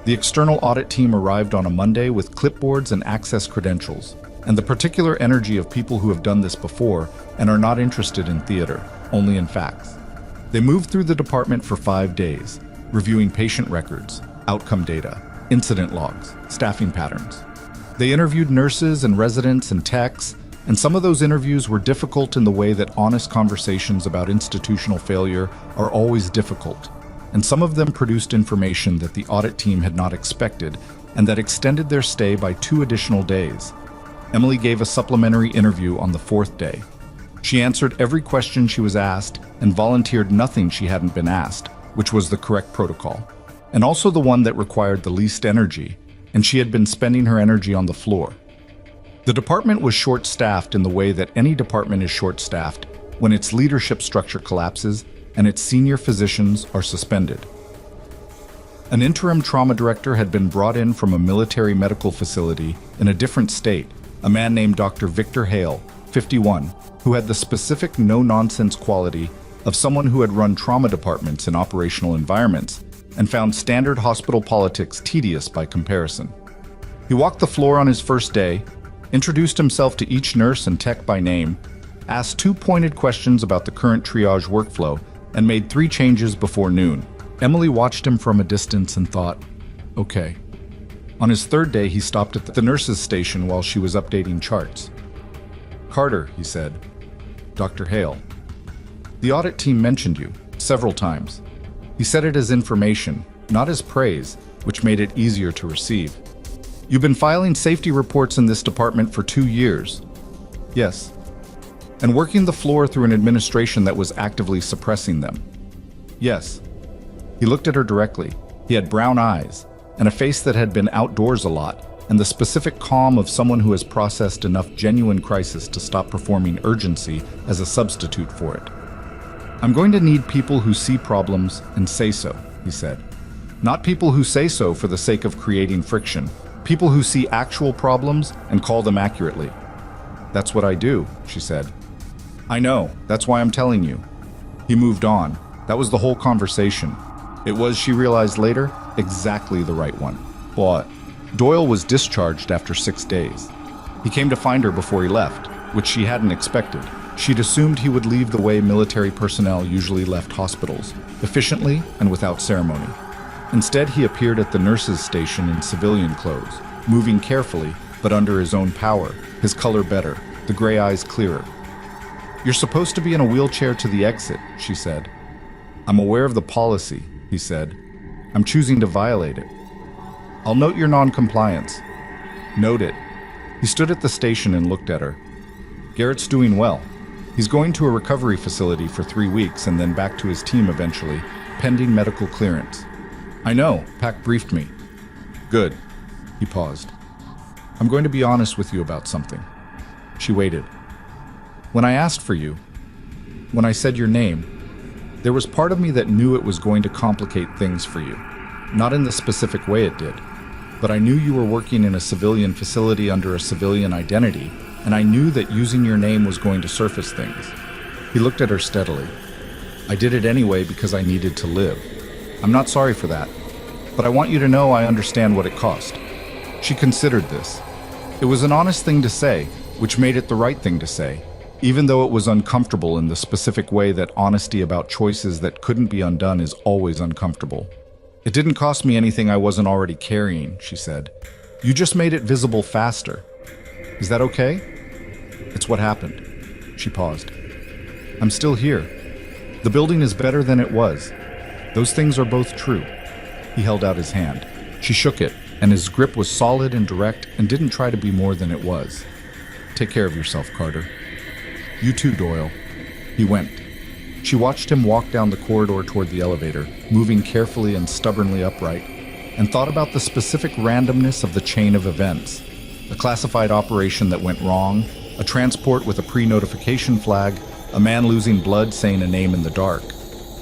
The external audit team arrived on a Monday with clipboards and access credentials, and the particular energy of people who have done this before and are not interested in theater, only in facts. They moved through the department for 5 days, reviewing patient records, outcome data, incident logs, staffing patterns. They interviewed nurses and residents and techs, and some of those interviews were difficult in the way that honest conversations about institutional failure are always difficult, and some of them produced information that the audit team had not expected and that extended their stay by 2 additional days. Emily gave a supplementary interview on the 4th day. She answered every question she was asked and volunteered nothing she hadn't been asked, which was the correct protocol, and also the one that required the least energy, and she had been spending her energy on the floor. The department was short-staffed in the way that any department is short-staffed when its leadership structure collapses and its senior physicians are suspended. An interim trauma director had been brought in from a military medical facility in a different state, a man named Dr. Victor Hale, 51, who had the specific no-nonsense quality of someone who had run trauma departments in operational environments and found standard hospital politics tedious by comparison. He walked the floor on his first day, introduced himself to each nurse and tech by name, asked 2 pointed questions about the current triage workflow, and made 3 changes before noon. Emily watched him from a distance and thought, okay. On his 3rd day, he stopped at the nurse's station while she was updating charts. Carter, he said. Dr. Hale. The audit team mentioned you several times. He said it as information, not as praise, which made it easier to receive. You've been filing safety reports in this department for 2 years. Yes. And working the floor through an administration that was actively suppressing them. Yes. He looked at her directly. He had brown eyes, and a face that had been outdoors a lot, and the specific calm of someone who has processed enough genuine crisis to stop performing urgency as a substitute for it. I'm going to need people who see problems and say so, he said. Not people who say so for the sake of creating friction. People who see actual problems and call them accurately. That's what I do, she said. I know, that's why I'm telling you. He moved on. That was the whole conversation. It was, she realized later, exactly the right one. But Doyle was discharged after 6 days. He came to find her before he left, which she hadn't expected. She'd assumed he would leave the way military personnel usually left hospitals, efficiently and without ceremony. Instead, he appeared at the nurse's station in civilian clothes, moving carefully, but under his own power, his color better, the gray eyes clearer. You're supposed to be in a wheelchair to the exit, she said. I'm aware of the policy, he said. I'm choosing to violate it. I'll note your non-compliance. Note it. He stood at the station and looked at her. Garrett's doing well. He's going to a recovery facility for 3 weeks and then back to his team eventually, pending medical clearance. I know, Pac briefed me. Good. He paused. I'm going to be honest with you about something. She waited. When I asked for you, when I said your name, there was part of me that knew it was going to complicate things for you. Not in the specific way it did, but I knew you were working in a civilian facility under a civilian identity, and I knew that using your name was going to surface things. He looked at her steadily. I did it anyway because I needed to live. I'm not sorry for that, but I want you to know I understand what it cost. She considered this. It was an honest thing to say, which made it the right thing to say, even though it was uncomfortable in the specific way that honesty about choices that couldn't be undone is always uncomfortable. It didn't cost me anything I wasn't already carrying, she said. You just made it visible faster. Is that okay? It's what happened. She paused. I'm still here. The building is better than it was. Those things are both true. He held out his hand. She shook it, and his grip was solid and direct and didn't try to be more than it was. Take care of yourself, Carter. You too, Doyle. He went. She watched him walk down the corridor toward the elevator, moving carefully and stubbornly upright, and thought about the specific randomness of the chain of events. A classified operation that went wrong, a transport with a pre-notification flag, a man losing blood saying a name in the dark,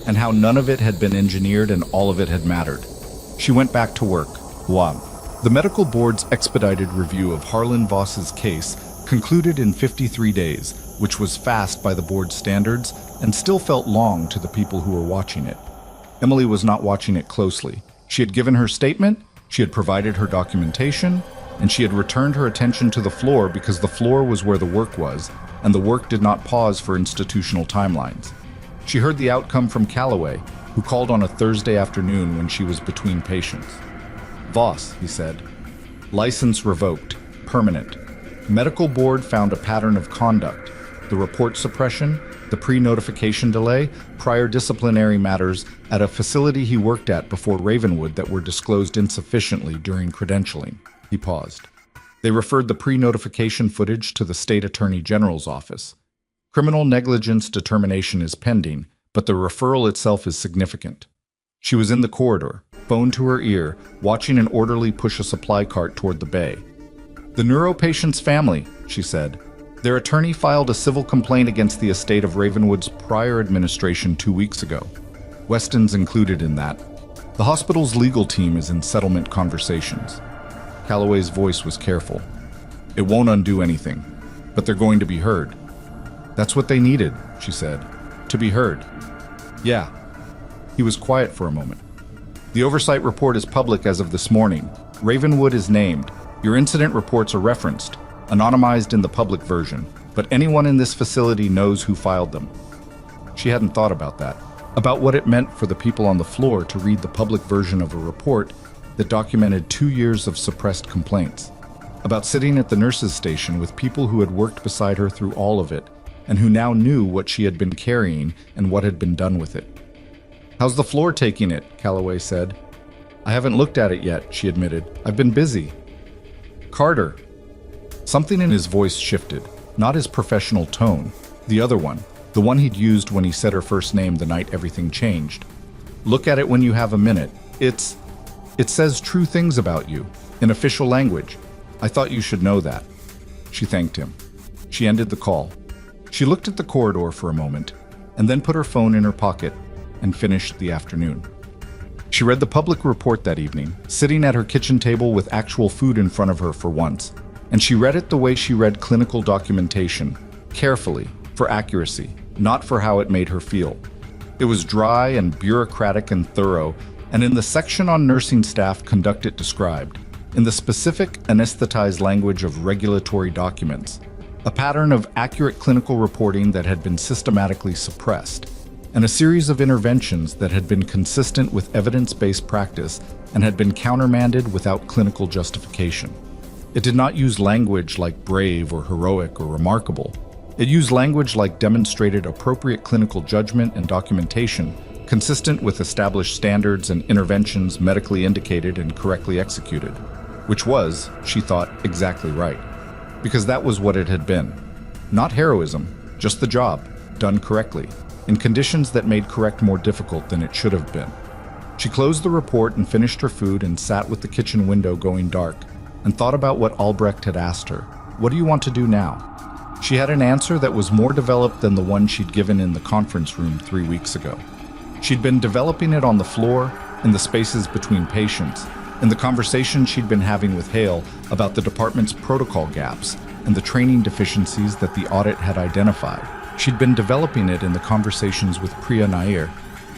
and how none of it had been engineered and all of it had mattered. She went back to work. Wow. The medical board's expedited review of Harlan Voss's case concluded in 53 days, which was fast by the board's standards and still felt long to the people who were watching it. Emily was not watching it closely. She had given her statement, she had provided her documentation, and she had returned her attention to the floor because the floor was where the work was, and the work did not pause for institutional timelines. She heard the outcome from Calloway, who called on a Thursday afternoon when she was between patients. Voss, he said. License revoked. Permanent. Medical board found a pattern of conduct. The report suppression, the pre-notification delay, prior disciplinary matters at a facility he worked at before Ravenwood that were disclosed insufficiently during credentialing. He paused. They referred the pre-notification footage to the State Attorney General's office. Criminal negligence determination is pending, but the referral itself is significant. She was in the corridor, phone to her ear, watching an orderly push a supply cart toward the bay. The neuro patient's family, she said. Their attorney filed a civil complaint against the estate of Ravenwood's prior administration 2 weeks ago. Weston's included in that. The hospital's legal team is in settlement conversations. Calloway's voice was careful. It won't undo anything, but they're going to be heard. That's what they needed, she said. To be heard. Yeah. He was quiet for a moment. The oversight report is public as of this morning. Ravenwood is named. Your incident reports are referenced, anonymized in the public version, but anyone in this facility knows who filed them. She hadn't thought about that, about what it meant for the people on the floor to read the public version of a report that documented 2 years of suppressed complaints, about sitting at the nurse's station with people who had worked beside her through all of it, and who now knew what she had been carrying and what had been done with it. How's the floor taking it? Calloway said. I haven't looked at it yet, she admitted. I've been busy. Carter. Something in his voice shifted, not his professional tone, the other one, the one he'd used when he said her first name the night everything changed. Look at it when you have a minute. It says true things about you, in official language. I thought you should know that. She thanked him. She ended the call. She looked at the corridor for a moment, and then put her phone in her pocket and finished the afternoon. She read the public report that evening, sitting at her kitchen table with actual food in front of her for once, and she read it the way she read clinical documentation, carefully, for accuracy, not for how it made her feel. It was dry and bureaucratic and thorough, and in the section on nursing staff conduct it described, in the specific anesthetized language of regulatory documents, a pattern of accurate clinical reporting that had been systematically suppressed, and a series of interventions that had been consistent with evidence-based practice and had been countermanded without clinical justification. It did not use language like brave or heroic or remarkable. It used language like demonstrated appropriate clinical judgment and documentation, consistent with established standards and interventions medically indicated and correctly executed, which was, she thought, exactly right. Because that was what it had been. Not heroism, just the job, done correctly, in conditions that made correct more difficult than it should have been. She closed the report and finished her food and sat with the kitchen window going dark and thought about what Albrecht had asked her. What do you want to do now? She had an answer that was more developed than the one she'd given in the conference room 3 weeks ago. She'd been developing it on the floor, in the spaces between patients, in the conversation she'd been having with Hale about the department's protocol gaps and the training deficiencies that the audit had identified. She'd been developing it in the conversations with Priya Nair,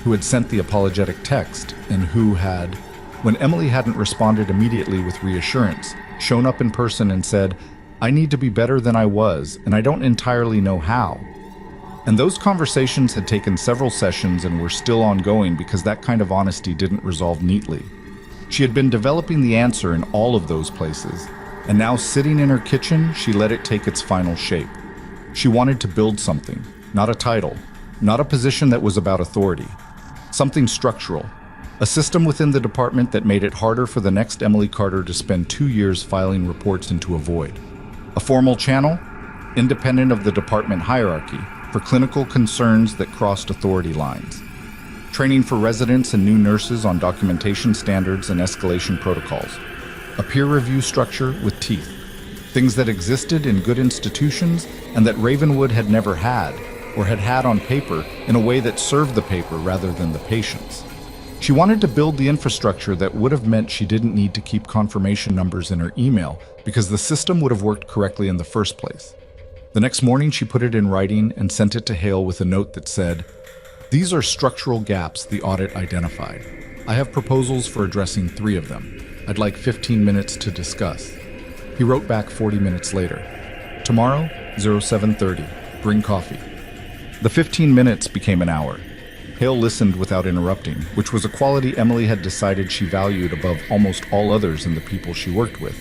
who had sent the apologetic text and who had, when Emily hadn't responded immediately with reassurance, shown up in person and said, "I need to be better than I was, and I don't entirely know how." And those conversations had taken several sessions and were still ongoing because that kind of honesty didn't resolve neatly. She had been developing the answer in all of those places, and now sitting in her kitchen, she let it take its final shape. She wanted to build something, not a title, not a position that was about authority. Something structural, a system within the department that made it harder for the next Emily Carter to spend 2 years filing reports into a void. A formal channel, independent of the department hierarchy, for clinical concerns that crossed authority lines. Training for residents and new nurses on documentation standards and escalation protocols. A peer review structure with teeth. Things that existed in good institutions and that Ravenwood had never had, or had had on paper in a way that served the paper rather than the patients. She wanted to build the infrastructure that would have meant she didn't need to keep confirmation numbers in her email because the system would have worked correctly in the first place. The next morning, she put it in writing and sent it to Hale with a note that said, "These are structural gaps the audit identified. I have proposals for addressing 3 of them. I'd like 15 minutes to discuss." He wrote back 40 minutes later, "Tomorrow, 07:30, bring coffee." The 15 minutes became an hour. Hale listened without interrupting, which was a quality Emily had decided she valued above almost all others in the people she worked with.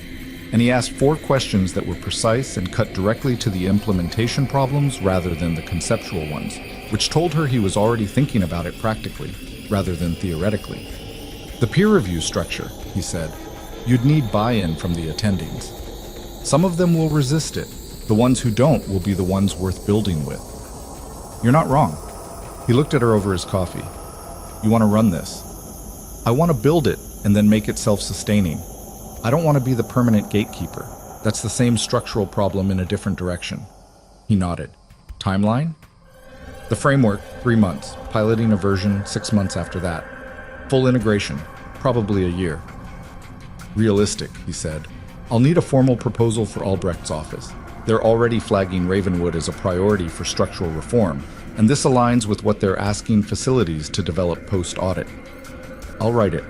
And he asked 4 questions that were precise and cut directly to the implementation problems rather than the conceptual ones, which told her he was already thinking about it practically, rather than theoretically. "The peer review structure," he said. "You'd need buy-in from the attendings. Some of them will resist it. The ones who don't will be the ones worth building with." "You're not wrong." He looked at her over his coffee. "You want to run this. I want to build it and then make it self-sustaining. I don't want to be the permanent gatekeeper. That's the same structural problem in a different direction." He nodded. "Timeline?" "The framework, 3 months. Piloting a version, 6 months after that. Full integration, probably a year." "Realistic," he said. "I'll need a formal proposal for Albrecht's office. They're already flagging Ravenwood as a priority for structural reform, and this aligns with what they're asking facilities to develop post-audit. I'll write it.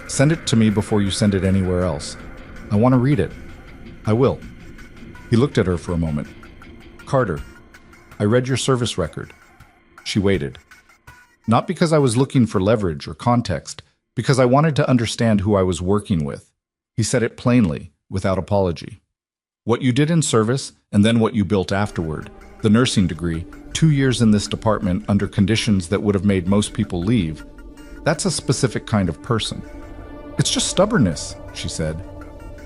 Send it to me before you send it anywhere else. I want to read it." "I will." He looked at her for a moment. "Carter, I read your service record." She waited. "Not because I was looking for leverage or context, because I wanted to understand who I was working with." He said it plainly, without apology. "What you did in service, and then what you built afterward, the nursing degree, 2 years in this department under conditions that would have made most people leave, that's a specific kind of person." "It's just stubbornness," she said.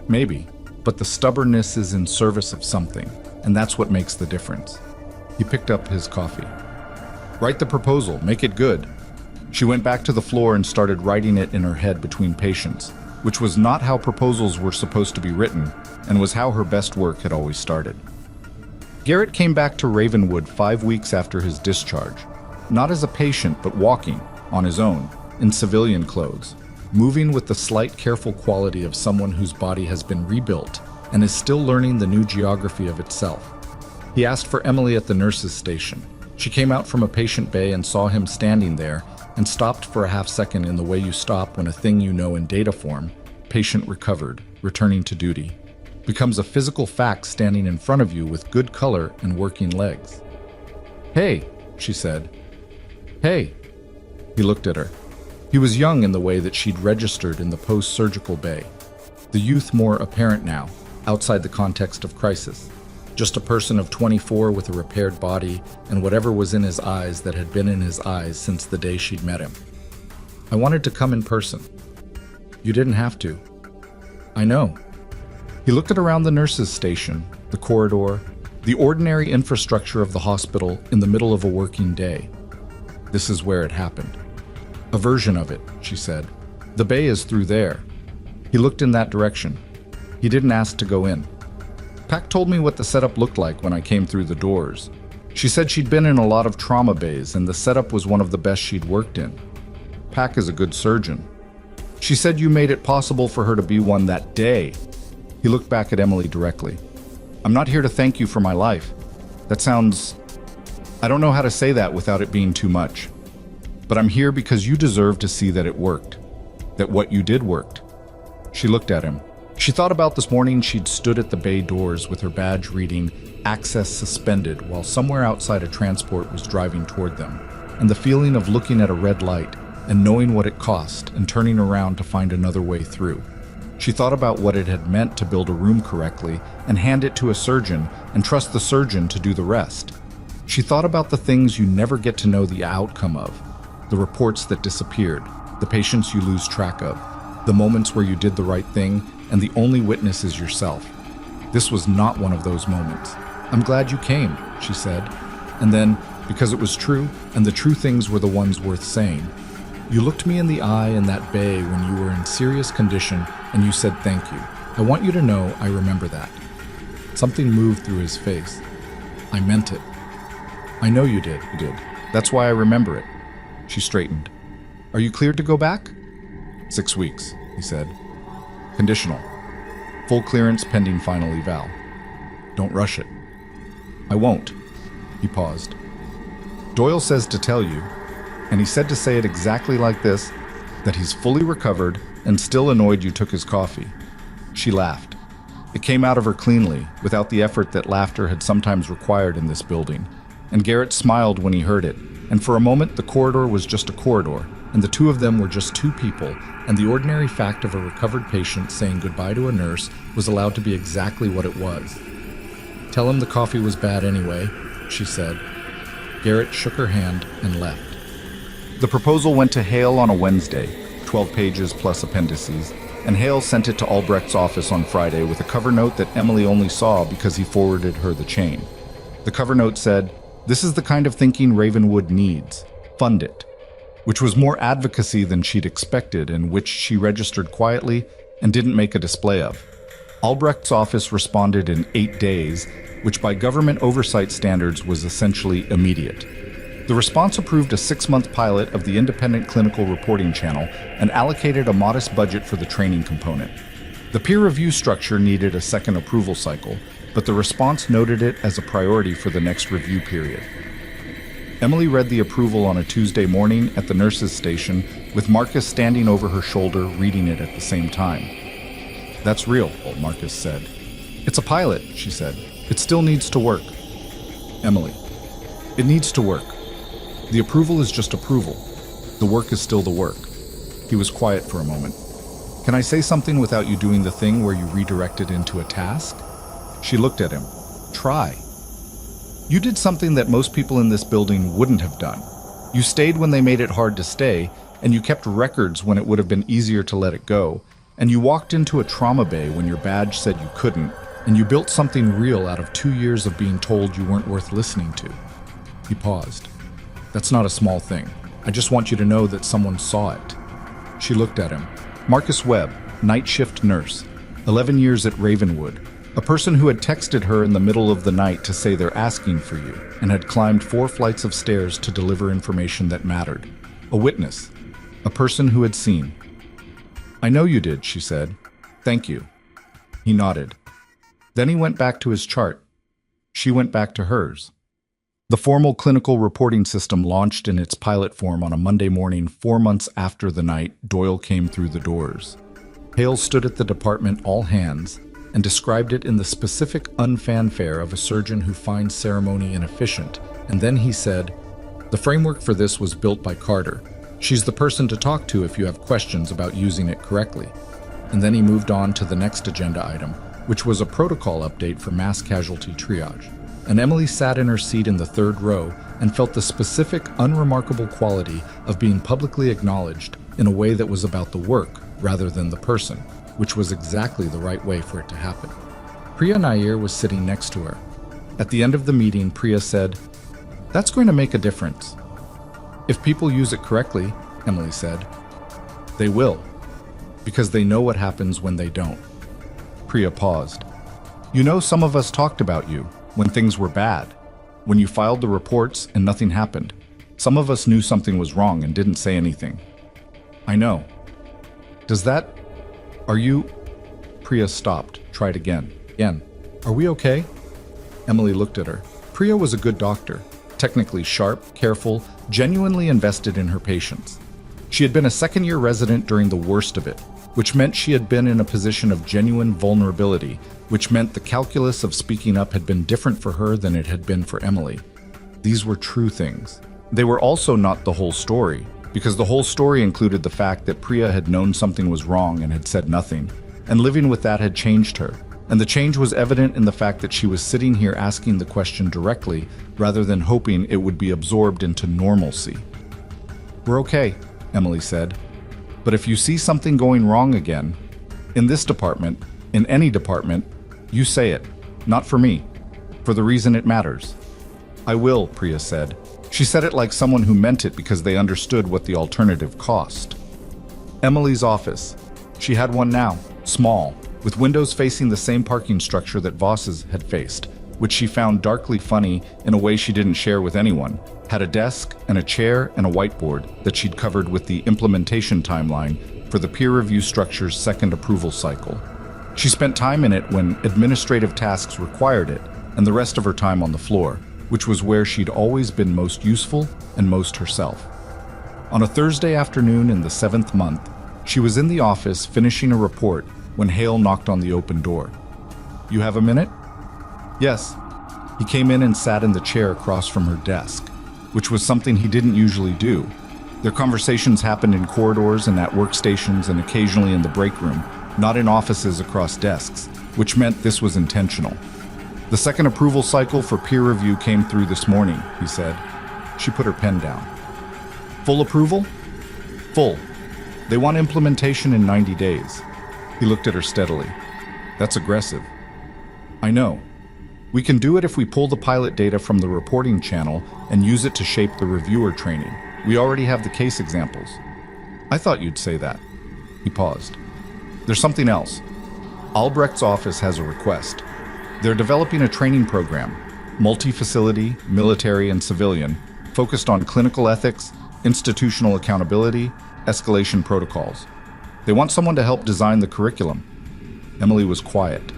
"Maybe, but the stubbornness is in service of something, and that's what makes the difference." He picked up his coffee. "Write the proposal, make it good." She went back to the floor and started writing it in her head between patients, which was not how proposals were supposed to be written, and was how her best work had always started. Garrett came back to Ravenwood 5 weeks after his discharge, not as a patient but walking, on his own, in civilian clothes, moving with the slight careful quality of someone whose body has been rebuilt and is still learning the new geography of itself. He asked for Emily at the nurse's station. She came out from a patient bay and saw him standing there and stopped for a half second in the way you stop when a thing you know in data form, patient recovered, returning to duty, becomes a physical fact standing in front of you with good color and working legs. "Hey," she said. "Hey." He looked at her. He was young in the way that she'd registered in the post-surgical bay, the youth more apparent now, outside the context of crisis. Just a person of 24 with a repaired body and whatever was in his eyes that had been in his eyes since the day she'd met him. I wanted to come in person. You didn't have to. I know. He looked at around the nurses' station, the corridor, the ordinary infrastructure of the hospital in the middle of a working day. This is where it happened. A version of it, she said. The bay is through there. He looked in that direction. He didn't ask to go in. Pac told me what the setup looked like when I came through the doors. She said she'd been in a lot of trauma bays and the setup was one of the best she'd worked in. Pac is a good surgeon. She said you made it possible for her to be one that day. He looked back at Emily directly. I'm not here to thank you for my life. That sounds... I don't know how to say that without it being too much. But I'm here because you deserve to see that it worked. That what you did worked. She looked at him. She thought about this morning she'd stood at the bay doors with her badge reading "Access Suspended" while somewhere outside a transport was driving toward them, and the feeling of looking at a red light and knowing what it cost and turning around to find another way through. She thought about what it had meant to build a room correctly and hand it to a surgeon and trust the surgeon to do the rest. She thought about the things you never get to know the outcome of, the reports that disappeared, the patients you lose track of, the moments where you did the right thing and the only witness is yourself. This was not one of those moments. I'm glad you came, she said. And then, because it was true, and the true things were the ones worth saying, you looked me in the eye in that bay when you were in serious condition and you said thank you. I want you to know I remember that. Something moved through his face. I meant it. I know you did. You did. That's why I remember it. She straightened. Are you cleared to go back? 6 weeks, he said. Conditional. Full clearance pending final eval. Don't rush it. I won't. He paused. Doyle says to tell you, and he said to say it exactly like this, that he's fully recovered and still annoyed you took his coffee. She laughed. It came out of her cleanly, without the effort that laughter had sometimes required in this building. And Garrett smiled when he heard it, and for a moment the corridor was just a corridor, and the two of them were just two people, and the ordinary fact of a recovered patient saying goodbye to a nurse was allowed to be exactly what it was. Tell him the coffee was bad anyway, she said. Garrett shook her hand and left. The proposal went to Hale on a Wednesday, 12 pages plus appendices, and Hale sent it to Albrecht's office on Friday with a cover note that Emily only saw because he forwarded her the chain. The cover note said, "This is the kind of thinking Ravenwood needs. Fund it," which was more advocacy than she'd expected and which she registered quietly and didn't make a display of. Albrecht's office responded in 8 days, which by government oversight standards was essentially immediate. The response approved a 6-month pilot of the independent clinical reporting channel and allocated a modest budget for the training component. The peer review structure needed a second approval cycle, but the response noted it as a priority for the next review period. Emily read the approval on a Tuesday morning at the nurses' station, with Marcus standing over her shoulder reading it at the same time. That's real, Marcus said. It's a pilot, she said. It still needs to work. Emily, it needs to work. The approval is just approval. The work is still the work. He was quiet for a moment. Can I say something without you doing the thing where you redirect it into a task? She looked at him. Try. You did something that most people in this building wouldn't have done. You stayed when they made it hard to stay, and you kept records when it would have been easier to let it go, and you walked into a trauma bay when your badge said you couldn't, and you built something real out of 2 years of being told you weren't worth listening to. He paused. That's not a small thing. I just want you to know that someone saw it. She looked at him. Marcus Webb, night shift nurse, 11 years at Ravenwood, a person who had texted her in the middle of the night to say they're asking for you, and had climbed 4 flights of stairs to deliver information that mattered. A witness, a person who had seen. I know you did, she said. Thank you. He nodded. Then he went back to his chart. She went back to hers. The formal clinical reporting system launched in its pilot form on a Monday morning 4 months after the night Doyle came through the doors. Hale stood at the department all hands and described it in the specific unfanfare of a surgeon who finds ceremony inefficient, and then he said, the framework for this was built by Carter. She's the person to talk to if you have questions about using it correctly. And then he moved on to the next agenda item, which was a protocol update for mass casualty triage. And Emily sat in her seat in the third row and felt the specific, unremarkable quality of being publicly acknowledged in a way that was about the work rather than the person, which was exactly the right way for it to happen. Priya Nair was sitting next to her. At the end of the meeting, Priya said, "That's going to make a difference." "If people use it correctly," Emily said. "They will, because they know what happens when they don't." Priya paused. "You know, some of us talked about you when things were bad, when you filed the reports and nothing happened. Some of us knew something was wrong and didn't say anything." "I know. Are you..." Priya stopped, tried again. "Are we okay?" Emily looked at her. Priya was a good doctor, technically sharp, careful, genuinely invested in her patients. She had been a second-year resident during the worst of it, which meant she had been in a position of genuine vulnerability, which meant the calculus of speaking up had been different for her than it had been for Emily. These were true things. They were also not the whole story, because the whole story included the fact that Priya had known something was wrong and had said nothing, and living with that had changed her. And the change was evident in the fact that she was sitting here asking the question directly, rather than hoping it would be absorbed into normalcy. "We're okay," Emily said. "But if you see something going wrong again, in this department, in any department, you say it. Not for me. For the reason it matters." "I will," Priya said. She said it like someone who meant it because they understood what the alternative cost. Emily's office. She had one now, small, with windows facing the same parking structure that Voss's had faced, which she found darkly funny in a way she didn't share with anyone, had a desk and a chair and a whiteboard that she'd covered with the implementation timeline for the peer review structure's second approval cycle. She spent time in it when administrative tasks required it, and the rest of her time on the floor, which was where she'd always been most useful and most herself. On a Thursday afternoon in the 7th month, she was in the office finishing a report when Hale knocked on the open door. "You have a minute?" "Yes." He came in and sat in the chair across from her desk, which was something he didn't usually do. Their conversations happened in corridors and at workstations and occasionally in the break room, not in offices across desks, which meant this was intentional. "The second approval cycle for peer review came through this morning," he said. She put her pen down. "Full approval?" "Full. They want implementation in 90 days. He looked at her steadily. "That's aggressive." "I know. We can do it if we pull the pilot data from the reporting channel and use it to shape the reviewer training. We already have the case examples." "I thought you'd say that." He paused. "There's something else. Albrecht's office has a request. They're developing a training program, multi-facility, military and civilian, focused on clinical ethics, institutional accountability, escalation protocols. They want someone to help design the curriculum." Emily was quiet.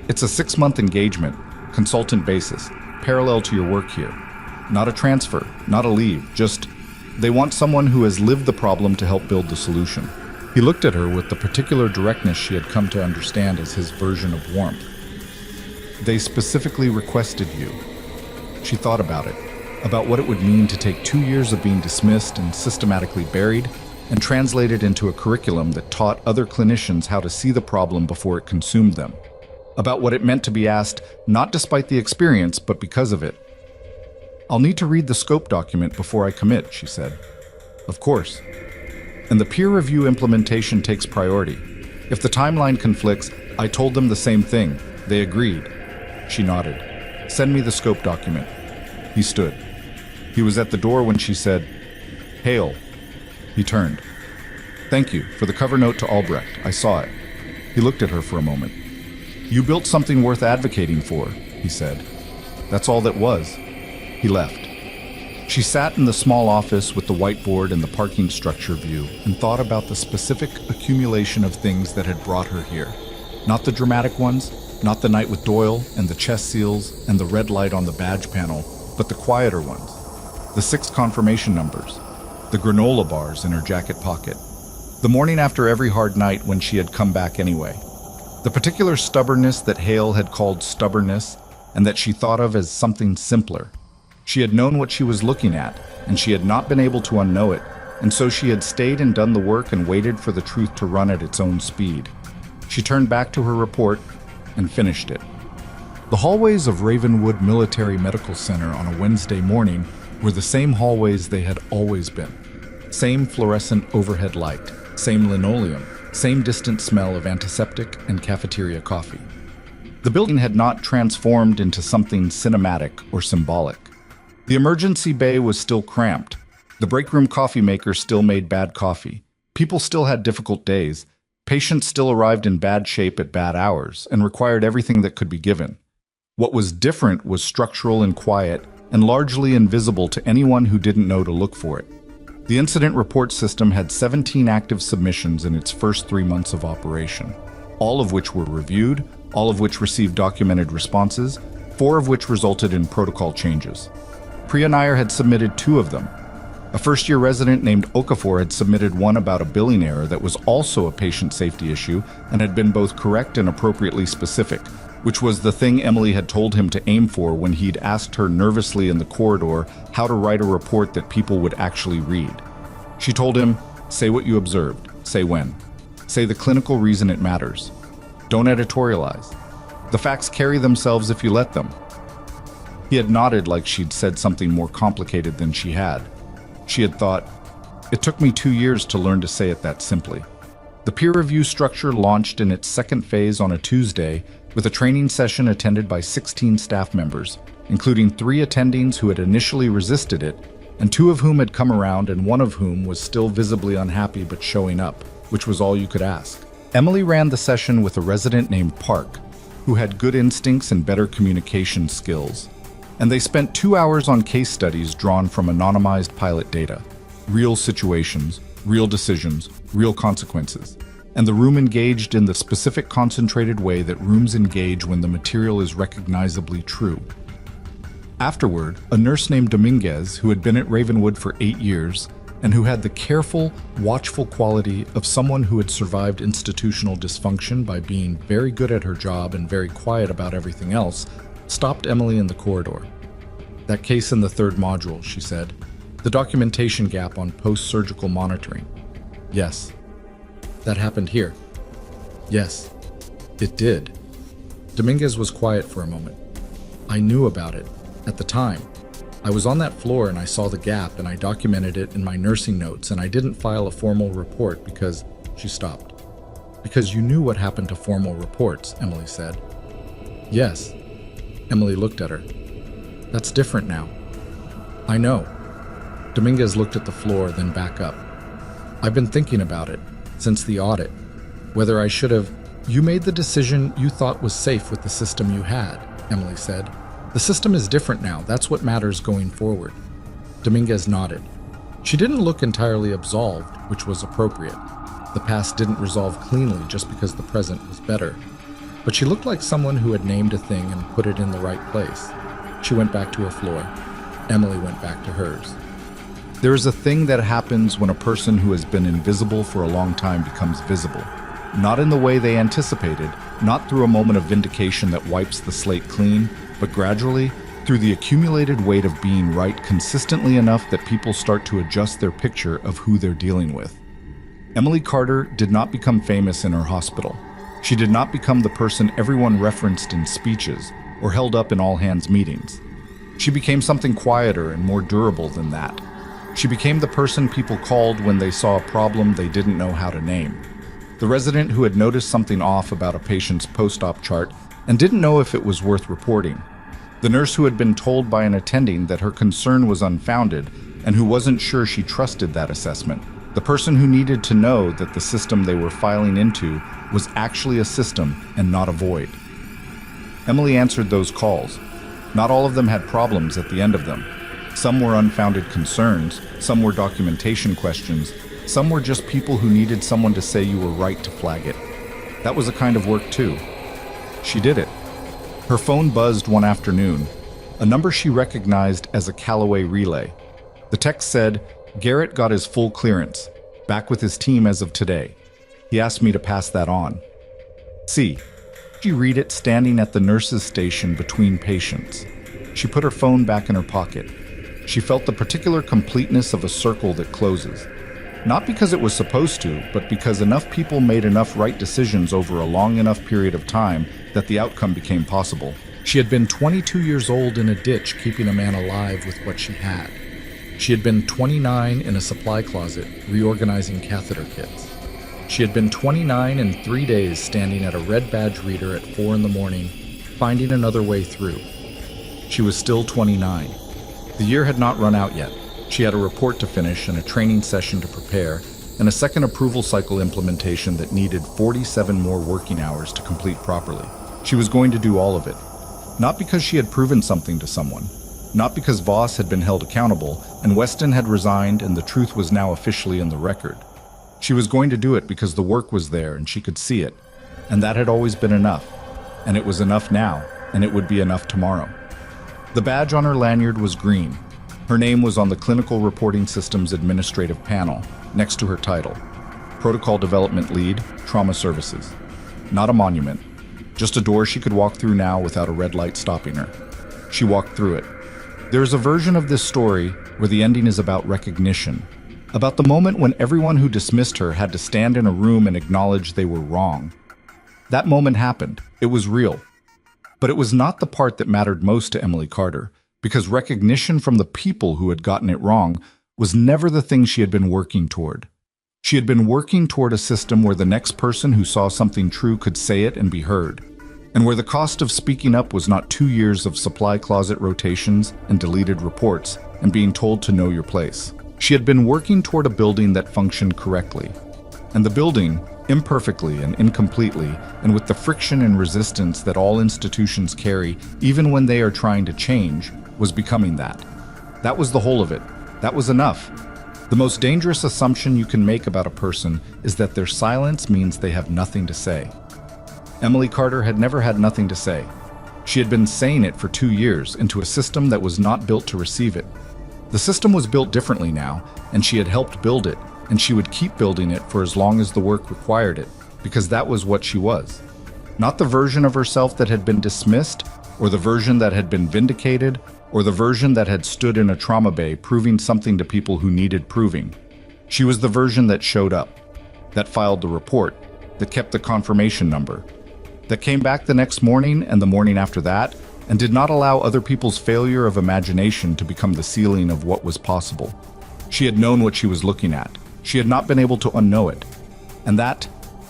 "It's a 6-month engagement, consultant basis, parallel to your work here. Not a transfer, not a leave, just they want someone who has lived the problem to help build the solution." He looked at her with the particular directness she had come to understand as his version of warmth. "They specifically requested you." She thought about it, about what it would mean to take 2 years of being dismissed and systematically buried and translate it into a curriculum that taught other clinicians how to see the problem before it consumed them. About what it meant to be asked, not despite the experience, but because of it. "I'll need to read the scope document before I commit," she said. "Of course. And the peer review implementation takes priority. If the timeline conflicts, I told them the same thing. They agreed." She nodded. "Send me the scope document." He stood. He was at the door when she said, "Hale." He turned. "Thank you for the cover note to Albrecht. I saw it." He looked at her for a moment. "You built something worth advocating for," he said. "That's all that was." He left. She sat in the small office with the whiteboard and the parking structure view and thought about the specific accumulation of things that had brought her here. Not the dramatic ones, not the night with Doyle and the chest seals and the red light on the badge panel, but the quieter ones. The 6 confirmation numbers, the granola bars in her jacket pocket, the morning after every hard night when she had come back anyway. The particular stubbornness that Hale had called stubbornness and that she thought of as something simpler. She had known what she was looking at, and she had not been able to unknow it, and so she had stayed and done the work and waited for the truth to run at its own speed. She turned back to her report, and finished it. The hallways of Ravenwood Military Medical Center on a Wednesday morning were the same hallways they had always been. Same fluorescent overhead light, same linoleum, same distant smell of antiseptic and cafeteria coffee. The building had not transformed into something cinematic or symbolic. The emergency bay was still cramped. The break room coffee maker still made bad coffee. People still had difficult days. Patients still arrived in bad shape at bad hours and required everything that could be given. What was different was structural and quiet and largely invisible to anyone who didn't know to look for it. The incident report system had 17 active submissions in its first 3 months of operation, all of which were reviewed, all of which received documented responses, 4 of which resulted in protocol changes. Priya Nair had submitted 2 of them. A first-year resident named Okafor had submitted one about a billing error that was also a patient safety issue and had been both correct and appropriately specific, which was the thing Emily had told him to aim for when he'd asked her nervously in the corridor how to write a report that people would actually read. She told him, "Say what you observed, say when. Say the clinical reason it matters. Don't editorialize. The facts carry themselves if you let them." He had nodded like she'd said something more complicated than she had. She had thought, "It took me 2 years to learn to say it that simply." The peer review structure launched in its second phase on a Tuesday with a training session attended by 16 staff members, including 3 attendings who had initially resisted it, and 2 of whom had come around and 1 of whom was still visibly unhappy but showing up, which was all you could ask. Emily ran the session with a resident named Park, who had good instincts and better communication skills. And they spent 2 hours on case studies drawn from anonymized pilot data, real situations, real decisions, real consequences. And the room engaged in the specific concentrated way that rooms engage when the material is recognizably true. Afterward, a nurse named Dominguez, who had been at Ravenwood for 8 years, and who had the careful, watchful quality of someone who had survived institutional dysfunction by being very good at her job and very quiet about everything else, stopped Emily in the corridor. "That case in the 3rd module," she said. "The documentation gap on post-surgical monitoring." "Yes." "That happened here." "Yes, it did." Dominguez was quiet for a moment. "I knew about it at the time. I was on that floor and I saw the gap and I documented it in my nursing notes and I didn't file a formal report because..." She stopped. "Because you knew what happened to formal reports," Emily said. "Yes." Emily looked at her. "That's different now." "I know." Dominguez looked at the floor, then back up. "I've been thinking about it since the audit. Whether I should have..." "You made the decision you thought was safe with the system you had," Emily said. "The system is different now. That's what matters going forward." Dominguez nodded. She didn't look entirely absolved, which was appropriate. The past didn't resolve cleanly just because the present was better. But she looked like someone who had named a thing and put it in the right place. She went back to her floor. Emily went back to hers. There is a thing that happens when a person who has been invisible for a long time becomes visible. Not in the way they anticipated, not through a moment of vindication that wipes the slate clean, but gradually, through the accumulated weight of being right consistently enough that people start to adjust their picture of who they're dealing with. Emily Carter did not become famous in her hospital. She did not become the person everyone referenced in speeches or held up in all-hands meetings. She became something quieter and more durable than that. She became the person people called when they saw a problem they didn't know how to name. The resident who had noticed something off about a patient's post-op chart and didn't know if it was worth reporting. The nurse who had been told by an attending that her concern was unfounded and who wasn't sure she trusted that assessment. The person who needed to know that the system they were filing into was actually a system and not a void. Emily answered those calls. Not all of them had problems at the end of them. Some were unfounded concerns, some were documentation questions, some were just people who needed someone to say you were right to flag it. That was a kind of work too. She did it. Her phone buzzed one afternoon, a number she recognized as a Callaway relay. The text said, "Garrett got his full clearance, back with his team as of today. He asked me to pass that on." See, she read it standing at the nurse's station between patients. She put her phone back in her pocket. She felt the particular completeness of a circle that closes. Not because it was supposed to, but because enough people made enough right decisions over a long enough period of time that the outcome became possible. She had been 22 years old in a ditch keeping a man alive with what she had. She had been 29 in a supply closet reorganizing catheter kits. She had been 29 in 3 days standing at a red badge reader at 4 in the morning, finding another way through. She was still 29. The year had not run out yet. She had a report to finish and a training session to prepare, and a second approval cycle implementation that needed 47 more working hours to complete properly. She was going to do all of it. Not because she had proven something to someone. Not because Voss had been held accountable and Weston had resigned and the truth was now officially in the record. She was going to do it because the work was there and she could see it. And that had always been enough. And it was enough now, and it would be enough tomorrow. The badge on her lanyard was green. Her name was on the Clinical Reporting Systems Administrative Panel, next to her title. Protocol Development Lead, Trauma Services. Not a monument. Just a door she could walk through now without a red light stopping her. She walked through it. There is a version of this story where the ending is about recognition. About the moment when everyone who dismissed her had to stand in a room and acknowledge they were wrong. That moment happened. It was real. But it was not the part that mattered most to Emily Carter, because recognition from the people who had gotten it wrong was never the thing she had been working toward. She had been working toward a system where the next person who saw something true could say it and be heard, and where the cost of speaking up was not 2 years of supply closet rotations and deleted reports and being told to know your place. She had been working toward a building that functioned correctly, and the building, imperfectly and incompletely, and with the friction and resistance that all institutions carry even when they are trying to change, was becoming that. That was the whole of it. That was enough. The most dangerous assumption you can make about a person is that their silence means they have nothing to say. Emily Carter had never had nothing to say. She had been saying it for 2 years into a system that was not built to receive it. The system was built differently now, and she had helped build it, and she would keep building it for as long as the work required it, because that was what she was. Not the version of herself that had been dismissed, or the version that had been vindicated, or the version that had stood in a trauma bay proving something to people who needed proving. She was the version that showed up, that filed the report, that kept the confirmation number, that came back the next morning and the morning after that, and did not allow other people's failure of imagination to become the ceiling of what was possible. She had known what she was looking at. She had not been able to unknow it. And that,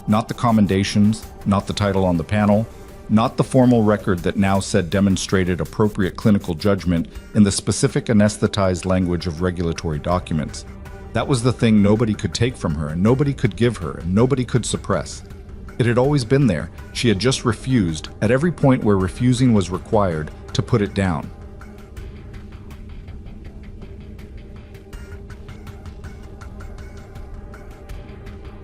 not the commendations, not the title on the panel, not the formal record that now said demonstrated appropriate clinical judgment in the specific anesthetized language of regulatory documents. That was the thing nobody could take from her, and nobody could give her, and nobody could suppress. It had always been there. She had just refused, at every point where refusing was required, to put it down.